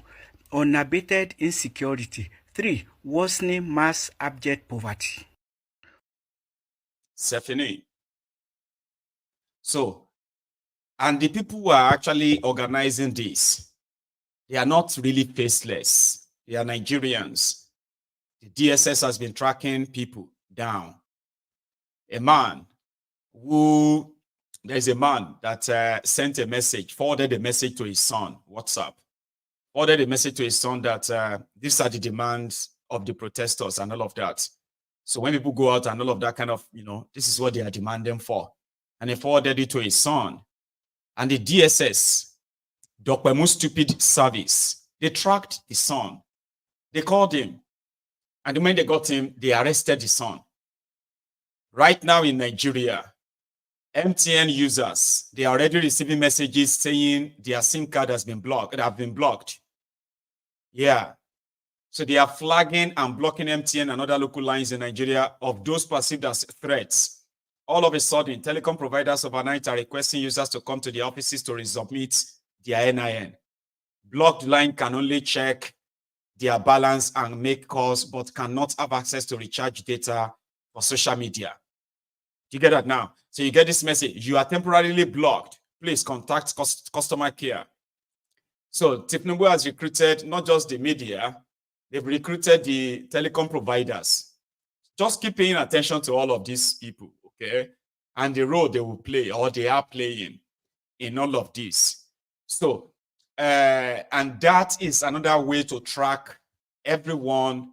Unabated insecurity. 3. Worsening mass abject poverty. Stephanie. So, and the people who are actually organizing this, they are not really faceless. They are Nigerians. The DSS has been tracking people down. There's a man that sent a message, forwarded a message to his son, WhatsApp, forwarded a message to his son that these are the demands of the protesters and all of that. So when people go out and all of that kind of, this is what they are demanding for. And he forwarded it to his son. And the DSS, Dr. Stupid Service, they tracked the son. They called him. And when they got him, they arrested the son. Right now in Nigeria, MTN users, they are already receiving messages saying their SIM card has been blocked. Yeah. So they are flagging and blocking MTN and other local lines in Nigeria of those perceived as threats. All of a sudden, telecom providers overnight are requesting users to come to the offices to resubmit their NIN. Blocked line can only check their balance and make calls, but cannot have access to recharge data for social media. Do you get that now? So you get this message, you are temporarily blocked. Please contact customer care. So Thiefnubu has recruited not just the media, they've recruited the telecom providers. Just keep paying attention to all of these people, okay? And the role they will play or they are playing in all of this. So, and that is another way to track everyone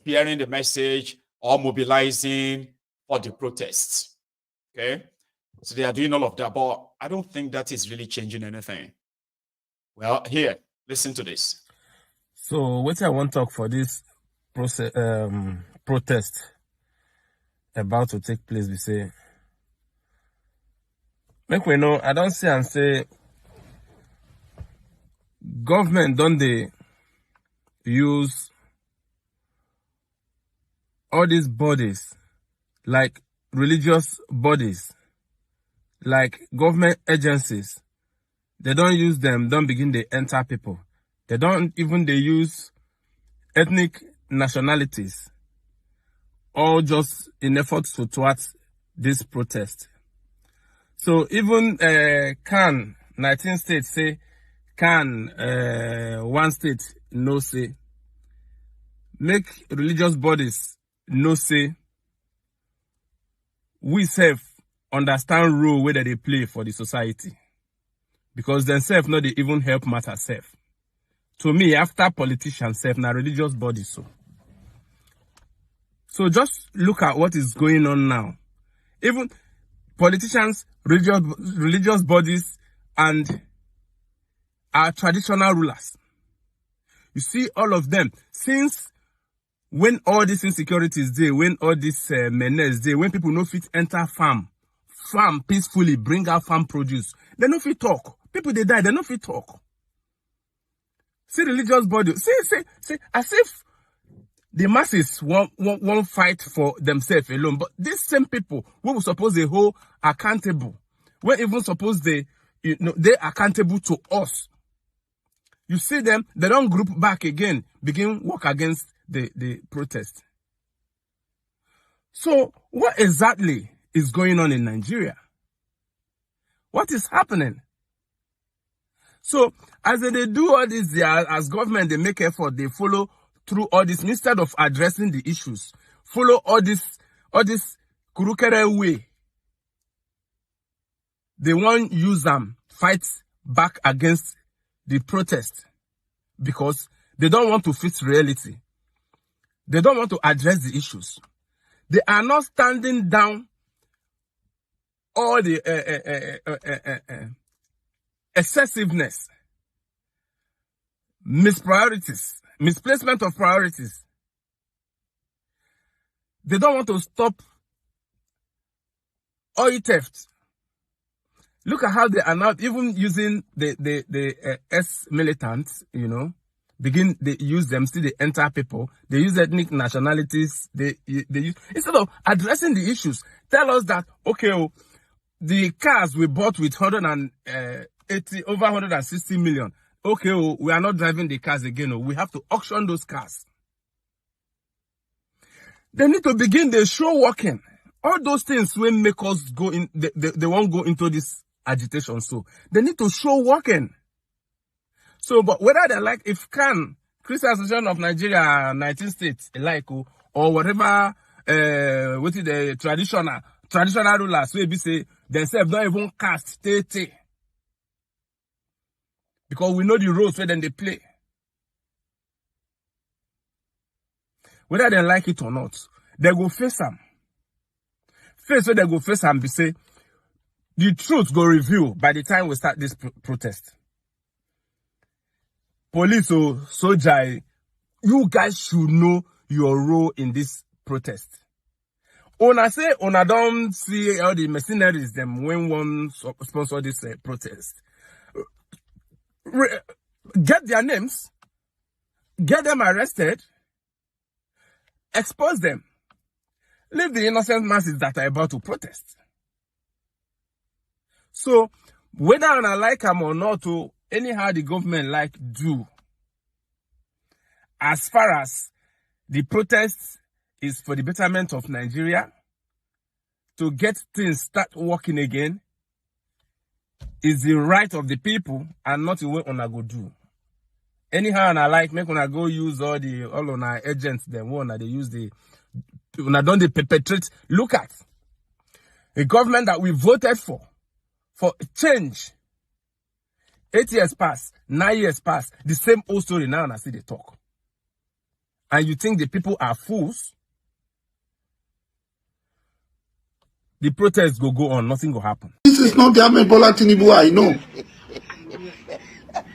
sharing the message or mobilizing for the protests. Okay? So they are doing all of that, but I don't think that is really changing anything. Well, here, listen to this. So what I want to talk for this protest about to take place, we say, make we know, I don't say and say, government don't they use all these bodies, like religious bodies, like government agencies. They don't use them, don't begin to enter people. They don't even they use ethnic nationalities, all just in efforts towards this protest. So even can 19 states say, can one state no say, make religious bodies no say, we self understand role where they play for the society, because themselves no they even help matter self. To me, after politicians self, now religious bodies so just look at what is going on now. Even politicians, religious bodies, and our traditional rulers. You see all of them, since when all these insecurities there, when all this menace there, when people no fit enter farm peacefully, bring out farm produce, they no fit talk. People they die, they no fit talk. See religious body, see, as if the masses won't fight for themselves alone. But these same people, we were supposed to hold accountable. We're even supposed they're accountable to us. You see them, they don't group back again, begin work against the protest. So what exactly is going on in Nigeria? What is happening? So as they do all this, as government, they make effort, they follow through all this instead of addressing the issues. Follow all this kurukere way. They won't use them, fight back against the protest because they don't want to face reality. They don't want to address the issues. They are not standing down all the excessiveness, misplacement of priorities. They don't want to stop oil theft. Look at how they are now even using the ex-militants, they use them, still they enter people, they use ethnic nationalities, they use, instead of addressing the issues, tell us that, okay, the cars we bought with over 160 million, okay, we are not driving the cars again, we have to auction those cars. They need to begin the show working. All those things will make us go in, they won't go into this agitation, so they need to show working. So, but whether they like, if Christian Association of Nigeria, 19 states, or whatever, what is the traditional rulers, we say, themselves don't even cast, because we know the roles where then they play. Whether they like it or not, they go face them. Face where they go face them, be say, the truth go reveal by the time we start this protest. Police or soldier, you guys should know your role in this protest. Una say, una don't see all the mercenaries them when one sponsor this protest. Get their names, get them arrested, expose them, leave the innocent masses that are about to protest. So, whether I like them or not, anyhow the government do, as far as the protest is for the betterment of Nigeria, to get things start working again, is the right of the people and not the way una go do. Anyhow make una go use all our agents, them one they use una don't they perpetrate. Look at a government that we voted for change. 8 years pass, 9 years pass, the same old story now, and I see they talk. And you think the people are fools? The protests go on, nothing will happen. This is not the Ahmed Bola Tinubu I know.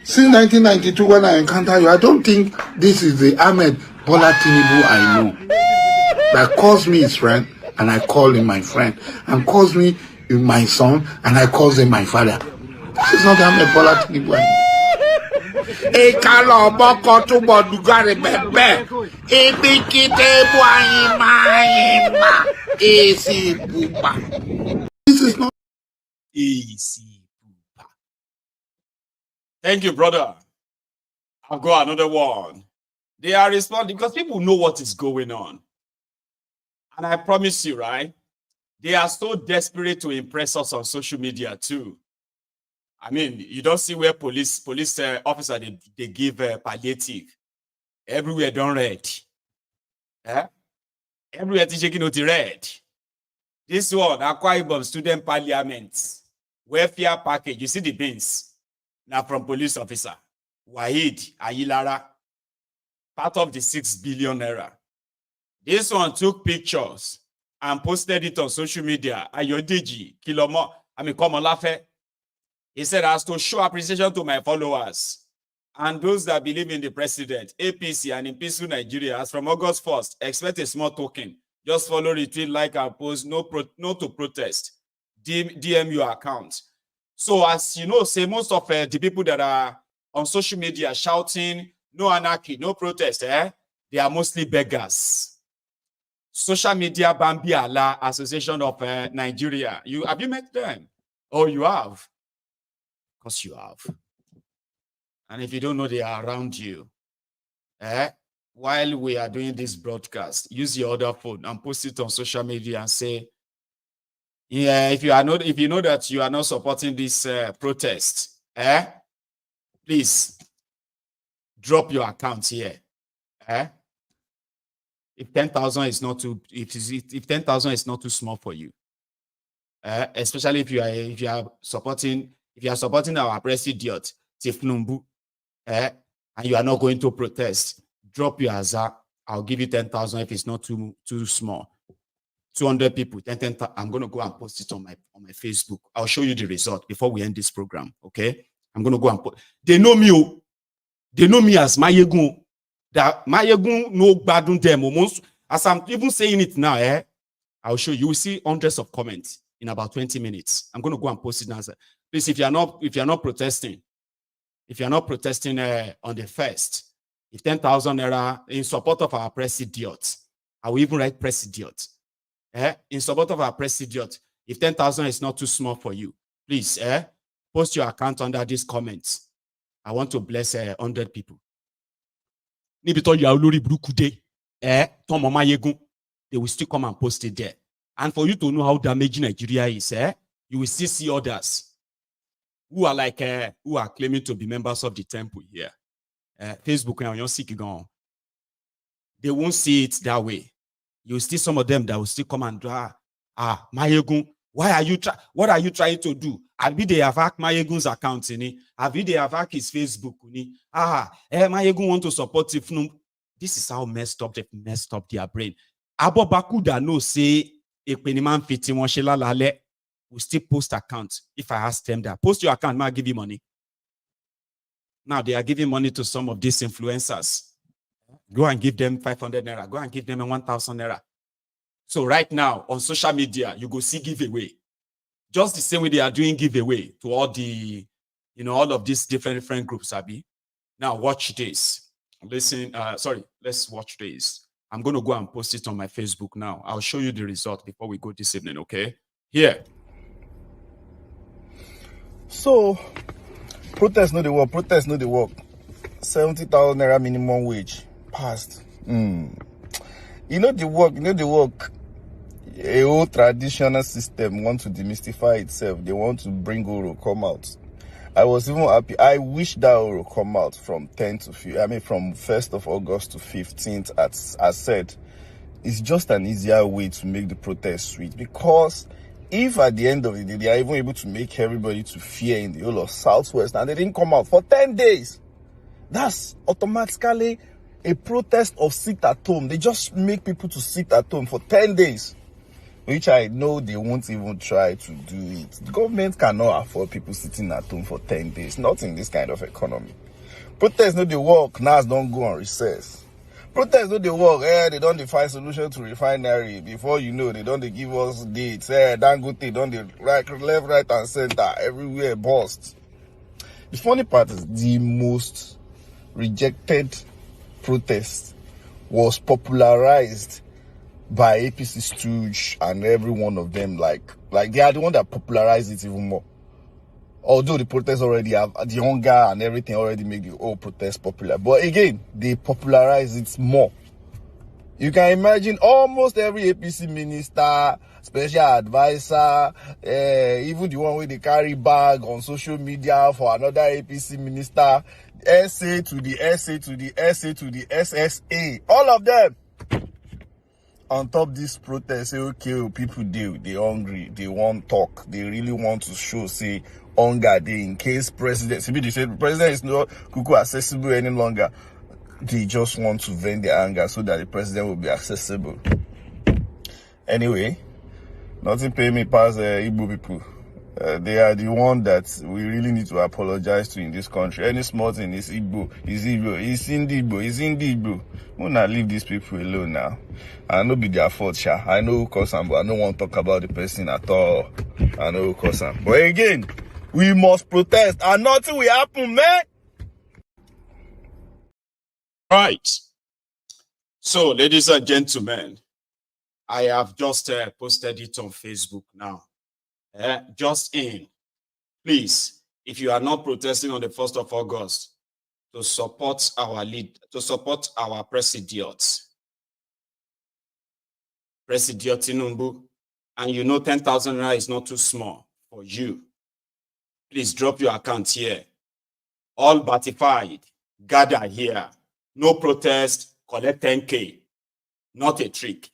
Since 1992 when I encountered you, I don't think this is the Ahmed Bola Tinubu I know. That calls me his friend, and I call him my friend. And calls me my son, and I call him my father. This is not the Ahmed Bola Tinubu I know. This is not easy. Thank you, brother. I'll go another one. They are responding because people know what is going on. And I promise you, right? They are so desperate to impress us on social media too. I mean, you don't see where police officer they give palliative. Everywhere don't read. Everywhere taking out the red. This one, Akwa Ibom student parliament, welfare package. You see the bins now from police officer Wahid Ayilara, part of the 6 billion naira. This one took pictures and posted it on social media. Ayodeji Kilomo, Komolafe. He said, as to show appreciation to my followers, And those that believe in the president, APC, and in peaceful Nigeria, as from August 1st, expect a small token. Just follow, retweet, like, and post, no to protest. DM your account. So as you know, say most of the people that are on social media shouting, no anarchy, no protest, they are mostly beggars. Social Media Bambi Allah Association of Nigeria. Have you met them? Oh, you have? Of course you have. And if you don't know, they are around you. While we are doing this broadcast, use your other phone and post it on social media and say, yeah, if you know that you are not supporting this protest, please drop your account here. If 10,000 is not too, if 10,000 is not too small for you, especially if you are supporting our president Thiefnubu, and you are not going to protest, drop your hazard. I'll give you 10,000 if it's not too small. 200 people, 10, I'm going to go and post it on my Facebook. I'll show you the result before we end this program, okay? I'm going to go and post. They know me. They know me as Mayegun. That Mayegun no badun them almost. As I'm even saying it now, I'll show you. You will see hundreds of comments in about 20 minutes. I'm going to go and post it now. Please, if you're not protesting on the 1st, if 10,000 naira in support of our president, I will even write president. In support of our president, if 10,000 is not too small for you, please post your account under these comments. I want to bless 100 people. They will still come and post it there. And for you to know how damaging Nigeria is, you will still see others who are claiming to be members of the temple here. Facebook and your sick gone. They won't see it that way. You will see some of them that will still come and Mayegun, what are you trying to do? Abi they have hacked Mayegun's account in it. Abi they have hacked his Facebook. Mayegun want to support Thiefnubu. This is how messed up their brain. Abo Bakuda no say Ekpeniman fiti Monshela Lale will still post account. If I ask them that, post your account, I'll give you money. Now they are giving money to some of these influencers. Go and give them 500 naira. Go and give them 1,000 naira. So right now on social media, you go see giveaway. Just the same way they are doing giveaway to all the, all of these different groups, Abi. Now watch this. Listen, let's watch this. I'm going to go and post it on my Facebook now. I'll show you the result before we go this evening, okay? Here. So, protest no the work. 70,000 naira minimum wage passed. You know the work. A whole traditional system wants to demystify itself. They want to bring Oro come out. I was even happy. I wish that Oro come out from 1st of August to 15th. As I said, it's just an easier way to make the protest sweet. Because if at the end of the day, they are even able to make everybody to fear in the whole of Southwest, and they didn't come out for 10 days, that's automatically a protest of sit at home. They just make people to sit at home for 10 days. Which I know they won't even try to do it. The government cannot afford people sitting at home for 10 days. Not in this kind of economy. Protests no dey work. NAS don't go on recess. Protests no dey work. They don't find solution to refinery. Before you know, they don't give us dates. Dangote don't left, right, and center. Everywhere bust. The funny part is the most rejected protest was popularized by APC stooge and every one of them, like they are the one that popularized it even more. Although the protests already have the hunger and everything already make the whole protest popular, but again they popularize it more. You can imagine almost every APC minister, special advisor, even the one where they carry bag on social media for another APC minister, SA to the SA to the SA to the SSA, all of them. On top this protest, say, okay, people they hungry, they want talk, they really want to show, say, hunger, they in case president, they say president is not cuckoo accessible any longer. They just want to vent their anger so that the president will be accessible. Anyway, nothing pay me past Igbo people. They are the one that we really need to apologize to in this country. Any small thing is Igbo, is Igbo, is Indigbo, is Indigbo. We not leave these people alone now. I know be their fault, sha. I know who cause them, but I don't want to talk about the person at all. I know who cause them. But again, we must protest and nothing will happen, man. Right. So, ladies and gentlemen, I have just posted it on Facebook now. Just in, please, if you are not protesting on the 1st of August to support our president, President Tinubu, and you know 10,000 naira is not too small for you, please drop your account here. All batified, gather here. No protest, collect 10K. Not a trick.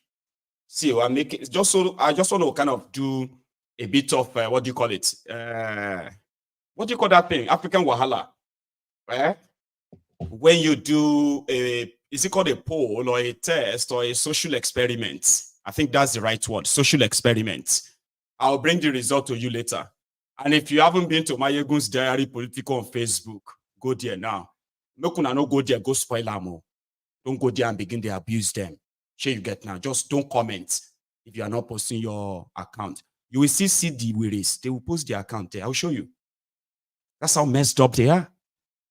See, I'm making just so I just want to kind of do a bit of what do you call it? What do you call that thing? African Wahala. When you do is it called a poll or a test or a social experiment? I think that's the right word, social experiment. I'll bring the result to you later. And if you haven't been to Mayegun's Diary Political on Facebook, go there now. No go there, go spoil them. Don't go there and begin to abuse them. Sure you get now. Just don't comment if you are not posting your account. You will see the wearies. They will post their account there. I'll show you. That's how messed up they are.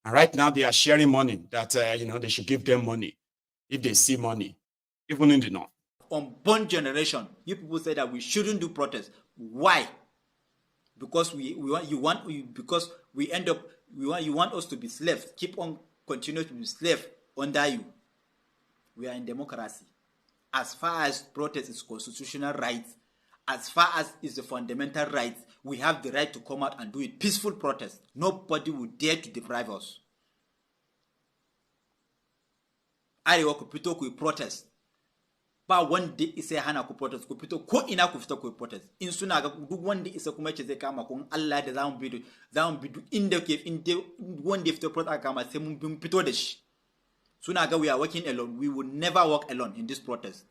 And right now they are sharing money that they should give them money if they see money, even in the north. Unborn generation, you people say that we shouldn't do protests. Why? Because you want us to be slaves. Keep on continuing to be slaves under you. We are in democracy. As far as protest is constitutional right, as far as is the fundamental right, we have the right to come out and do it. Peaceful protest. Nobody will dare to deprive us. Arewa kupito ku protest. Ba wanda isa hana ku protest ku fito ko ina ku fito ku protest. In suna ga duk wanda isa kuma ce zai kama kun Allah da zamu bi duk inda ke wanda ya fito protest kama sai mun fito da shi. Sunaga, we are working alone. We will never work alone in this protest.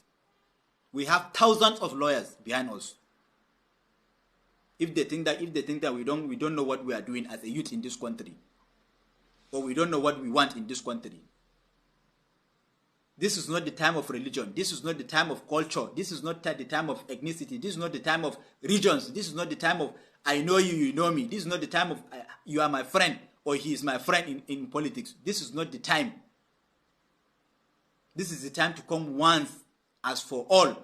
We have thousands of lawyers behind us. If they think that we don't know what we are doing as a youth in this country, or we don't know what we want in this country. This is not the time of religion. This is not the time of culture. This is not the time of ethnicity. This is not the time of regions. This is not the time of I know you, you know me. This is not the time of you are my friend or he is my friend in politics. This is not the time. This is the time to come once as for all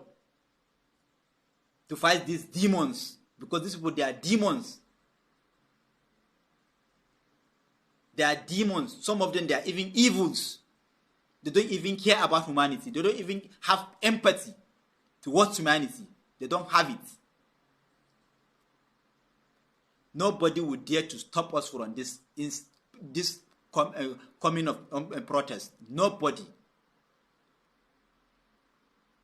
to fight these demons, because these people, they are demons. They are demons. Some of them, they are even evils. They don't even care about humanity. They don't even have empathy towards humanity. They don't have it. Nobody would dare to stop us from this coming of protest. Nobody.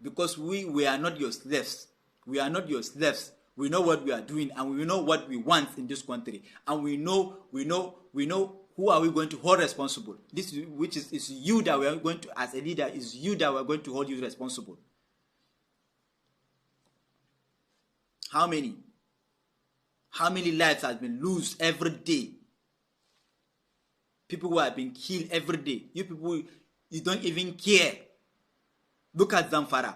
Because we are not your slaves. We are not your slaves. We know what we are doing and we know what we want in this country. And we know who are we going to hold responsible. Which is you that we are going to, as a leader, is you that we are going to hold you responsible. How many lives have been lost every day? People who have been killed every day. You people, you don't even care. Look at Zamfara,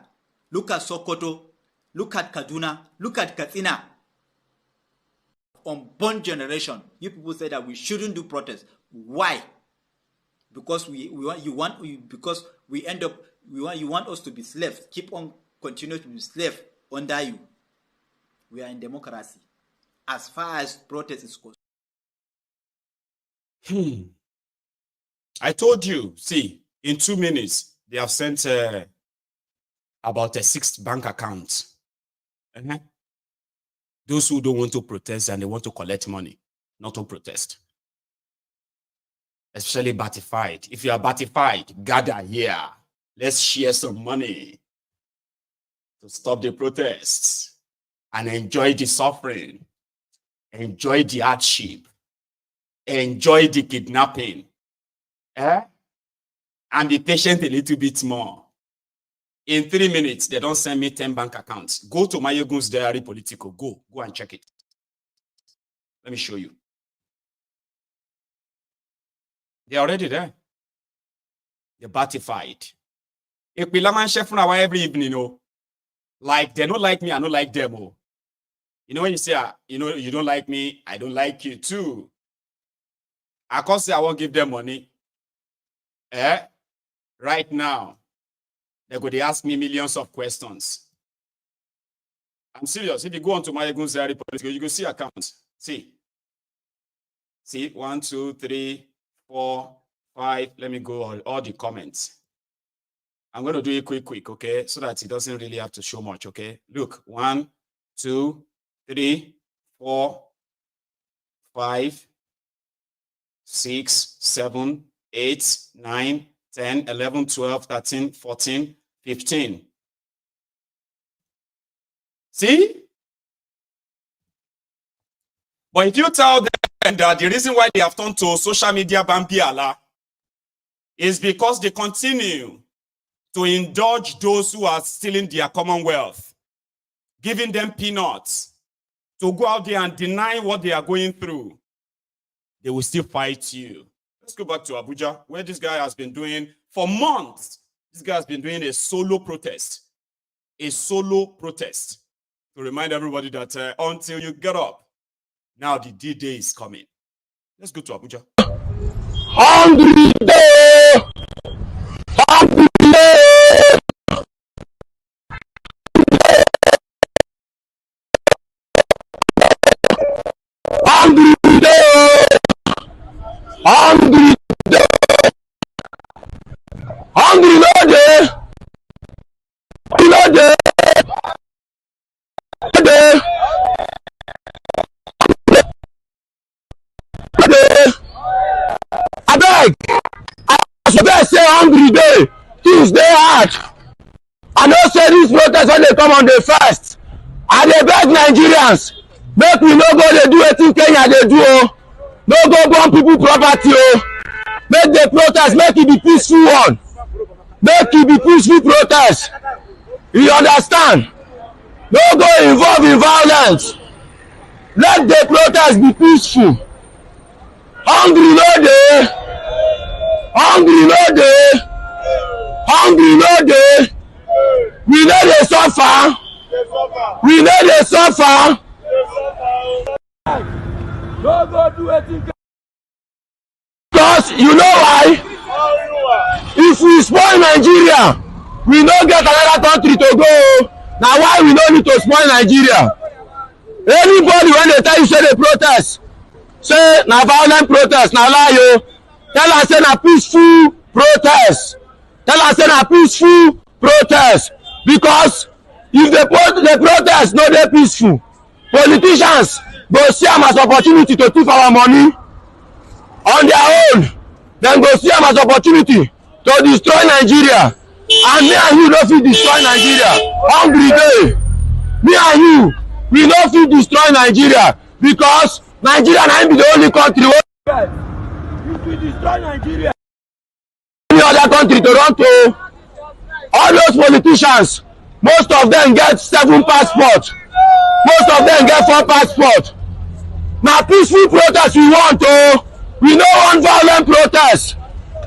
look at Sokoto, look at Kaduna, look at Katsina. Unborn generation, you people say that we shouldn't do protests. Why? Because you want us to be slaves. Keep on continuing to be slaves under you. We are in democracy. As far as protest is concerned. I told you, see, in 2 minutes, they have sent about a 6th bank account. Those who don't want to protest and they want to collect money, not to protest. Especially batified. If you are batified, gather here. Let's share some money to stop the protests and enjoy the suffering, enjoy the hardship, enjoy the kidnapping, and be patient a little bit more. In 3 minutes, they don't send me 10 bank accounts. Go to Mayegun's Diary Political. Go and check it. Let me show you. They're already there. They're batified. Every evening, you know, like they don't like me, I don't like them. Oh. You know, when you say, you don't like me, I don't like you too. I can't say I won't give them money. Right now, they're going to ask me millions of questions. I'm serious. If you go on to my Gunzari political, you can see accounts. See, 1, 2, 3, 4, 5. Let me go all the comments. I'm going to do it quick, okay? So that it doesn't really have to show much, okay? Look, 1, 2, 3, 4, 5, 6, 7, 8, 9, 10, 11, 12, 13, 14, 15. See? But if you tell them that the reason why they have turned to social media Bambiala is because they continue to indulge those who are stealing their commonwealth, giving them peanuts, to go out there and deny what they are going through, they will still fight you. Let's go back to Abuja, where this guy has been doing, for months, this guy has been doing a solo protest. A solo protest. To remind everybody that until you get up, now the D-Day is coming. Let's go to Abuja. Hungry day! Hungry day! Hungry day! Hungry day! Hungry no day! No day! Day! I beg! I should say hungry day! Things dey hard! I know say this protest when they come on the first. I dey beg Nigerians, make we no go dey do wetin Kenya dey do o. No go burn people property o. Make the protest, make it be peaceful one. Make it be peaceful protest. You understand? No go involve in violence. Let the protest be peaceful. Hungry no dey. Hungry no dey. Hungry no dey. We no dey suffer. We no dey suffer. No go do anything. Because you know why? If we spoil Nigeria, we no get another country to go. Now why we no need to spoil Nigeria? Anybody when they tell you say they protest, say na violent protest, na lie yo. Tell us say na peaceful protest. Tell us say na peaceful protest. Because if the protest no dey peaceful, politicians go see am as opportunity to thief our money on their own. Dem go see am as opportunity to destroy Nigeria. And me and you no fit destroy Nigeria. Hungry day. Me and you, we no fit destroy Nigeria because Nigeria na be the only country wey if we destroy Nigeria, any other country to run to. All those politicians, most of them get 7 passports. Most of them get 4 passports. Now peaceful protest we want o. We no want violent protest.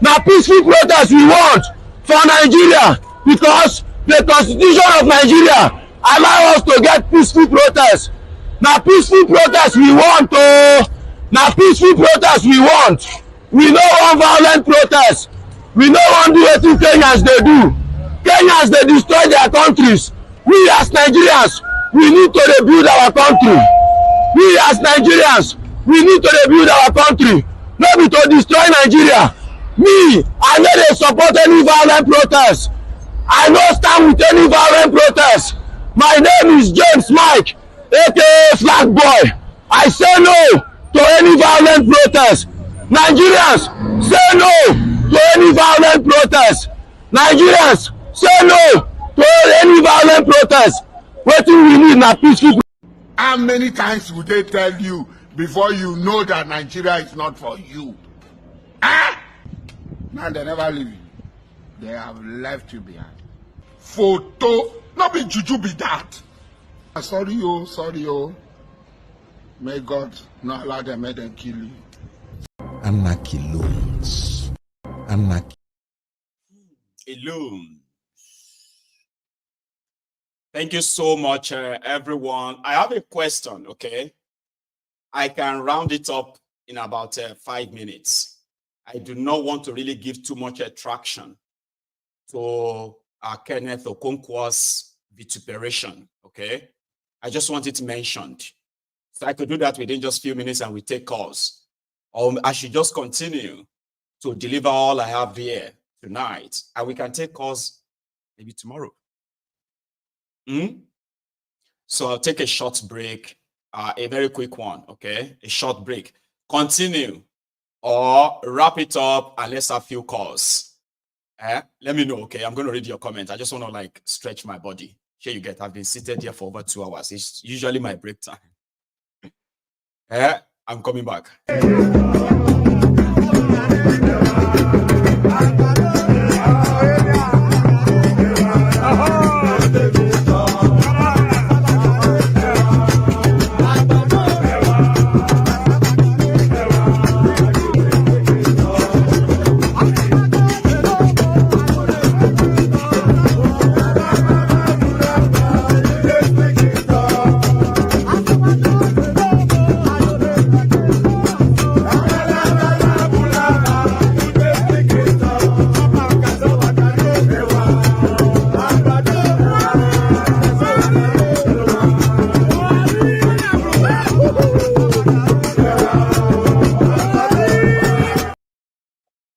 Now peaceful protest we want for Nigeria because the constitution of Nigeria allow us to get peaceful protest. Now peaceful protest we want o. Now peaceful protest we want. We no want violent protest. We no want do wetin Kenyans dey do. Kenyans dey destroy their countries. We as Nigerians, we need to rebuild our country. We as Nigerians, we need to rebuild our country. No be to destroy Nigeria. Me, I no dey support any violent protest. I no stand with any violent protest. My name is James Mike, aka Flag Boy. I say no to any violent protest. Nigerians, say no to any violent protest. Nigerians, say no to any violent protest. Wetin we need na peaceful. How many times would they tell you before you know that Nigeria is not for you? Now they never leave you. They have left you behind. Photo, not be juju be that. Sorry oh, sorry oh. May God not allow them, make them kill you. Anarchy looms. Anarchy. Illume. Thank you so much, everyone. I have a question, okay? I can round it up in about 5 minutes. I do not want to really give too much attraction to Kenneth Okonkwo's vituperation, okay? I just want it mentioned. So I could do that within just a few minutes and we take calls. Or I should just continue to deliver all I have here tonight. And we can take calls maybe tomorrow. So I'll take a short break, a very quick one, okay? A short break. Continue or wrap it up and let's have a few calls. Let me know, okay? I'm going to read your comments. I just want to like stretch my body. Here you get, I've been seated here for over 2 hours. It's usually my break time. I'm coming back.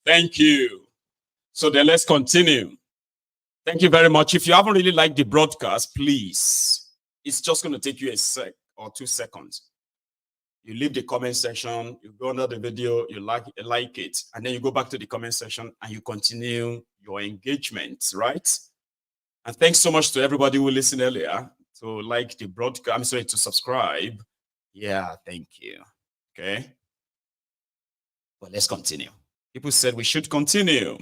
Thank you. So then let's continue. Thank you very much. If you haven't really liked the broadcast, please, it's just going to take you a sec or 2 seconds. You leave the comment section, you go under the video, you like it, and then you go back to the comment section and you continue your engagement, right? And thanks so much to everybody who listened earlier to like the broadcast. I'm sorry, to subscribe. Yeah, thank you. Okay. But let's continue. People said we should continue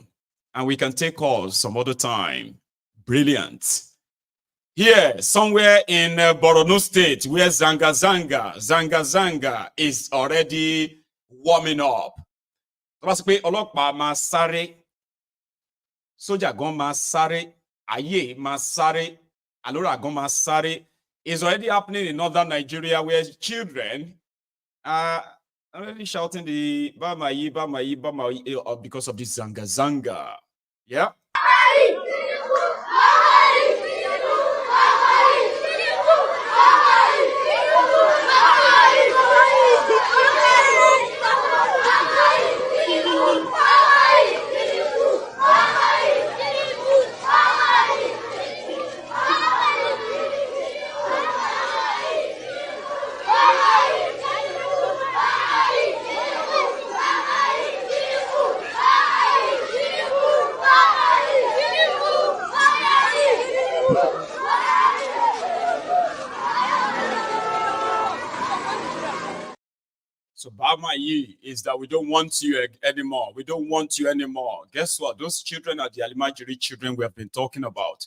and we can take calls some other time. Brilliant. Here, somewhere in Borno State, where Zanga Zanga is already warming up. Soja gon masare, aye masare, alora gon masare is already happening in northern Nigeria where children are already shouting the Bamayi, Bamayi, Bamayi because of this Zanga Zanga. Yeah. So Bamayi is that we don't want you anymore. We don't want you anymore. Guess what? Those children are the Alimajiri children we have been talking about.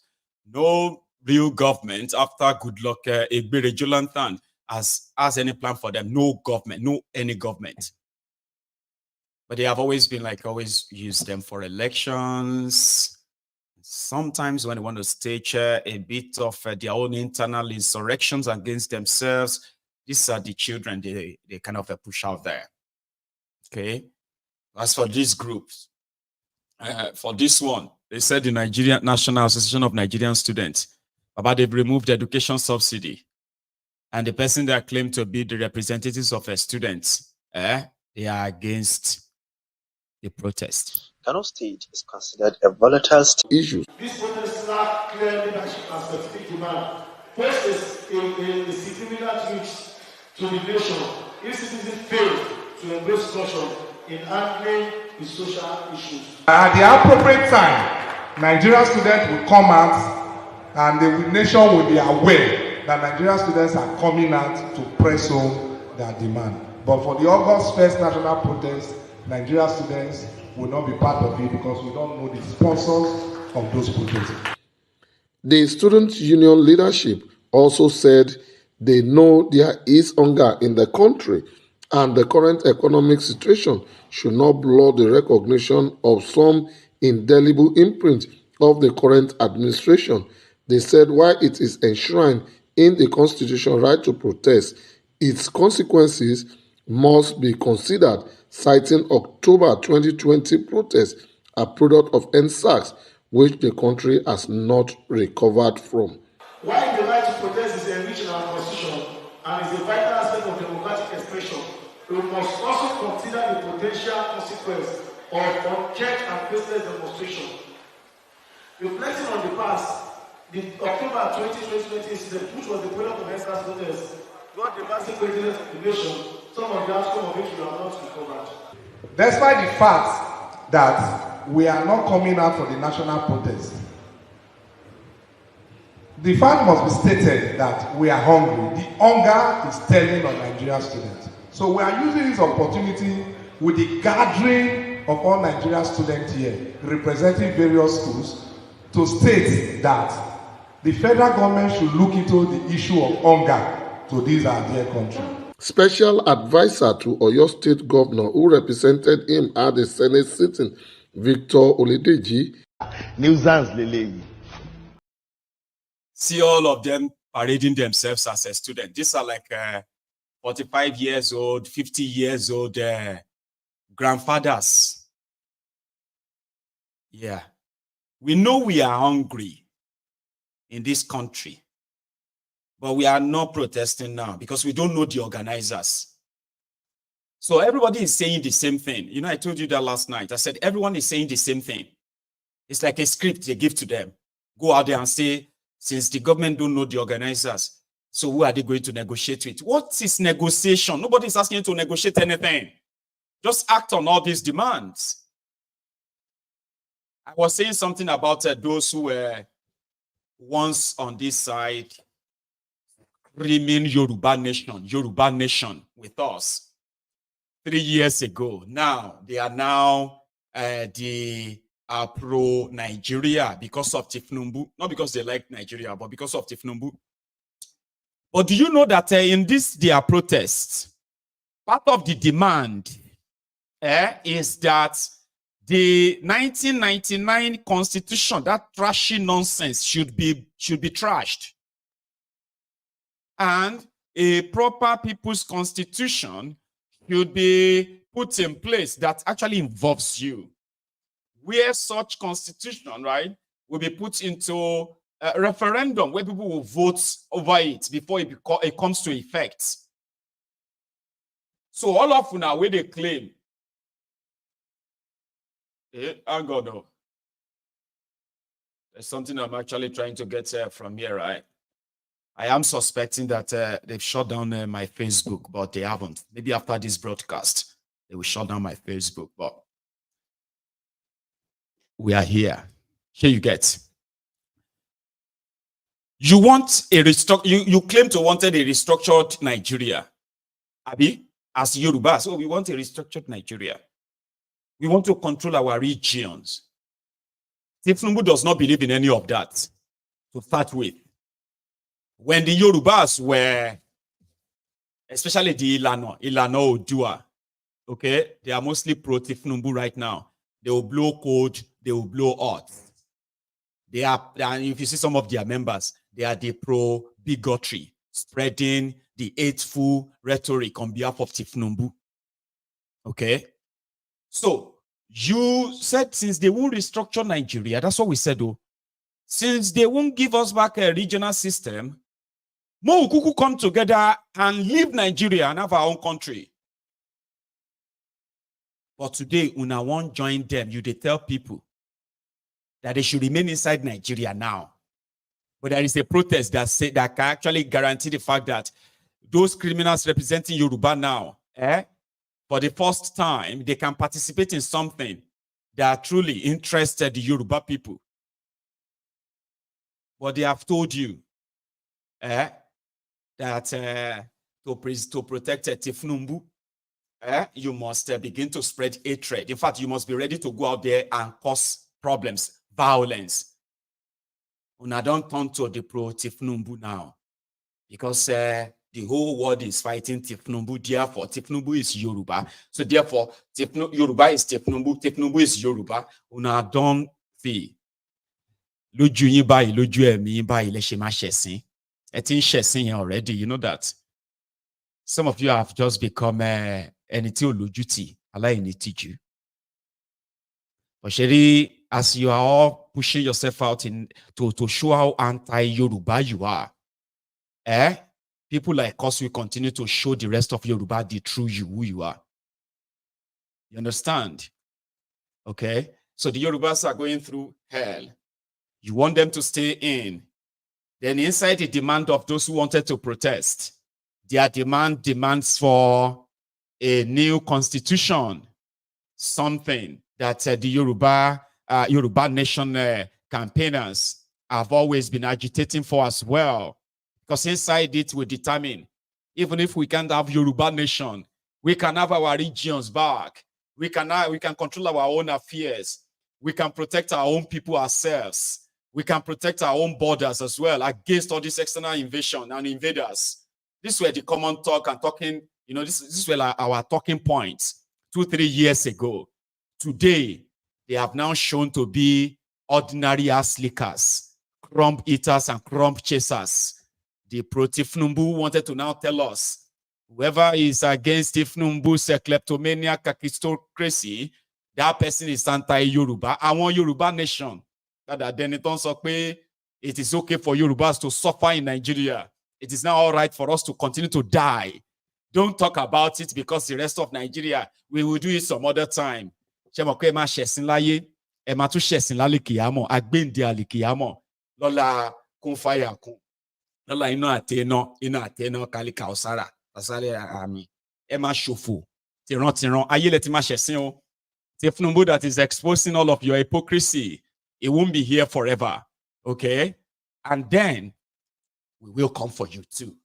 No real government after Goodluck Ebere Jonathan has any plan for them. No government, no any government. But they have always been like, always use them for elections. Sometimes when they want to stage a bit of their own internal insurrections against themselves, these are the children they kind of push out there. Okay. As for these groups, for this one, they said the Nigerian National Association of Nigerian Students, about they've removed the education subsidy. And the person that claimed to be the representatives of students, they are against the protest. Kano State is considered a volatile issue. These protests lack clear leadership and specific demand. First is a security reach to the nation. If citizens fail to embrace caution in handling the social issues. At the appropriate time, Nigerian students will come out and the nation will be aware that Nigerian students are coming out to press on their demand. But for the August 1st national protest, Nigerian students will not be part of it because we don't know the sponsors of those protests. The student union leadership also said They know there is hunger in the country, and the current economic situation should not blur the recognition of some indelible imprint of the current administration. They said while it is enshrined in the constitution right to protest, its consequences must be considered, citing October 2020 protests, a product of N6b, which the country has not recovered from. While the right to protest is enriched in our constitution and is a vital aspect of democratic expression, we must also consider the potential consequence of unchecked and faceless demonstration. Reflecting on the past, the October 2020 incident, which was the product of N6b protests, got the massive craziness of the nation, some of the outcome of which we have not recovered. Despite the fact that we are not coming out for the national protest, the fact must be stated that we are hungry. The hunger is telling on Nigerian students. So we are using this opportunity with the gathering of all Nigerian students here, representing various schools, to state that the federal government should look into the issue of hunger to this our dear country. Special advisor to Oyo State Governor who represented him at the Senate sitting, Victor Oledeji. Nuisance Lele. See all of them parading themselves as a student. These are like 45 years old, 50 years old grandfathers. Yeah. We know we are hungry in this country, but we are not protesting now because we don't know the organizers. So everybody is saying the same thing. You know, I told you that last night. I said everyone is saying the same thing. It's like a script they give to them. Go out there and say, since the government don't know the organizers, so who are they going to negotiate with? What is negotiation? Nobody is asking you to negotiate anything. Just act on all these demands. I was saying something about those who were once on this side screaming Yoruba nation with us 3 years ago. Now, they are now pro-Nigeria because of Thiefnubu. Not because they like Nigeria, but because of Thiefnubu. But do you know that in their protests, part of the demand is that the 1999 constitution, that trashy nonsense, should be trashed. And a proper people's constitution should be put in place that actually involves you. Where such constitution, right, will be put into a referendum where people will vote over it before it comes to effect. So all of now where they claim, hang on, no. There's something I'm actually trying to get from here, right? I am suspecting that they've shut down my Facebook, but they haven't. Maybe after this broadcast, they will shut down my Facebook, but we are here. Here you get. You want a you claim to wanted a restructured Nigeria. Abi, as Yoruba, so we want a restructured Nigeria. We want to control our regions. Thiefnubu does not believe in any of that, to start with. When the Yorubas were, especially the Ilano Odua, okay, they are mostly pro-Thiefnubu right now. They will blow code, they will blow earth. They are, and if you see some of their members, they are the pro-bigotry, spreading the hateful rhetoric on behalf of Thiefnubu. Okay? So, you said since they won't restructure Nigeria, that's what we said, though. Since they won't give us back a regional system, Mo Ukuku come together and leave Nigeria and have our own country. But today, Una won't join them. They tell people that they should remain inside Nigeria now. But there is a protest that can actually guarantee the fact that those criminals representing Yoruba now, for the first time, they can participate in something that truly interested the Yoruba people. But they have told you that to protect Thiefnubu, you must begin to spread hatred. In fact, you must be ready to go out there and cause problems, violence. Una don't turn to the pro-Thiefnubu now. because the whole world is fighting Thiefnubu. Therefore, Thiefnubu is Yoruba. So therefore, Yoruba is Thiefnubu. Thiefnubu is Yoruba. Una don fi. Loju yin bayi, loju emi yin bayi le se ma shesin. Etin shesin yen already. You know that. Some of you have just become anything olojuti. Allah ni teach you. But Sheri, as you are all pushing yourself out to show how anti-Yoruba you are, people like us will continue to show the rest of Yoruba the true you, who you are. You understand? Okay? So the Yorubas are going through hell. You want them to stay in. Then inside the demand of those who wanted to protest, their demands for a new constitution, something that the Yoruba nation campaigners have always been agitating for as well. Because inside it will determine, even if we can't have Yoruba nation, we can have our regions back. We can control our own affairs. We can protect our own people ourselves. We can protect our own borders as well against all this external invasion and invaders. This were the common talk and talking, this were our talking points 2-3 years ago. Today, they have now shown to be ordinary ass lickers, crumb eaters and crumb chasers. The pro-Thiefnubu wanted to now tell us, whoever is against Thiefnubu's kleptomania kakistocracy, that person is anti-Yoruba. I want Yoruba nation. Then it also say it is okay for Yorubas to suffer in Nigeria. It is now all right for us to continue to die. Don't talk about it because the rest of Nigeria, we will do it some other time. Lola kunfaya kun. Lola ino ateno kalika osara. Tasale ami. Ema shofu. Tiran. Ayele ti ma shesin o. Thiefnubu that is exposing all of your hypocrisy. It won't be here forever. Okay? And then we will come for you too.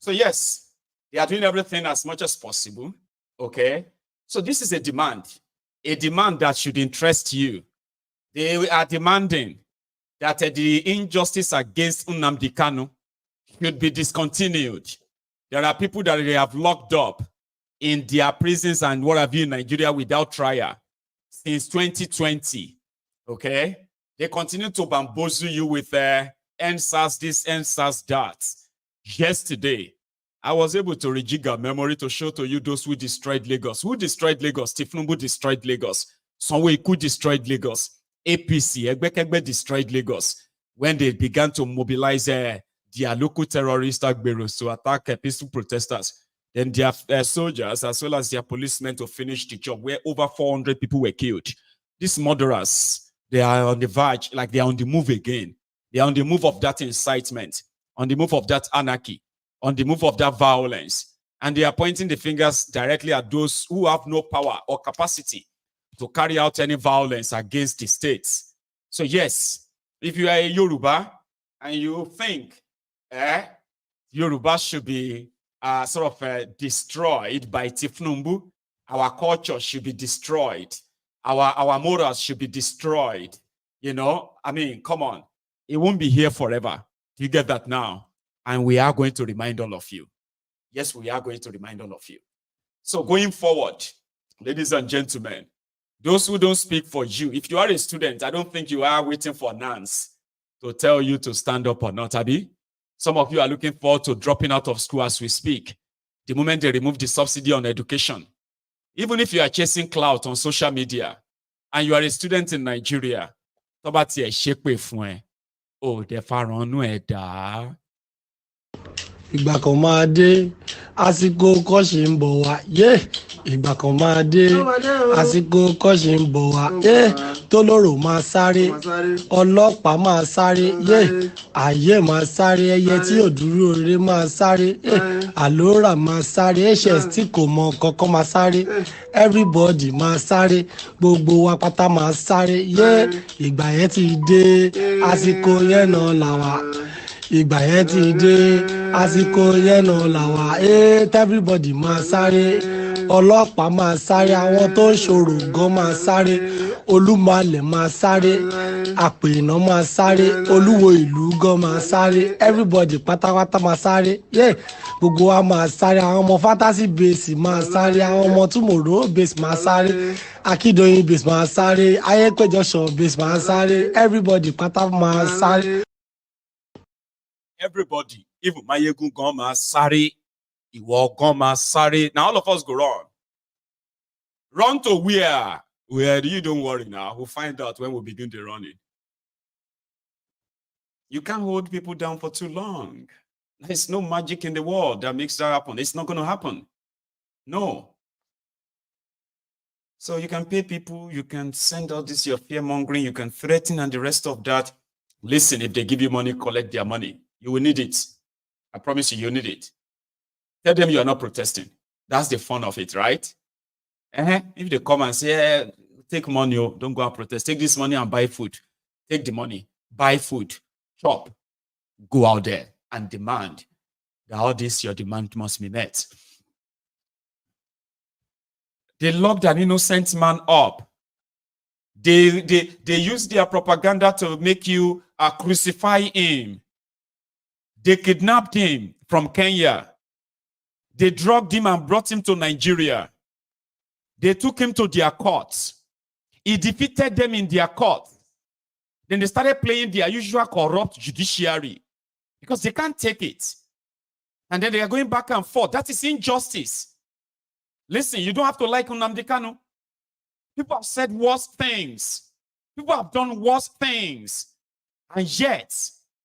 So yes, they are doing everything as much as possible. Okay? So this is a demand that should interest you. They are demanding that the injustice against Nnamdi Kanu should be discontinued. There are people that they have locked up in their prisons and what have you in Nigeria without trial since 2020. Okay? They continue to bamboozle you with NSAS this, NSAS that. Yesterday, I was able to rejig our memory to show to you those who destroyed Lagos. Who destroyed Lagos? Thiefnubu destroyed Lagos. Sanwo-Iku destroyed Lagos. APC, Egbekegbe destroyed Lagos when they began to mobilize their local terrorist bureaus to attack peaceful protesters. Then their soldiers as well as their policemen to finish the job where over 400 people were killed. These murderers, they are on the verge, like they are on the move again. They are on the move of that incitement, on the move of that anarchy, on the move of that violence. And they are pointing the fingers directly at those who have no power or capacity to carry out any violence against the states. So yes, if you are a Yoruba and you think Yoruba should be destroyed by Thiefnubu, our culture should be destroyed, our morals should be destroyed, come on. It won't be here forever. You get that now? And we are going to remind all of you. Yes, we are going to remind all of you. So going forward, ladies and gentlemen, those who don't speak for you, if you are a student, I don't think you are waiting for Nance to tell you to stand up or not, Abi. Some of you are looking forward to dropping out of school as we speak. The moment they remove the subsidy on education. Even if you are chasing clout on social media and you are a student in Nigeria, oh, the faronu eda. Ìgbà kan máa dé àsìkò kọ́ṣì ń bọ̀ wá ìgbà kan máa dé àsìkò kọ́ṣì ń bọ̀ wá tólórò máa sáré ọlọ́pàá máa sáré ayé máa sáré ẹyẹ tí ò dúró rere máa sáré àlórà máa sáré hs tí kò mọ kankan máa sáré everybody máa sáré gbogbo wa pátá máa sáré ìgbà yẹn ti dé àsìkò yẹn náà làwà. Ìgbà yẹn ti dé àsìkò yẹn náà làwà everybody máa sáré ọlọ́pàá máa sáré àwọn tó ń ṣòro gan máa sáré olúmọlẹ̀ máa sáré àpènà máa sáré olúwo ìlú gan máa sáré everybody pátápátá máa sáré gbogbo wa máa sáré àwọn ọmọ fantasy base máa sáré àwọn ọmọ tomorrow base máa sáré akíndóyin base máa sáré ayépéjọsọ base máa sáré everybody pátá máa sáré. Everybody, even Mayegun gan máa sáré, ìwọ gan máa sáré. Now all of us go run. Run to where? Where? You don't worry now. We'll find out when we begin the running. You can't hold people down for too long. There's no magic in the world that makes that happen. It's not going to happen. No. So you can pay people, you can send out this, your fear mongering, you can threaten and the rest of that. Listen, if they give you money, collect their money. You will need it. I promise you, you need it. Tell them you are not protesting. That's the fun of it, right? If they come and say, take money, don't go and protest. Take this money and buy food. Take the money, buy food, shop, go out there and demand that all this, your demand must be met. They locked an innocent man up. They use their propaganda to make you crucify him. They kidnapped him from Kenya. They drugged him and brought him to Nigeria. They took him to their courts. He defeated them in their courts. Then they started playing their usual corrupt judiciary because they can't take it. And then they are going back and forth. That is injustice. Listen, you don't have to like Nnamdi Kanu. People have said worse things. People have done worse things. And yet,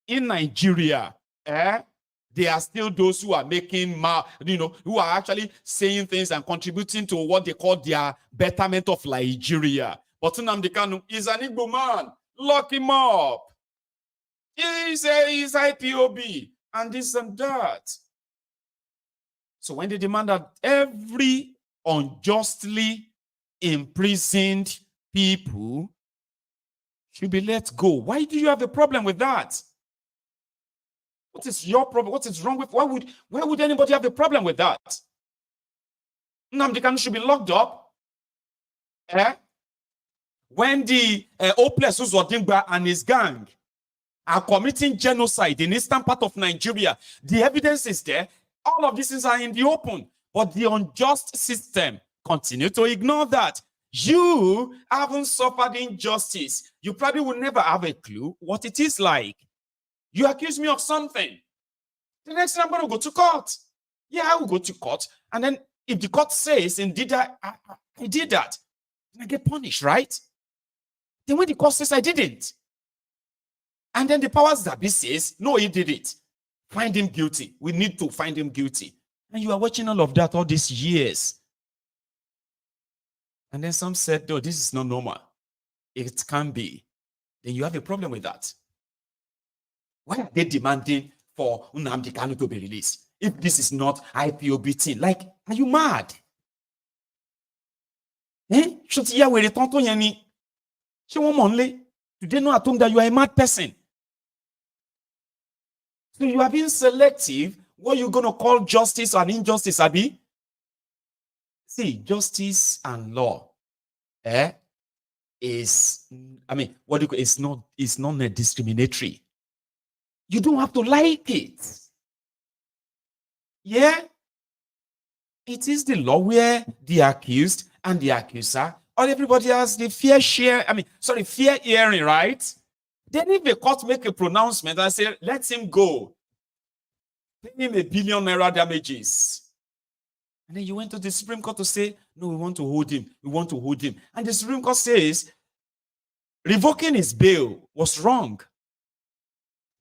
in Nigeria, there are still those who are making, who are actually saying things and contributing to what they call their betterment of Nigeria. But Nnamdi Kanu is an Igbo man. Lock him up. He's IPOB and this and that. So when they demand that every unjustly imprisoned people should be let go, why do you have a problem with that? What is your problem? What is wrong with? Why would anybody have a problem with that? Nnamdi Kanu should be locked up. When the Hopeless Uzodingba and his gang are committing genocide in eastern part of Nigeria, the evidence is there. All of these things are in the open, but the unjust system continue to ignore that. You haven't suffered injustice. You probably will never have a clue what it is like. You accuse me of something. The next time I'm going to go to court. Yeah, I will go to court. And then if the court says, indeed, I did that, then I get punished, right? Then when the court says I didn't, and then the powers that be says, no, he did it, find him guilty. We need to find him guilty. And you are watching all of that all these years. And then some said, no, this is not normal. It can be. Then you have a problem with that. Why are they demanding for Nnamdi Kanu to be released? If this is not IPOB thing, like, are you mad? Do they know at home that you are a mad person? So you are being selective. What you're going to call justice and injustice, Abi? See, justice and law, is, what do you call it? It's not discriminatory. You don't have to like it. Yeah? It is the law where the accused and the accuser, or everybody has the fair hearing, right? Then if the court make a pronouncement and say, let him go, pay him $1 billion damages. And then you went to the Supreme Court to say, no, we want to hold him. We want to hold him. And the Supreme Court says, revoking his bail was wrong.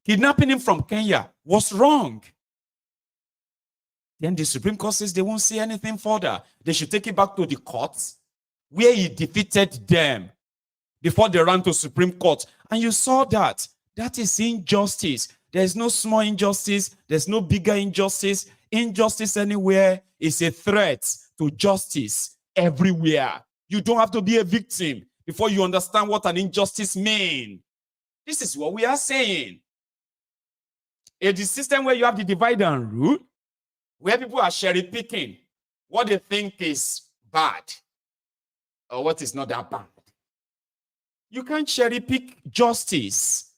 Kidnapping him from Kenya was wrong. Then the Supreme Court says they won't say anything further. They should take it back to the courts where he defeated them before they ran to Supreme Court. And you saw that. That is injustice. There's no small injustice. There's no bigger injustice. Injustice anywhere is a threat to justice everywhere. You don't have to be a victim before you understand what an injustice means. This is what we are saying. It's the system where you have the divide and rule, where people are cherry picking what they think is bad or what is not that bad. You can't cherry pick justice.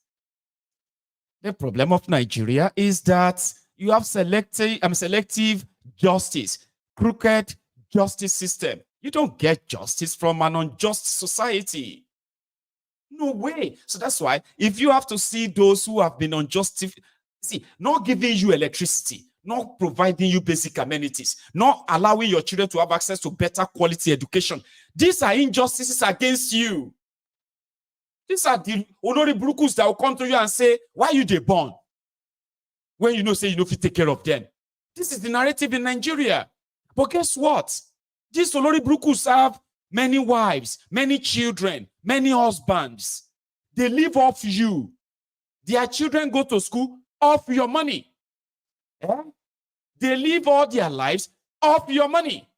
The problem of Nigeria is that you have selective justice, crooked justice system. You don't get justice from an unjust society. No way. So that's why if you have to see those who have been unjust, not giving you electricity, not providing you basic amenities, not allowing your children to have access to better quality education, these are injustices against you. These are the Olori Brukus that will come to you and say, why you they born? When you know, say you know if you take care of them. This is the narrative in Nigeria. But guess what? These Olori Brukus have many wives, many children, many husbands. They live off you. Their children go to school off your money. They live all their lives off your money.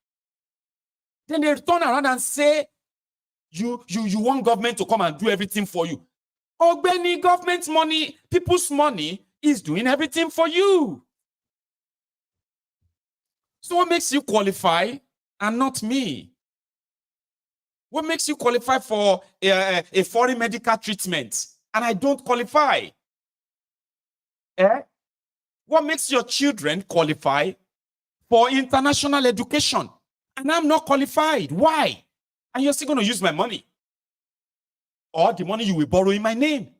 Then they turn around and say, you want government to come and do everything for you. Ogbeni, government money, people's money is doing everything for you. So what makes you qualify and not me? What makes you qualify for a foreign medical treatment and I don't qualify? What makes your children qualify for international education and I'm not qualified? Why? And you're still going to use my money or the money you will borrow in my name.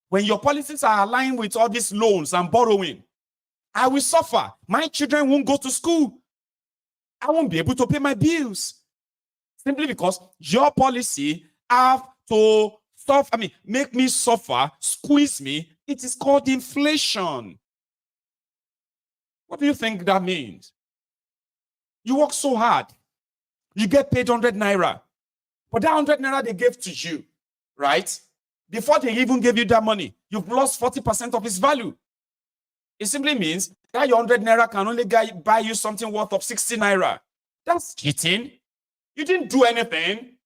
When your policies are aligned with all these loans and borrowing, I will suffer. My children won't go to school. I won't be able to pay my bills. Simply because your policy have to make me suffer, squeeze me. It is called inflation. What do you think that means? You work so hard. You get paid 100 naira. But that 100 naira they gave to you, right? Before they even gave you that money, you've lost 40% of its value. It simply means that your 100 naira can only buy you something worth of 60 naira. That's cheating. You didn't do anything.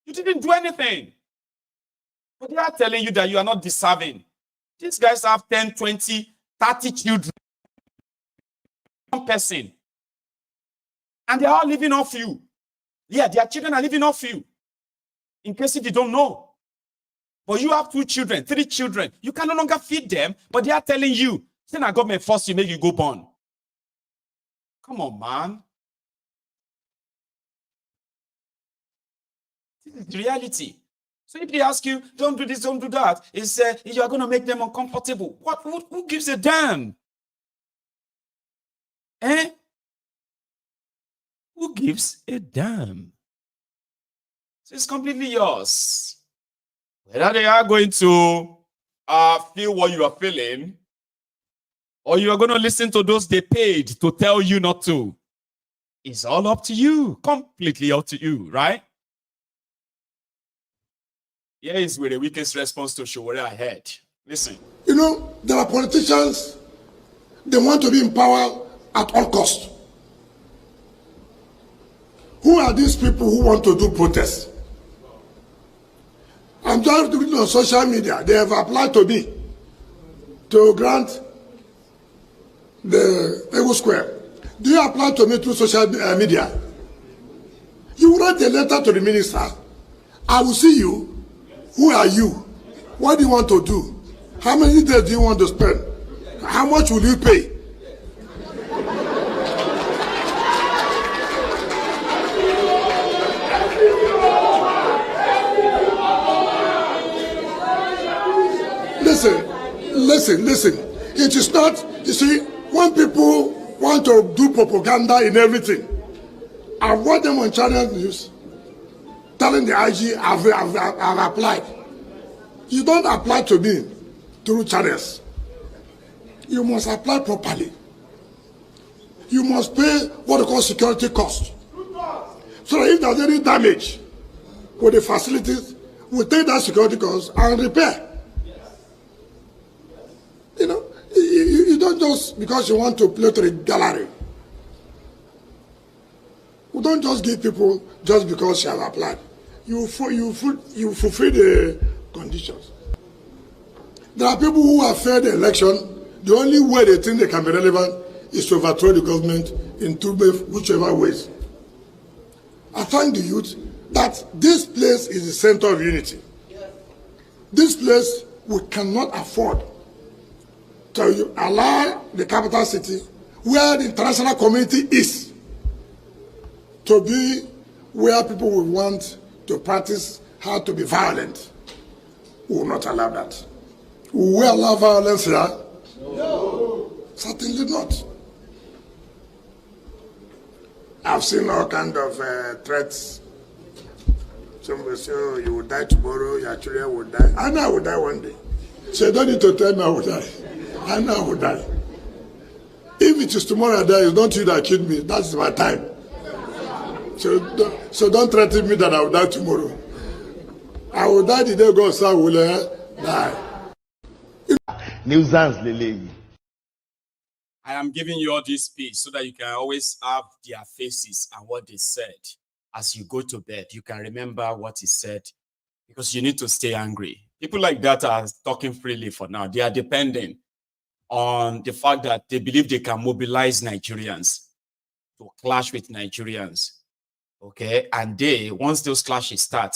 You didn't do anything. But they are telling you that you are not deserving. These guys have 10, 20, 30 children. One person. And they are all living off you. Yeah, their children are living off you. In case if you don't know. But you have 2 children, 3 children. You can no longer feed them, but they are telling you, say now government force you, make you go born. Come on, man. This is the reality. So if they ask you, don't do this, don't do that, it's you are going to make them uncomfortable. Who gives a damn? Who gives a damn? So it's completely yours. Whether they are going to feel what you are feeling, or you are going to listen to those they paid to tell you not to, it's all up to you. Completely up to you, right? Here is where the weakest response to Showore ahead. Listen. You know, there are politicians, they want to be in power at all costs. Who are these people who want to do protests? I'm just reading on social media. They have applied to me to grant the Ego Square. Do you apply to me through social media? You write a letter to the minister. I will see you. Who are you? What do you want to do? How many days do you want to spend? How much will you pay? Listen. It is not, you see, when people want to do propaganda in everything, I've watched them on channel news telling the IG, I've applied. You don't apply to me through channels. You must apply properly. You must pay what they call security cost. So that if there's any damage with the facilities, we take that security cost and repair. You know, you don't just, because you want to play to the gallery. We don't just give people just because you have applied. You fulfill the conditions. There are people who have failed the election, The only way they think they can be relevant is to overthrow the government in whichever ways. I thank the youth that this place is the center of unity. This place we cannot afford to allow the capital city, where the international community is, to be where people will want to practice how to be violent. We will not allow that. Will we allow violence here? No. Certainly not. I've seen all kinds of threats. Somebody say, oh, you will die tomorrow, your children will die. I know I will die one day. So you don't need to tell me I will die. I know I will die. If it is tomorrow I die, it's not you that killed me. That's my time. So don't threaten me that I will die tomorrow. I will die the day God said I will die. Nuisance, Lele. I am giving you all this speech so that you can always have their faces and what they said. As you go to bed, you can remember what he said, because you need to stay angry. People like that are talking freely for now. They are depending on the fact that they believe they can mobilize Nigerians to clash with Nigerians. Okay, and once those clashes start,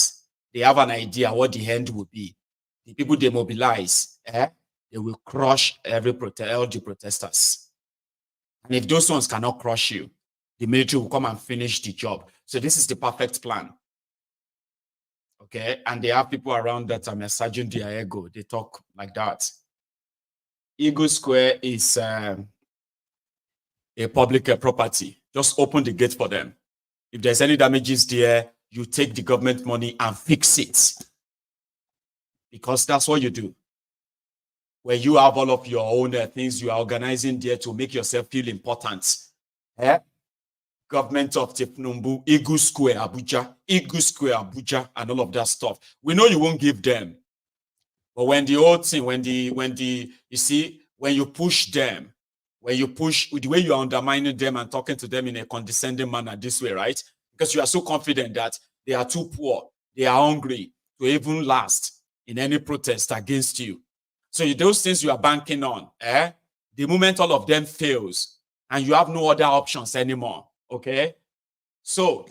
they have an idea what the end will be. The people they mobilize, they will crush all the protesters. And if those ones cannot crush you, the military will come and finish the job. So this is the perfect plan. Okay, and they have people around that are massaging their ego. They talk like that. Eagle Square is a public property. Just open the gate for them. If there's any damages there, you take the government money and fix it. Because that's what you do. Where you have all of your own things you are organizing there to make yourself feel important. Government of Thiefnubu, Eagle Square, Abuja, and all of that stuff. We know you won't give them. But when the old thing, when you push them, the way you are undermining them and talking to them in a condescending manner this way, right? Because you are so confident that they are too poor, they are hungry to even last in any protest against you. So those things you are banking on, the moment all of them fails and you have no other options anymore, okay? So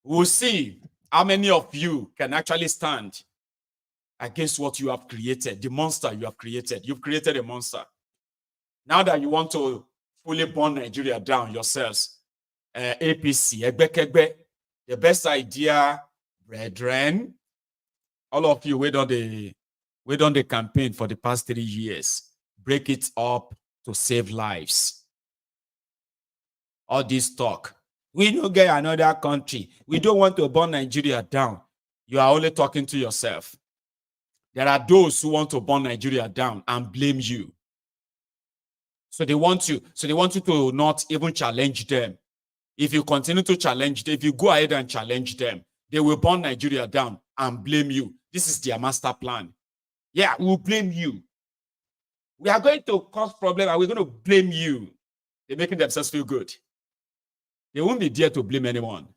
we'll see how many of you can actually stand against what you have created, the monster you have created. You've created a monster. Now that you want to fully burn Nigeria down yourselves, APC, Egbekegbe, the best idea, brethren, all of you wait on the campaign for the past 3 years. Break it up to save lives. All this talk. We don't get another country. We don't want to burn Nigeria down. You are only talking to yourself. There are those who want to burn Nigeria down and blame you. So they want you to not even challenge them. If you continue to challenge them, if you go ahead and challenge them, they will burn Nigeria down and blame you. This is their master plan. Yeah, we'll blame you. We are going to cause problem and we're going to blame you. They're making themselves feel good. They won't be there to blame anyone.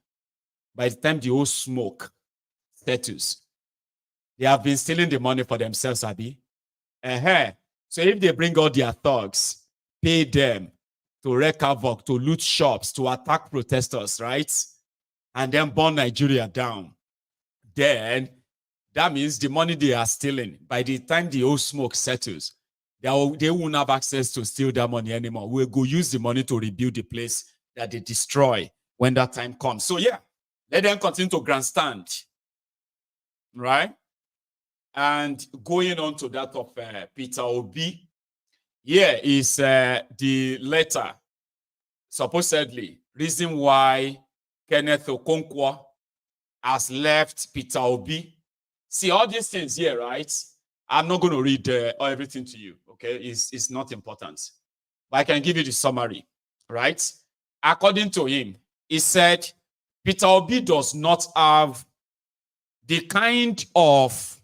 By the time the whole smoke settles, they have been stealing the money for themselves, Abi. So if they bring all their thugs, pay them to wreak havoc, to loot shops, to attack protesters, right? And then burn Nigeria down, then that means the money they are stealing, by the time the whole smoke settles, they won't have access to steal that money anymore. We'll go use the money to rebuild the place that they destroy when that time comes. So yeah, let them continue to grandstand, right? And going on to that of Peter Obi, here is the letter, supposedly, reason why Kenneth Okonkwo has left Peter Obi. See, all these things here, right? I'm not going to read everything to you, okay? It's not important. But I can give you the summary, right? According to him, he said, Peter Obi does not have the kind of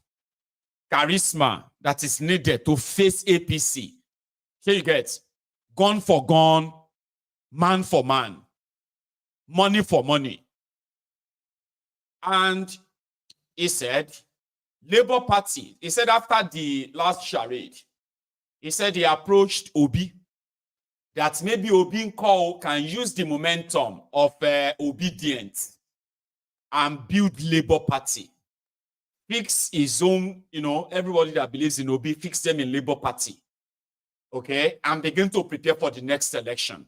charisma that is needed to face APC. Here you get gun for gun, man for man, money for money. And he said, Labour Party, he said after the last charade, He said he approached Obi, that maybe Obi can use the momentum of Obidients and build Labour Party. Fix his own, everybody that believes in Obi, fix them in Labour Party. Okay? And begin to prepare for the next election.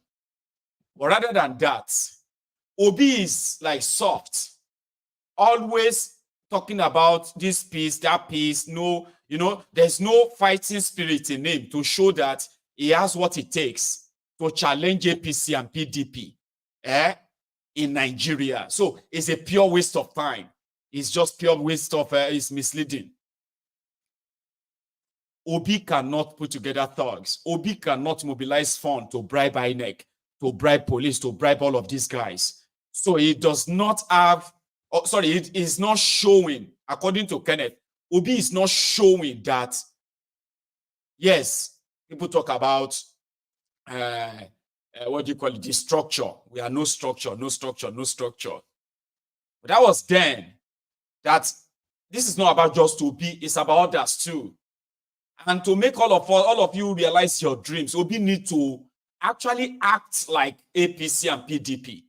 But rather than that, Obi is like soft. Always talking about this peace, that peace. No, there's no fighting spirit in him to show that he has what it takes to challenge APC and PDP in Nigeria. So it's a pure waste of time. It's just pure waste of, it's misleading. Obi cannot put together thugs. Obi cannot mobilize funds to bribe INEC, to bribe police, to bribe all of these guys. So he does not have, it is not showing, according to Kenneth, Obi is not showing that, yes, people talk about, what do you call it, the structure. We are no structure, no structure, no structure. But that was then. That this is not about just Obi, it's about others too. And to make all of you realize your dreams, Obi need to actually act like APC and PDP.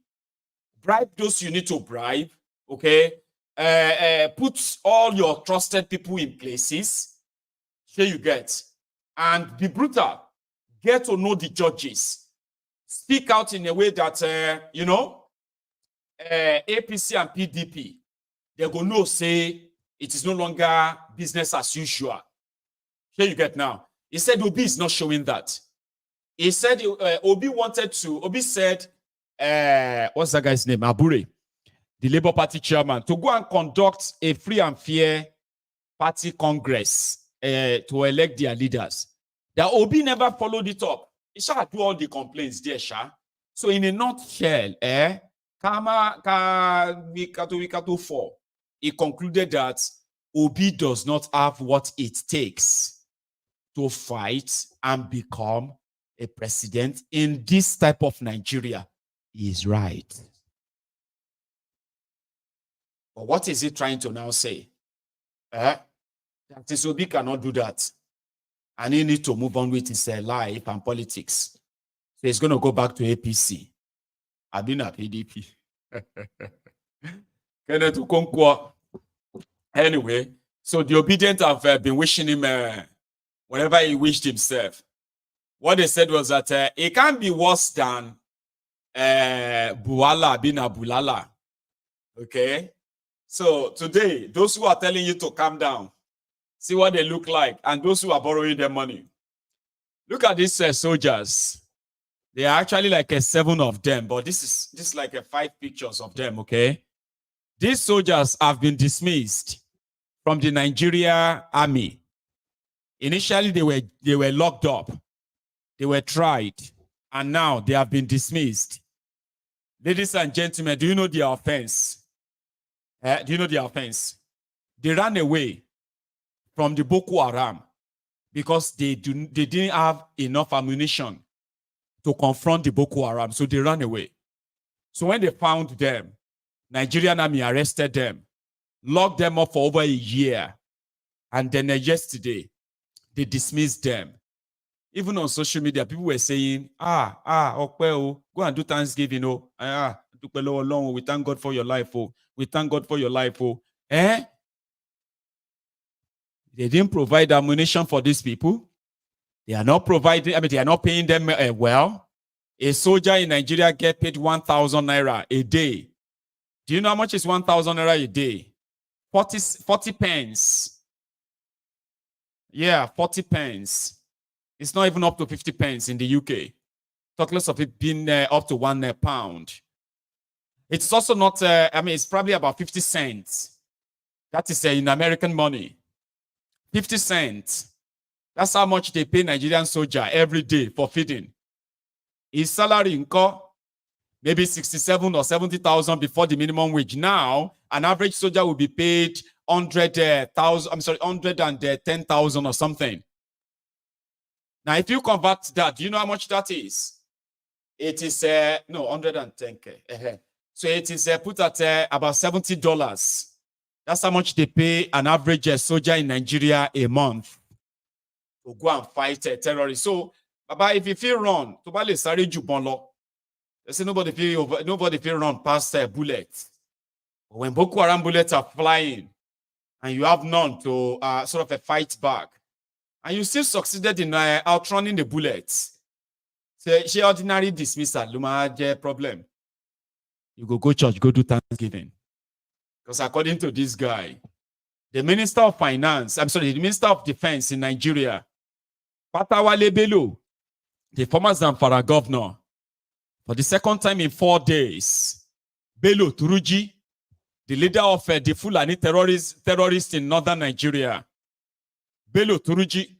Bribe those you need to bribe, okay? Put all your trusted people in places, here you get, and be brutal. Get to know the judges. Speak out in a way that, APC and PDP, they're going to say it is no longer business as usual. Here you get now. He said Obi is not showing that. He said Obi said, what's that guy's name? Abure, the Labour Party chairman, to go and conduct a free and fair party congress to elect their leaders. That Obi never followed it up. He shall do all the complaints there, Sha. So in a nutshell, he concluded that Obi does not have what it takes to fight and become a president in this type of Nigeria. He is right. But what is he trying to now say? That is Obi cannot do that. And he needs to move on with his life and politics. So he's going to go back to APC. I've been at PDP. Kenneth Okonkwo. Anyway, so the Obidients have been wishing him whatever he wished himself. What they said was that it can't be worse than Buala bin Abulala. Okay? So today, those who are telling you to calm down, see what they look like, and those who are borrowing their money. Look at these soldiers. They are actually like 7 of them, but this is like 5 pictures of them, okay? These soldiers have been dismissed from the Nigeria army. Initially, they were locked up. They were tried, and now they have been dismissed. Ladies and gentlemen, do you know their offense? Do you know their offense? They ran away from the Boko Haram because they didn't have enough ammunition to confront the Boko Haram, so they ran away. So when they found them, Nigerian army arrested them, locked them up for over a year, and then yesterday, they dismissed them. Even on social media, people were saying, go and do Thanksgiving, we thank God for your life, we thank God for your life, They didn't provide ammunition for these people. They are not providing, they are not paying them well. A soldier in Nigeria get paid 1,000 naira a day. Do you know how much is 1,000 naira a day? 40 pence. Yeah, 40 pence. It's not even up to 50 pence in the UK. Talk less of it being up to £1. It's also not, it's probably about 50 cents. That is in American money. 50 cents. That's how much they pay Nigerian soldier every day for feeding. His salary income, maybe 67 or 70,000 before the minimum wage. Now, an average soldier will be paid 110,000 or something. Now, if you convert that, do you know how much that is? It is 110K. So it is put at about $70. That's how much they pay an average soldier in Nigeria a month. to go and fight terrorists. So, Baba, if you feel run, to bale sare jubonlo. They say nobody feel run past bullets. But when Boko Haram bullets are flying, and you have none to sort of a fight back, and you still succeeded in outrunning the bullets, say she ordinary dismissal, luma problem. You go church, go do Thanksgiving. Because according to this guy, the Minister of Finance, the Minister of Defense in Nigeria, Patawale Bello, the former Zamfara governor, for the second time in 4 days, Bello Turuji, the leader of the Fulani terrorists in northern Nigeria, Bello Turuji,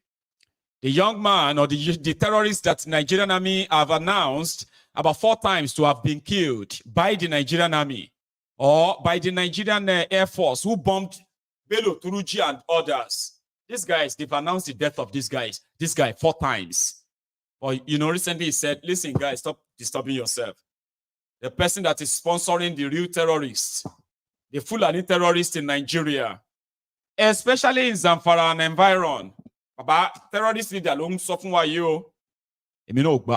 the young man or the terrorist that Nigerian army have announced about 4 times to have been killed by the Nigerian army or by the Nigerian Air Force who bombed Bello Turuji and others. These guys, they've announced the death of this guy 4 times. But, recently he said, listen, guys, stop disturbing yourself. The person that is sponsoring the real terrorists, the Fulani terrorists in Nigeria, especially in Zamfara and environ, about terrorist leader, long suffer why you. I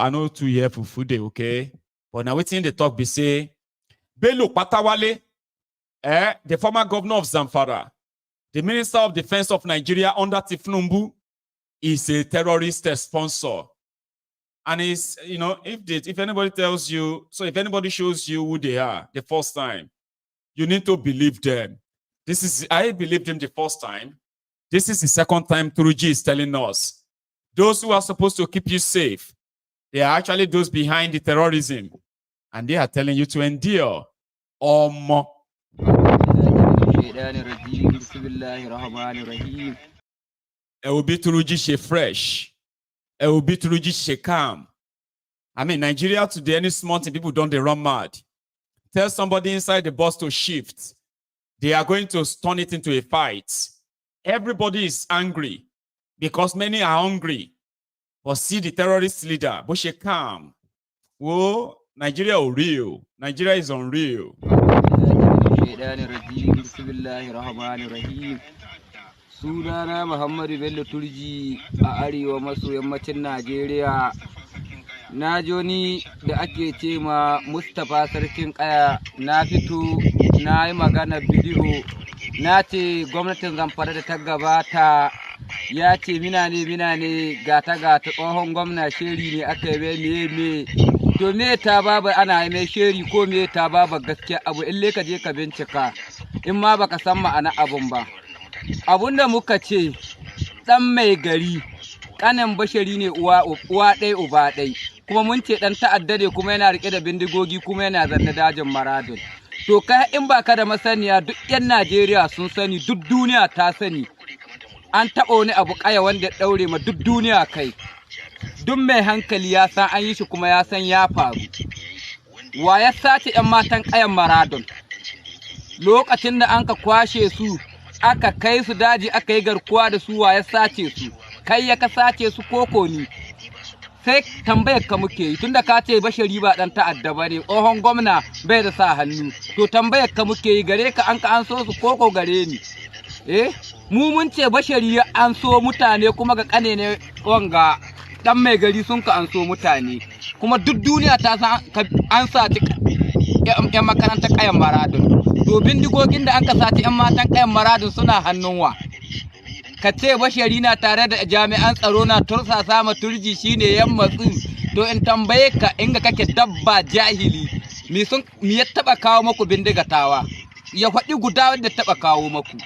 know 2 years for food day, okay? But now waiting the talk be say, Bello Patawale, the former governor of Zamfara, the Minister of Defense of Nigeria under Thiefnubu, is a terrorist sponsor. And it's, if anybody tells you, so if anybody shows you who they are the first time, you need to believe them. I believed him the first time. This is the second time Turuji is telling us. Those who are supposed to keep you safe, they are actually those behind the terrorism. And they are telling you to endure or more. It will be Turuji she fresh. It will be Turuji she calm. I mean, Nigeria today, any small thing, people don't they run mad. Tell somebody inside the bus to shift. They are going to turn it into a fight. Everybody is angry because many are hungry. But see the terrorist leader, but she calm. Whoa, Nigeria is real. Nigeria is unreal. Sunana Muhammadu Bello Turji a arewa maso yammacin Najeriya. Na joni da ake ce ma Mustapha Sarkin Kaya na fito na yi magana bidiyo na ce gwamnatin Zamfara da ta gabata ya ce mina ne gata tsohon gwamna sheri ne aka yi me to me ta baba ana yi mai sheri ko me ta baba gaskiya abu in ka je ka bincika in ma baka san ma'ana abun ba. Abunda muka ce dan mai gari kanan bashari ne uwa ɗai uba ɗai kuma mun ce dan ta'adda ne kuma yana rike da bindigogi kuma yana zanne dajin maradun. To kai in baka da masaniya duk 'yan Najeriya sun sani duk duniya ta sani an taɓa wani abu kaya wanda ɗaure ma duk duniya kai. Duk mai hankali ya san an yi shi kuma ya san ya faru. Wa ya sace 'yan matan kayan maradun lokacin da an ka kwashe su aka kai su daji aka yi garkuwa da su wa ya sace su kai ya ka sace su koko ni sai tambayar ka muke yi tunda ka ce bashari ba dan ta'adda bane tsohon gwamna bai da sa hannu to tambayar ka muke yi gare ka an so su koko gare ni mu mun ce bashari an so mutane kuma ga kane ne wanga dan mai gari sun ka an so mutane kuma duk duniya ta san an sace yan makarantar kayan maradun to bindigogin da aka sace yan matan kayan maradun suna hannun wa ka ce bashari na tare da jami'an tsaro na tursasa ma turji shine yan matsu to in tambaye ka inga kake dabba jahili me ya taba kawo maku bindigatawa ya faɗi guda wanda taba kawo maku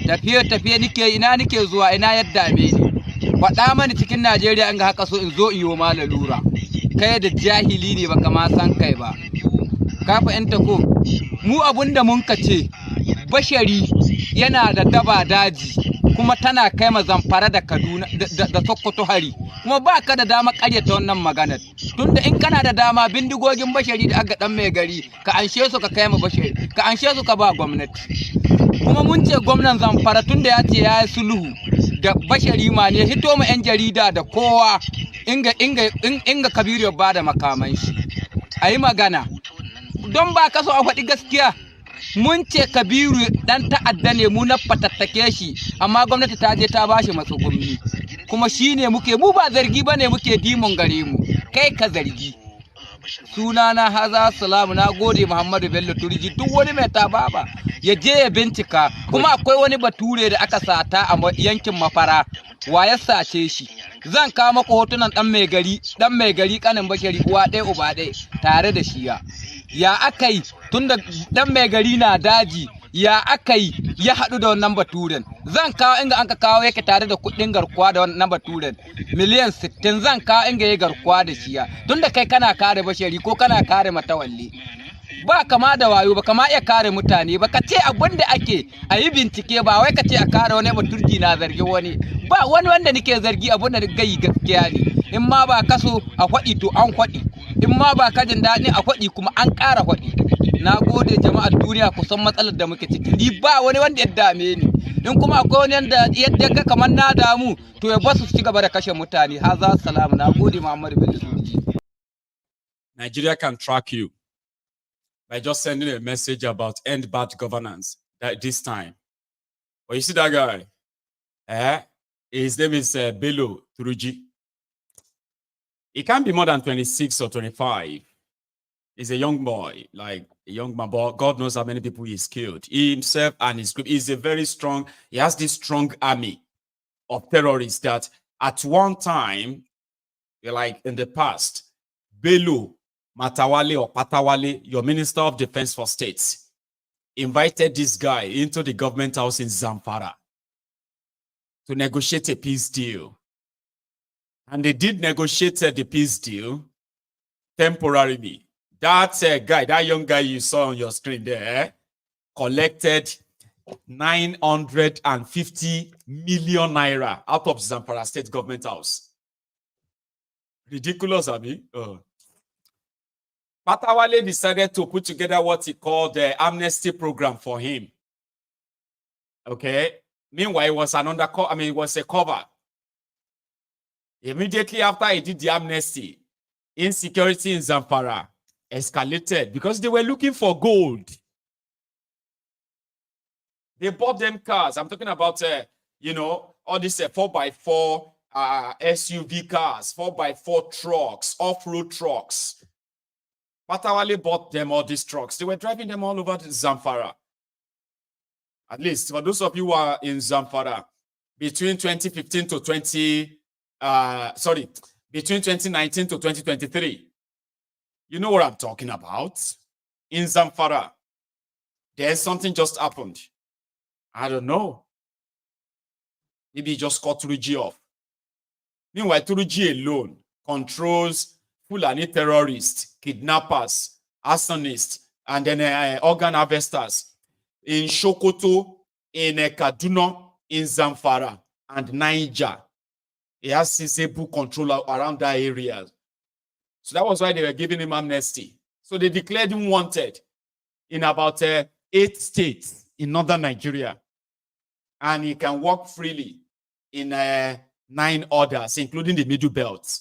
tafiye ina nike zuwa ina yadda me ni faɗa mani cikin Najeriya in ga haka so in zo iyo ma lalura kai da jahili ne baka ma san kai ba ka fahimta ko mu abunda mun ka ce bashari yana da daba daji kuma tana kai ma Zamfara da Kaduna da Sokoto hari kuma ba ka da dama ƙaryata wannan maganar tunda in kana da dama bindigogin bashari da aka dan mai gari ka anshe su ka kai ma bashari ka anshe su ka ba gwamnati kuma mun ce gwamnan Zamfara tunda ya ce ya yi sulhu da bashari ma ne hito ma 'yan jarida da kowa inga Kabiru ya ba da makaman shi a yi magana don ba ka so a faɗi gaskiya mun ce Kabiru dan ta'adda ne mu na fatattake shi amma gwamnati ta je ta bashi matsugumi kuma shine muke mu ba zargi bane muke dimon gare mu kai ka zargi sunana haza salamu na gode Muhammadu Bello Turji duk wani mai tababa ya je ya bincika kuma akwai wani bature da aka sata a yankin Mafara wa ya sace shi zan kawo maka hotunan dan mai gari kanin Bashari uwa ɗaya uba ɗaya tare da shi ya akai tunda dan mai gari na daji ya akai ya haɗu da wannan baturen zan kawo inga an ka kawo yake tare da kuɗin garkuwa da wannan baturen miliyan 60 zan kawo inga ya garkuwa da shi tunda kai kana kare Bashari ko kana kare Matawalle ba kama da wayo ba kama iya kare mutane ba ka ce abin da ake a yi bincike ba wai ka ce a kare wani baturki na zargi wani ba wani wanda nake zargi abin da gai gaskiya ne in ma ba kaso a kwaɗi to an kwaɗi in ma ba kajin daɗi a kwaɗi kuma an ƙara kwaɗi na gode jama'ar duniya kusan matsalar da muke ciki ni ba wani wanda ya dame ni in kuma akwai wani wanda yadda ga kamar na damu to ya basu su ci gaba da kashe mutane haza salamu na gode Muhammadu Bello Turji. Nigeria can track you by just sending a message about end bad governance this time. But you see that guy? His name is Bello Turji. He can't be more than 26 or 25. He's a young boy, like a young man, but God knows how many people he's killed. He himself and his group is a very strong, he has this strong army of terrorists that at one time, like in the past, Bello Matawale or Patawale, your Minister of Defense for States, invited this guy into the government house in Zamfara to negotiate a peace deal. And they did negotiate the peace deal temporarily. That guy, that young guy you saw on your screen there, collected 950 million naira out of Zamfara State Government House. Ridiculous, Abi. Patawale decided to put together what he called the amnesty program for him. Okay. Meanwhile, it was it was a cover. Immediately after he did the amnesty, insecurity in Zamfara escalated because they were looking for gold. They bought them cars. I'm talking about, all these 4x4 SUV cars, 4x4 trucks, off-road trucks. Patawale bought them all these trucks. They were driving them all over Zamfara. At least for those of you who are in Zamfara, between 2015 to between 2019 to 2023. You know what I'm talking about. In Zamfara, there's something just happened. I don't know. Maybe he just caught Turuji off. Meanwhile, Turuji alone controls Fulani terrorists, kidnappers, arsonists, and then organ harvesters in Sokoto, in Kaduna, in Zamfara, and Niger. He has sizable control around that area. So that was why they were giving him amnesty. So they declared him wanted in about 8 states in northern Nigeria. And he can walk freely in 9 others, including the Middle Belt.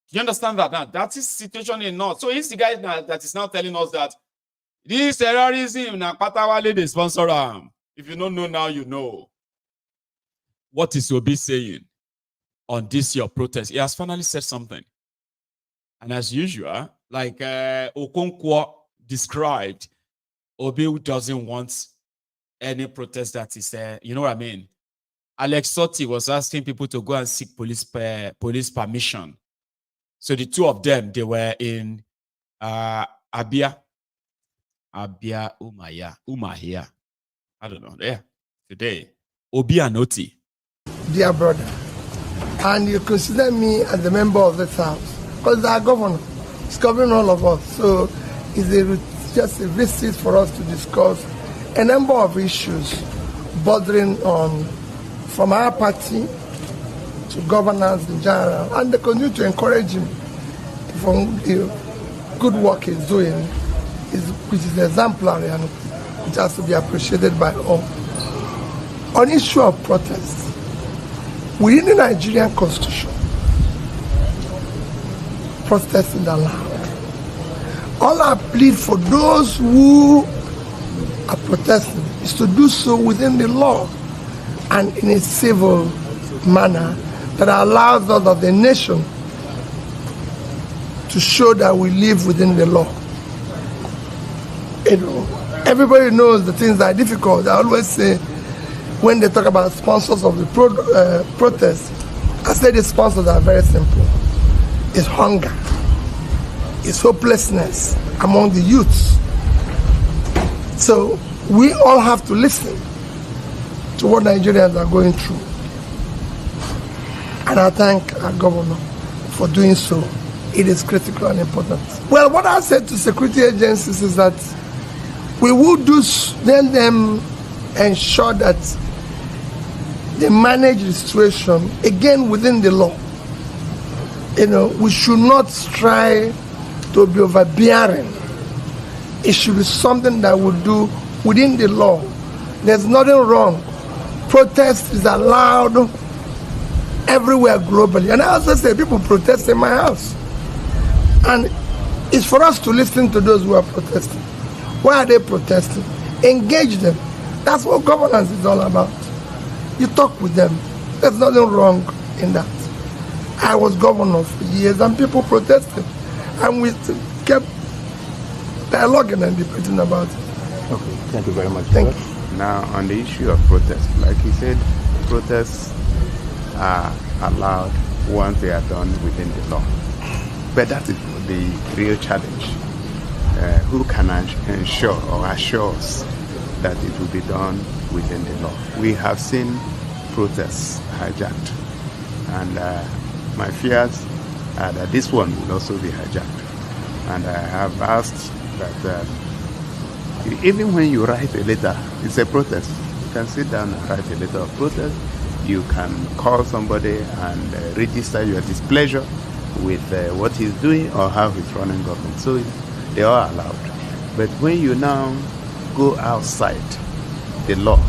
Do you understand that now? That is the situation in North. So he's the guy that is now telling us that this terrorism, Patawale, they sponsor him. If you don't know now, you know. What is Obi saying on this your protest? He has finally said something. And as usual, like Okonkwo described, Obi doesn't want any protest that is, you know what I mean? Alex Sotti was asking people to go and seek police permission. So the two of them, they were in Umahia. I don't know. There today, Obi and Oti. Dear brother, and you consider me as a member of this house because our governor is covering all of us. So it's just a visit for us to discuss a number of issues bordering on from our party to governance in general, and they continue to encourage him from the good work he's doing, which is exemplary and which has to be appreciated by all. On issue of protest, within the Nigerian constitution, protest is allowed. All I plead for those who are protesting is to do so within the law and in a civil manner that allows us as a nation to show that we live within the law. You know, everybody knows the things that are difficult. I always say, when they talk about sponsors of the protest, I say the sponsors are very simple. It's hunger. It's hopelessness among the youths. So we all have to listen to what Nigerians are going through. And I thank our governor for doing so. It is critical and important. Well, what I said to security agencies is that we will them ensure that they manage the situation, again, within the law. You know, we should not try to be overbearing. It should be something that we do within the law. There's nothing wrong. Protest is allowed everywhere globally. And I also say people protest in my house. And it's for us to listen to those who are protesting. Why are they protesting? Engage them. That's what governance is all about. You talk with them. There's nothing wrong in that. I was governor for years and people protested. And we kept dialoguing and debating about it. Okay, thank you very much. Thank you. Now, on the issue of protest, like you said, protests are allowed once they are done within the law. But that is the real challenge. Who can ensure or assure us that it will be done within the law? We have seen protests hijacked, and my fears are that this one will also be hijacked. And I have asked that even when you write a letter, it's a protest. You can sit down and write a letter of protest. You can call somebody and register your displeasure with what he's doing or how he's running government. So they are allowed. But when you now go outside the law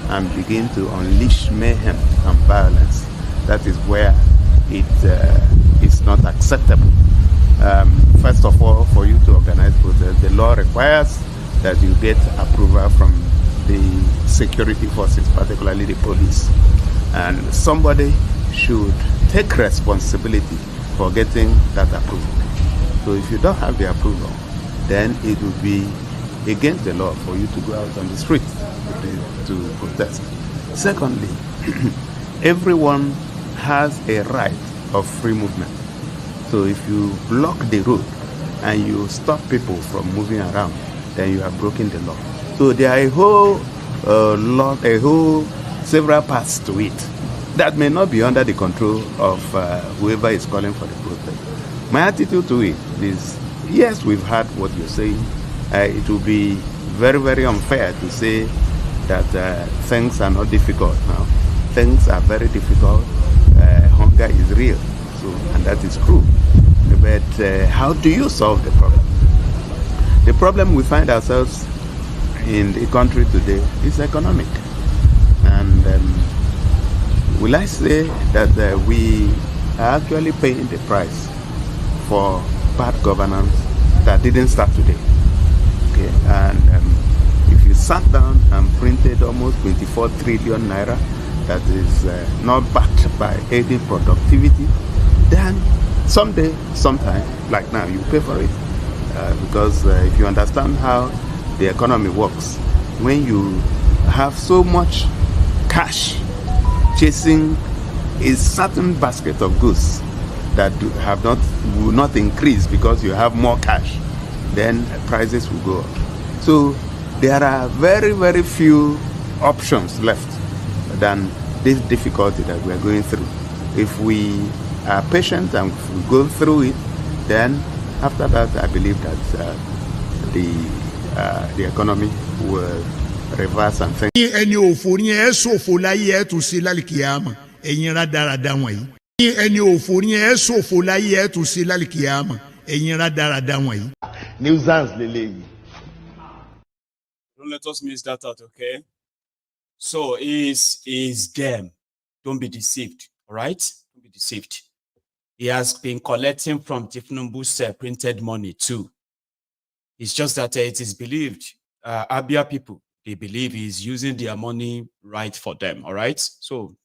and begin to unleash mayhem and violence, that is where it is not acceptable. First of all, for you to organize protest, the law requires that you get approval from the security forces, particularly the police. And somebody should take responsibility for getting that approval. So if you don't have the approval, then it will be against the law for you to go out on the street to protest. Secondly, everyone has a right of free movement. So if you block the road and you stop people from moving around, then you have broken the law. So there are a whole several parts to it that may not be under the control of whoever is calling for the protest. My attitude to it is, yes, we've heard what you're saying. It will be very, very unfair to say that things are not difficult now. Things are very difficult. Hunger is real, so, and that is true. But how do you solve the problem? The problem we find ourselves in the country today is economic. And will I say that we are actually paying the price for bad governance that didn't start today? Okay, and if you sat down and printed almost 24 trillion naira that is not backed by any productivity, then someday, sometime, like now, you pay for it. Because if you understand how the economy works, when you have so much cash chasing a certain basket of goods that will not increase because you have more cash, then prices will go up. So there are very, very few options left than this difficulty that we are going through. If we are patient and if we go through it, then after that, I believe that the economy will reverse and think. ẹni òfò ni ẹ ṣòfò láyé ẹ tún sí lálìkìyàmà ẹ̀yin rádaràda wọ̀nyí. ẹni òfò ni ẹ ṣòfò láyé ẹ tún sí lálìkìyàmà ẹ̀yin rádaràda wọ̀nyí. nuisance lele. Don't let us miss that out, okay? So is them. Don't be deceived, all right? Don't be deceived. He has been collecting from Thiefnubu's printed money too. It's just that it is believed, Abia people, they believe he's using their money right for them, all right? So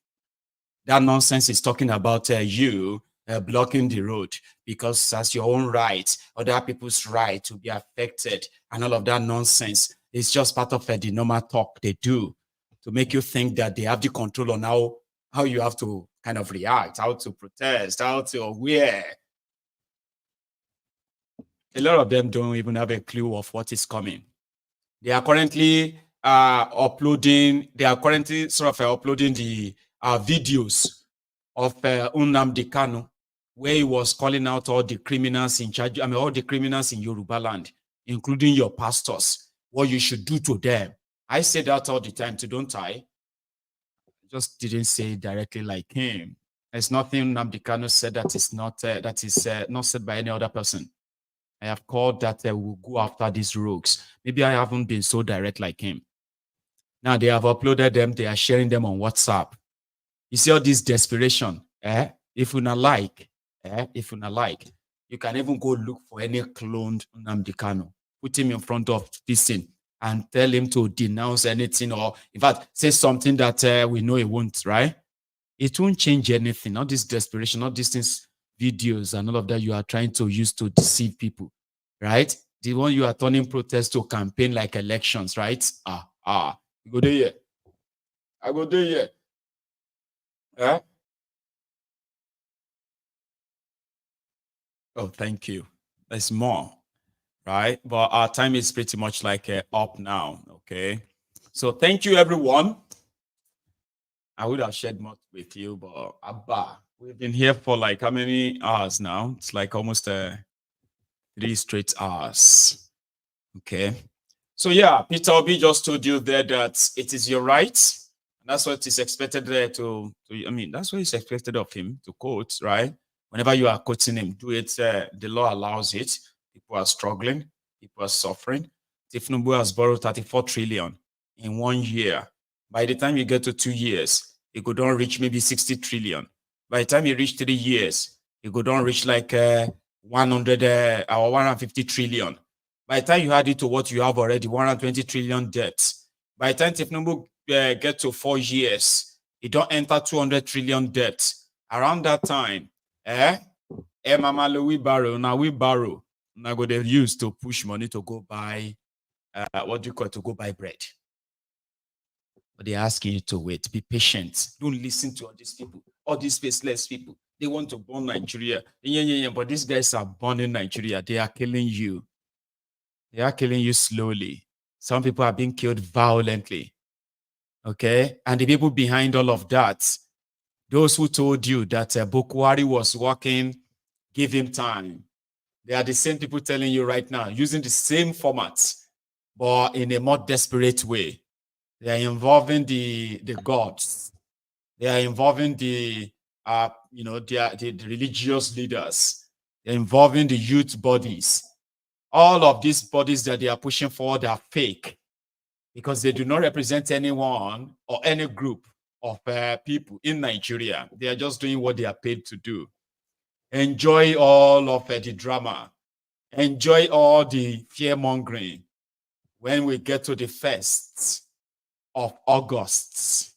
That nonsense is talking about you blocking the road because that's your own right, other people's right to be affected, and all of that nonsense. It's just part of the normal talk they do to make you think that they have the control on how you have to kind of react, how to protest, how to wear. A lot of them don't even have a clue of what is coming. They are currently uploading the videos of Nnamdi Kanu, where he was calling out all the criminals in charge, all the criminals in Yoruba land, including your pastors, what you should do to them. I say that all the time too, don't I? Just didn't say it directly like him. There's nothing Nnamdi Kanu said that is not said by any other person. I have called that we'll go after these rogues. Maybe I haven't been so direct like him. Now they have uploaded them. They are sharing them on WhatsApp. You see all this desperation. If you not like, you can even go look for any cloned Nnamdi Kanu. Put him in front of this thing and tell him to denounce anything, or in fact, say something that we know he won't, right? It won't change anything. All this desperation, all these things, videos and all of that you are trying to use to deceive people, right? The one you are turning protests to campaign like elections, right? You go there, yeah. I go there, yeah. Oh, thank you. There's more, right? But our time is pretty much like up now, okay? So thank you, everyone. I would have shared more with you, but Abba, we've been here for like how many hours now? It's like almost 3 straight hours. Okay. So yeah, Peter Obi just told you there that it is your right. And that's what is expected there that's what is expected of him to quote, right? Whenever you are quoting him, do it. The law allows it. People are struggling. People are suffering. Thiefnubu has borrowed 34 trillion in 1 year. By the time you get to 2 years, it could don't reach maybe 60 trillion. By the time you reach 3 years, it could don't reach like 100 or 150 trillion. By the time you add it to what you have already, 120 trillion debt. By the time Thiefnubu get to 4 years, it don't enter 200 trillion debt. Around that time, Mama Louis borrow, now we borrow. Now go they use to push money to go buy, to go buy bread. But they're asking you to wait, be patient. Don't listen to all these people, all these faceless people. They want to burn Nigeria. But these guys are burning Nigeria. They are killing you. They are killing you slowly. Some people are being killed violently. Okay? And the people behind all of that, those who told you that Bokwari was working, give him time. They are the same people telling you right now, using the same format, but in a more desperate way. They are involving the gods. They are involving the religious leaders. They're involving the youth bodies. All of these bodies that they are pushing forward are fake because they do not represent anyone or any group of people in Nigeria. They are just doing what they are paid to do. Enjoy all of the drama. Enjoy all the fear-mongering. When we get to the 1st of August,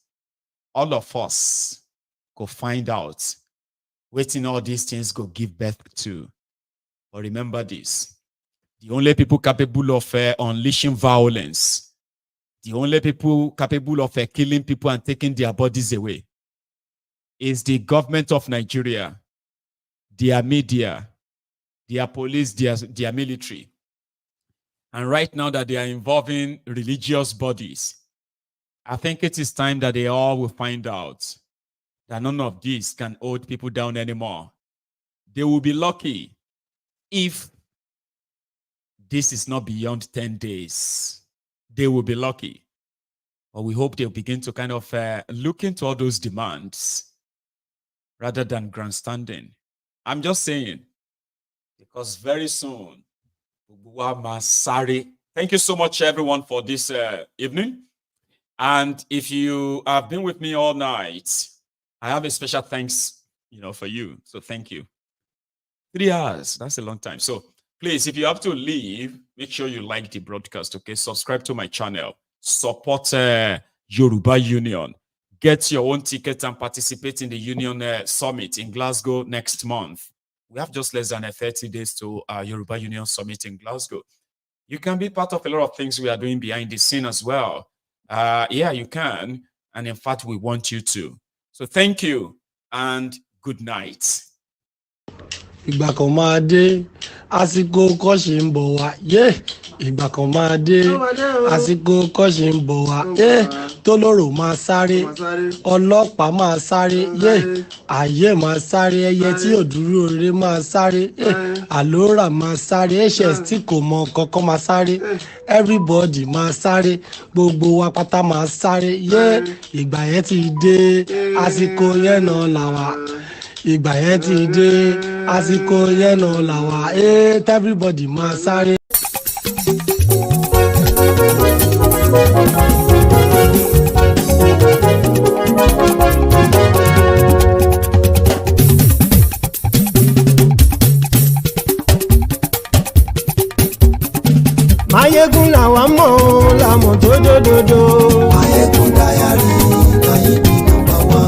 all of us go find out waiting all these things go give birth to. But remember this, the only people capable of unleashing violence, the only people capable of killing people and taking their bodies away is the government of Nigeria, their media, their police, their military. And right now that they are involving religious bodies, I think it is time that they all will find out that none of this can hold people down anymore. They will be lucky if this is not beyond 10 days. They will be lucky. But we hope they'll begin to kind of look into all those demands rather than grandstanding. I'm just saying, because very soon, thank you so much, everyone, for this evening. And if you have been with me all night, I have a special thanks, for you. So thank you. 3 hours, that's a long time. So please, if you have to leave, make sure you like the broadcast, okay? Subscribe to my channel. Support Yoruba Union. get your own ticket and participate in the Union Summit in Glasgow next month. We have just less than 30 days to Yoruba Union Summit in Glasgow. You can be part of a lot of things we are doing behind the scene as well. Yeah, you can. And in fact, we want you to. So thank you and good night. ìgbà kan máa dé àsìkò kọ́ṣe ń bọ̀ wá ìgbà kan máa dé àsìkò kọ́ṣe ń bọ̀ wá tólóró máa sáré ọlọ́pàá máa sáré ayé máa sáré ẹyẹ tí ò dúró rere máa sáré àlórà máa sáré hs tí kò mọ kankan máa sáré everybody máa sáré gbogbo wa pátá máa sáré ìgbà yẹn ti dé àsìkò yẹn náà làwà. Ìgbà yẹn ti dé àsìkò yẹn náà làwà everybody máa sáré. Máyégún làwa mọ̀ làmọ̀ tó dòdòdò. Máyégún dáyàrí ayíbi nọ́mbà wá.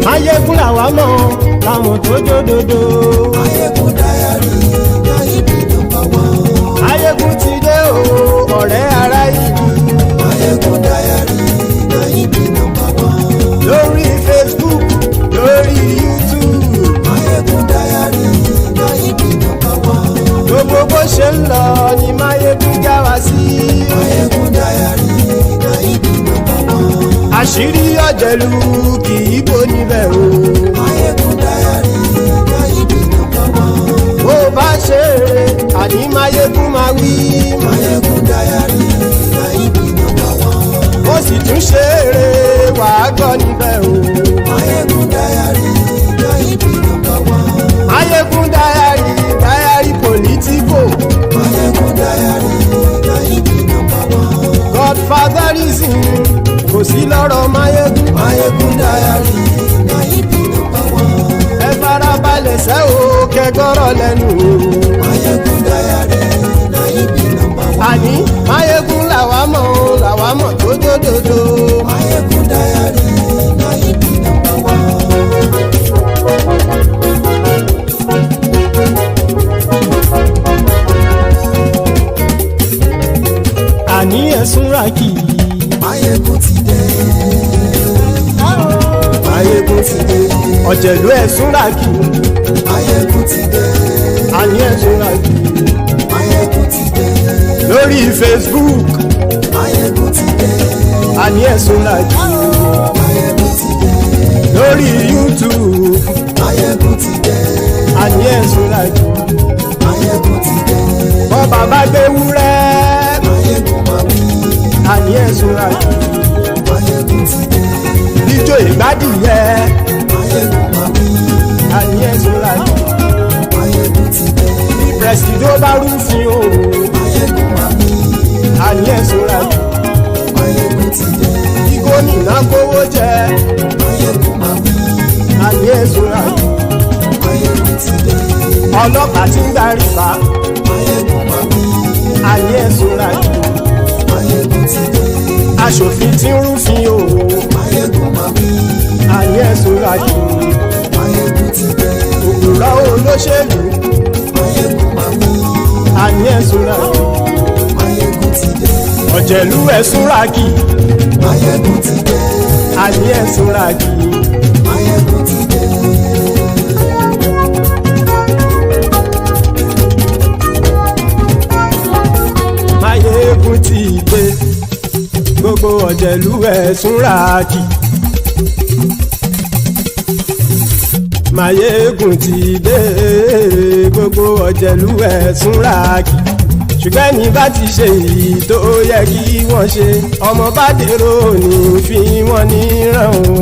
Máyégún làwa mọ̀ làmọ̀ tó dòdòdò. Máyégún dáyàrí ayíbi nọ́mbà wá. Máyégún ti dé o ọ̀rẹ́ ará ìlú. Máyégún dáyàrí ayíbi nọ́mbà wá. Lórí Facebook lórí YouTube. Máyégún dáyàrí ayíbi nọ́mbà wá. Gbogbo bó ṣe ń lọ ni Máyégún já wa sí. Máyégún dáyàrí ayíbi nọ́mbà wá. Àṣírí ọ̀jẹ̀lú kì í bò níbẹ̀ o. Máyégún dáyàrí ayíbi nọ́mbà wá. Bó bá ṣe eré àní Máyégún máa wí. Máyégún dáyàrí ayíbi nọ́mbà wá. Ó sì tún ṣe eré wàá gbọ́ níbẹ̀ o. Máyégún dáyàrí ayíbi nọ́mbà wá. Máyégún dáyàrí politico. Máyégún dáyàrí ayíbi nọ́mbà wá. Godfatherism kò sí lọ́rọ̀ Máyégún. Máyégún dáyàrí ayíbi nọ́mbà wá. Ẹ farabalẹ̀ sẹ́ o kẹgọ́rọ̀ lẹ́nu o. Máyégún dáyàrí ayíbi nọ́mbà wá. Àní Máyégún làwa mọ̀ tó dòdòdò. Máyégún dáyàrí ayíbi nọ́mbà wá. Àní ẹ̀sùn ràkì. Máyégún ti dé. Máyégún ti dé. Ọ̀jẹ̀lú ẹ̀sùn ràkì. Máyégún ti dé. Àní ẹ̀sùn ràkì. Máyégún ti dé. Lórí Facebook. Máyégún ti dé. Àní ẹ̀sùn ràkì. Máyégún ti dé. Lórí YouTube. Máyégún ti dé. Àní ẹ̀sùn ràkì. Máyégún ti dé. Bọ́ bàbá gbé wúrẹ́. Máyégún máa wí. Àní ẹ̀sùn ràkì. Máyégún ti dé. Ijó ìgbádìyẹ. Máyégún máa wí. Àní ẹ̀sùn ràkì. Máyégún ti dé. Bí pẹ̀sìdó bá rúfin o. Máyégún máa wí. Àní ẹ̀sùn ràkì. Máyégún ti dé. Bí gómìnà kówó jẹ. Máyégún máa wí. Àní ẹ̀sùn ràkì. Máyégún ti dé. Ọlọ́pàá ti ń darí bá. Máyégún máa wí. Àní ẹ̀sùn ràkì. Máyégún ti dé. Aṣòfin tí ń rúfin o. Máyégún máa wí. Àní ẹ̀sùn ràkì. Máyégún ti dé. Òpùrọ́ olóṣèlú. Máyégún máa wí. Àní ẹ̀sùn ràkì. Máyégún ti dé. Ọ̀jẹ̀lú ẹ̀sùn ràkì. Máyégún ti dé. Àní ẹ̀sùn ràkì. Máyégún ti dé. Máyégún ti dé. Gbogbo ọ̀jẹ̀lú ẹ̀sùn ràkì. Máyégún ti dé. Gbogbo ọ̀jẹ̀lú ẹ̀sùn ràkì. Ṣùgbọ́n ní bá ti ṣe èyí tó yẹ kí wọ́n ṣe ọmọ bá dèrò ní fi wọ́n níran o.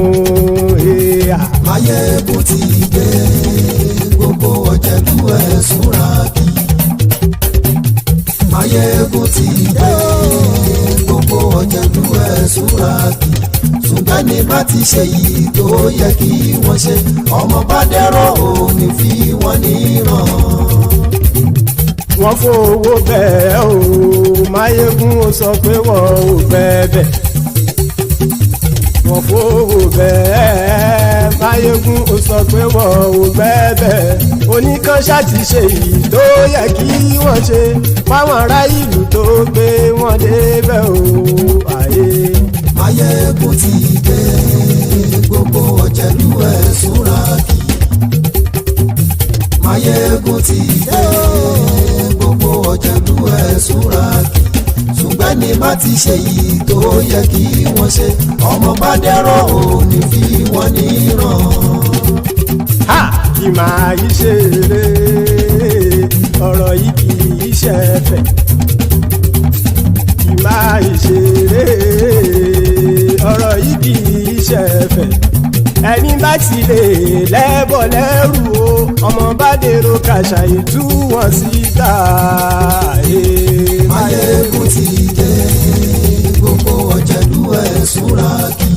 Máyégún ti dé. Gbogbo ọ̀jẹ̀lú ẹ̀sùn ràkì. Máyégún ti dé. Gbogbo ọ̀jẹ̀lú ẹ̀sùn ràkì. Ṣùgbọ́n ní bá ti ṣe èyí tó yẹ kí wọ́n ṣe ọmọ bá dèrò ní fi wọ́n níran. wọ́n fowó bẹ́ẹ̀ o Máyégún ó sọ pé wọ́n ò fẹ́ bẹ́ẹ̀ wọ́n fowó bẹ́ẹ̀ Máyégún ó sọ pé wọ́n ò fẹ́ bẹ́ẹ̀ oníkanṣá ti ṣe èyí tó yẹ kí wọ́n ṣe fáwọn ará ìlú tó gbé wọn débẹ̀ o àyè. Máyégún ti dé gbogbo ọ̀jẹ̀lú ẹ̀ súnra kì Máyégún ti dé gbogbo ọ̀jẹ̀lú ẹ̀ súnra kì ṣùgbọ́n ní má ti ṣe yìí tó yẹ kí wọ́n ṣe ọmọ bá dẹ́rọ̀ ò ní fi wọ́n níran. Kì máa yí ṣe eré ọ̀rọ̀ yìí kì í ṣe ẹ̀fẹ̀ kì máa yí ṣe eré ọ̀rọ̀ yìí kì í ṣe ẹ̀fẹ̀ ẹni bá ti lè lẹ́bọ̀ lẹ́rù o ọmọ bá dèrò kàṣàyè tú wọn síta. Máyégún ti dé gbogbo ọ̀jẹ̀lú ẹ̀ súnra kì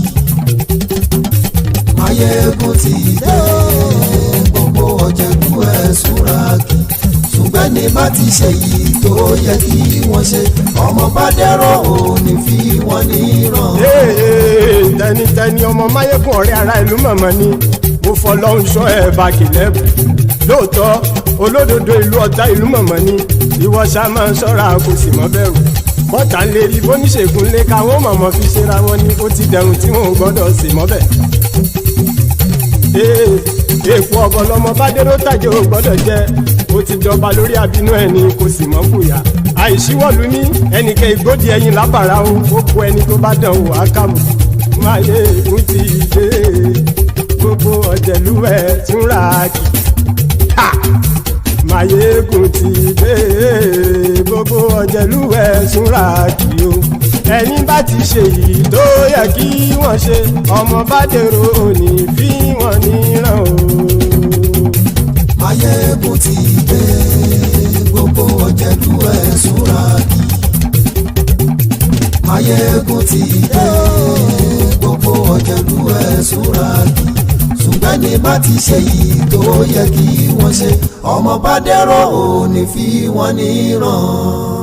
Máyégún ti dé gbogbo ọ̀jẹ̀lú ẹ̀ súnra kì ṣùgbọ́n ní má ti ṣe yìí tó yẹ kí wọ́n ṣe ọmọ bá dẹ́rọ̀ ò ní fi wọ́n níran. tẹnitẹni ọmọ Máyégún ọ̀rẹ́ ara ìlú mọ̀mọ́ ni mo fọlọ́hún sọ ẹ̀ bá kìlẹ́bù lóòótọ́ olódodo ìlú ọ̀tá ìlú mọ̀mọ́ ni ìwọ ṣá máa ń ṣọ́ra kò sì mọ́ bẹ̀rù bọ́tà ń lè rí bóníṣègùn lé káwọn mọ̀mọ́ fi ṣera wọn ni ó ti dẹrùn tí wọn ò gbọ́dọ̀ sì mọ́ bẹ̀. èèpo ọ̀bọ lọmọ bá dérò tàjẹ́ ò gbọ́dọ̀ jẹ́ ó ti jọba lórí àbínú ẹni kò sì mọ́ fòyà àìsíwọ́lu ní ẹnìkẹ́ ìgbódì ẹyin lábàrá o ó kó ẹni tó bá dán wò á kàmù. Máyégún ti dé gbogbo ọ̀jẹ̀lú ẹ̀ túnra kì Máyégún ti dé gbogbo ọ̀jẹ̀lú ẹ̀ túnra kì o ẹni bá ti ṣe yìí tó yẹ kí wọ́n ṣe ọmọ bá dèrò òní fi wọ́n níran o. Máyégún ti dé gbogbo ọ̀jẹ̀lú ẹ̀ súnra kì Máyégún ti dé gbogbo ọ̀jẹ̀lú ẹ̀ súnra kì ṣùgbọ́n ní má ti ṣe yìí tó yẹ kí wọ́n ṣe ọmọ bá dẹ́rọ̀ ò ní fi wọ́n níran.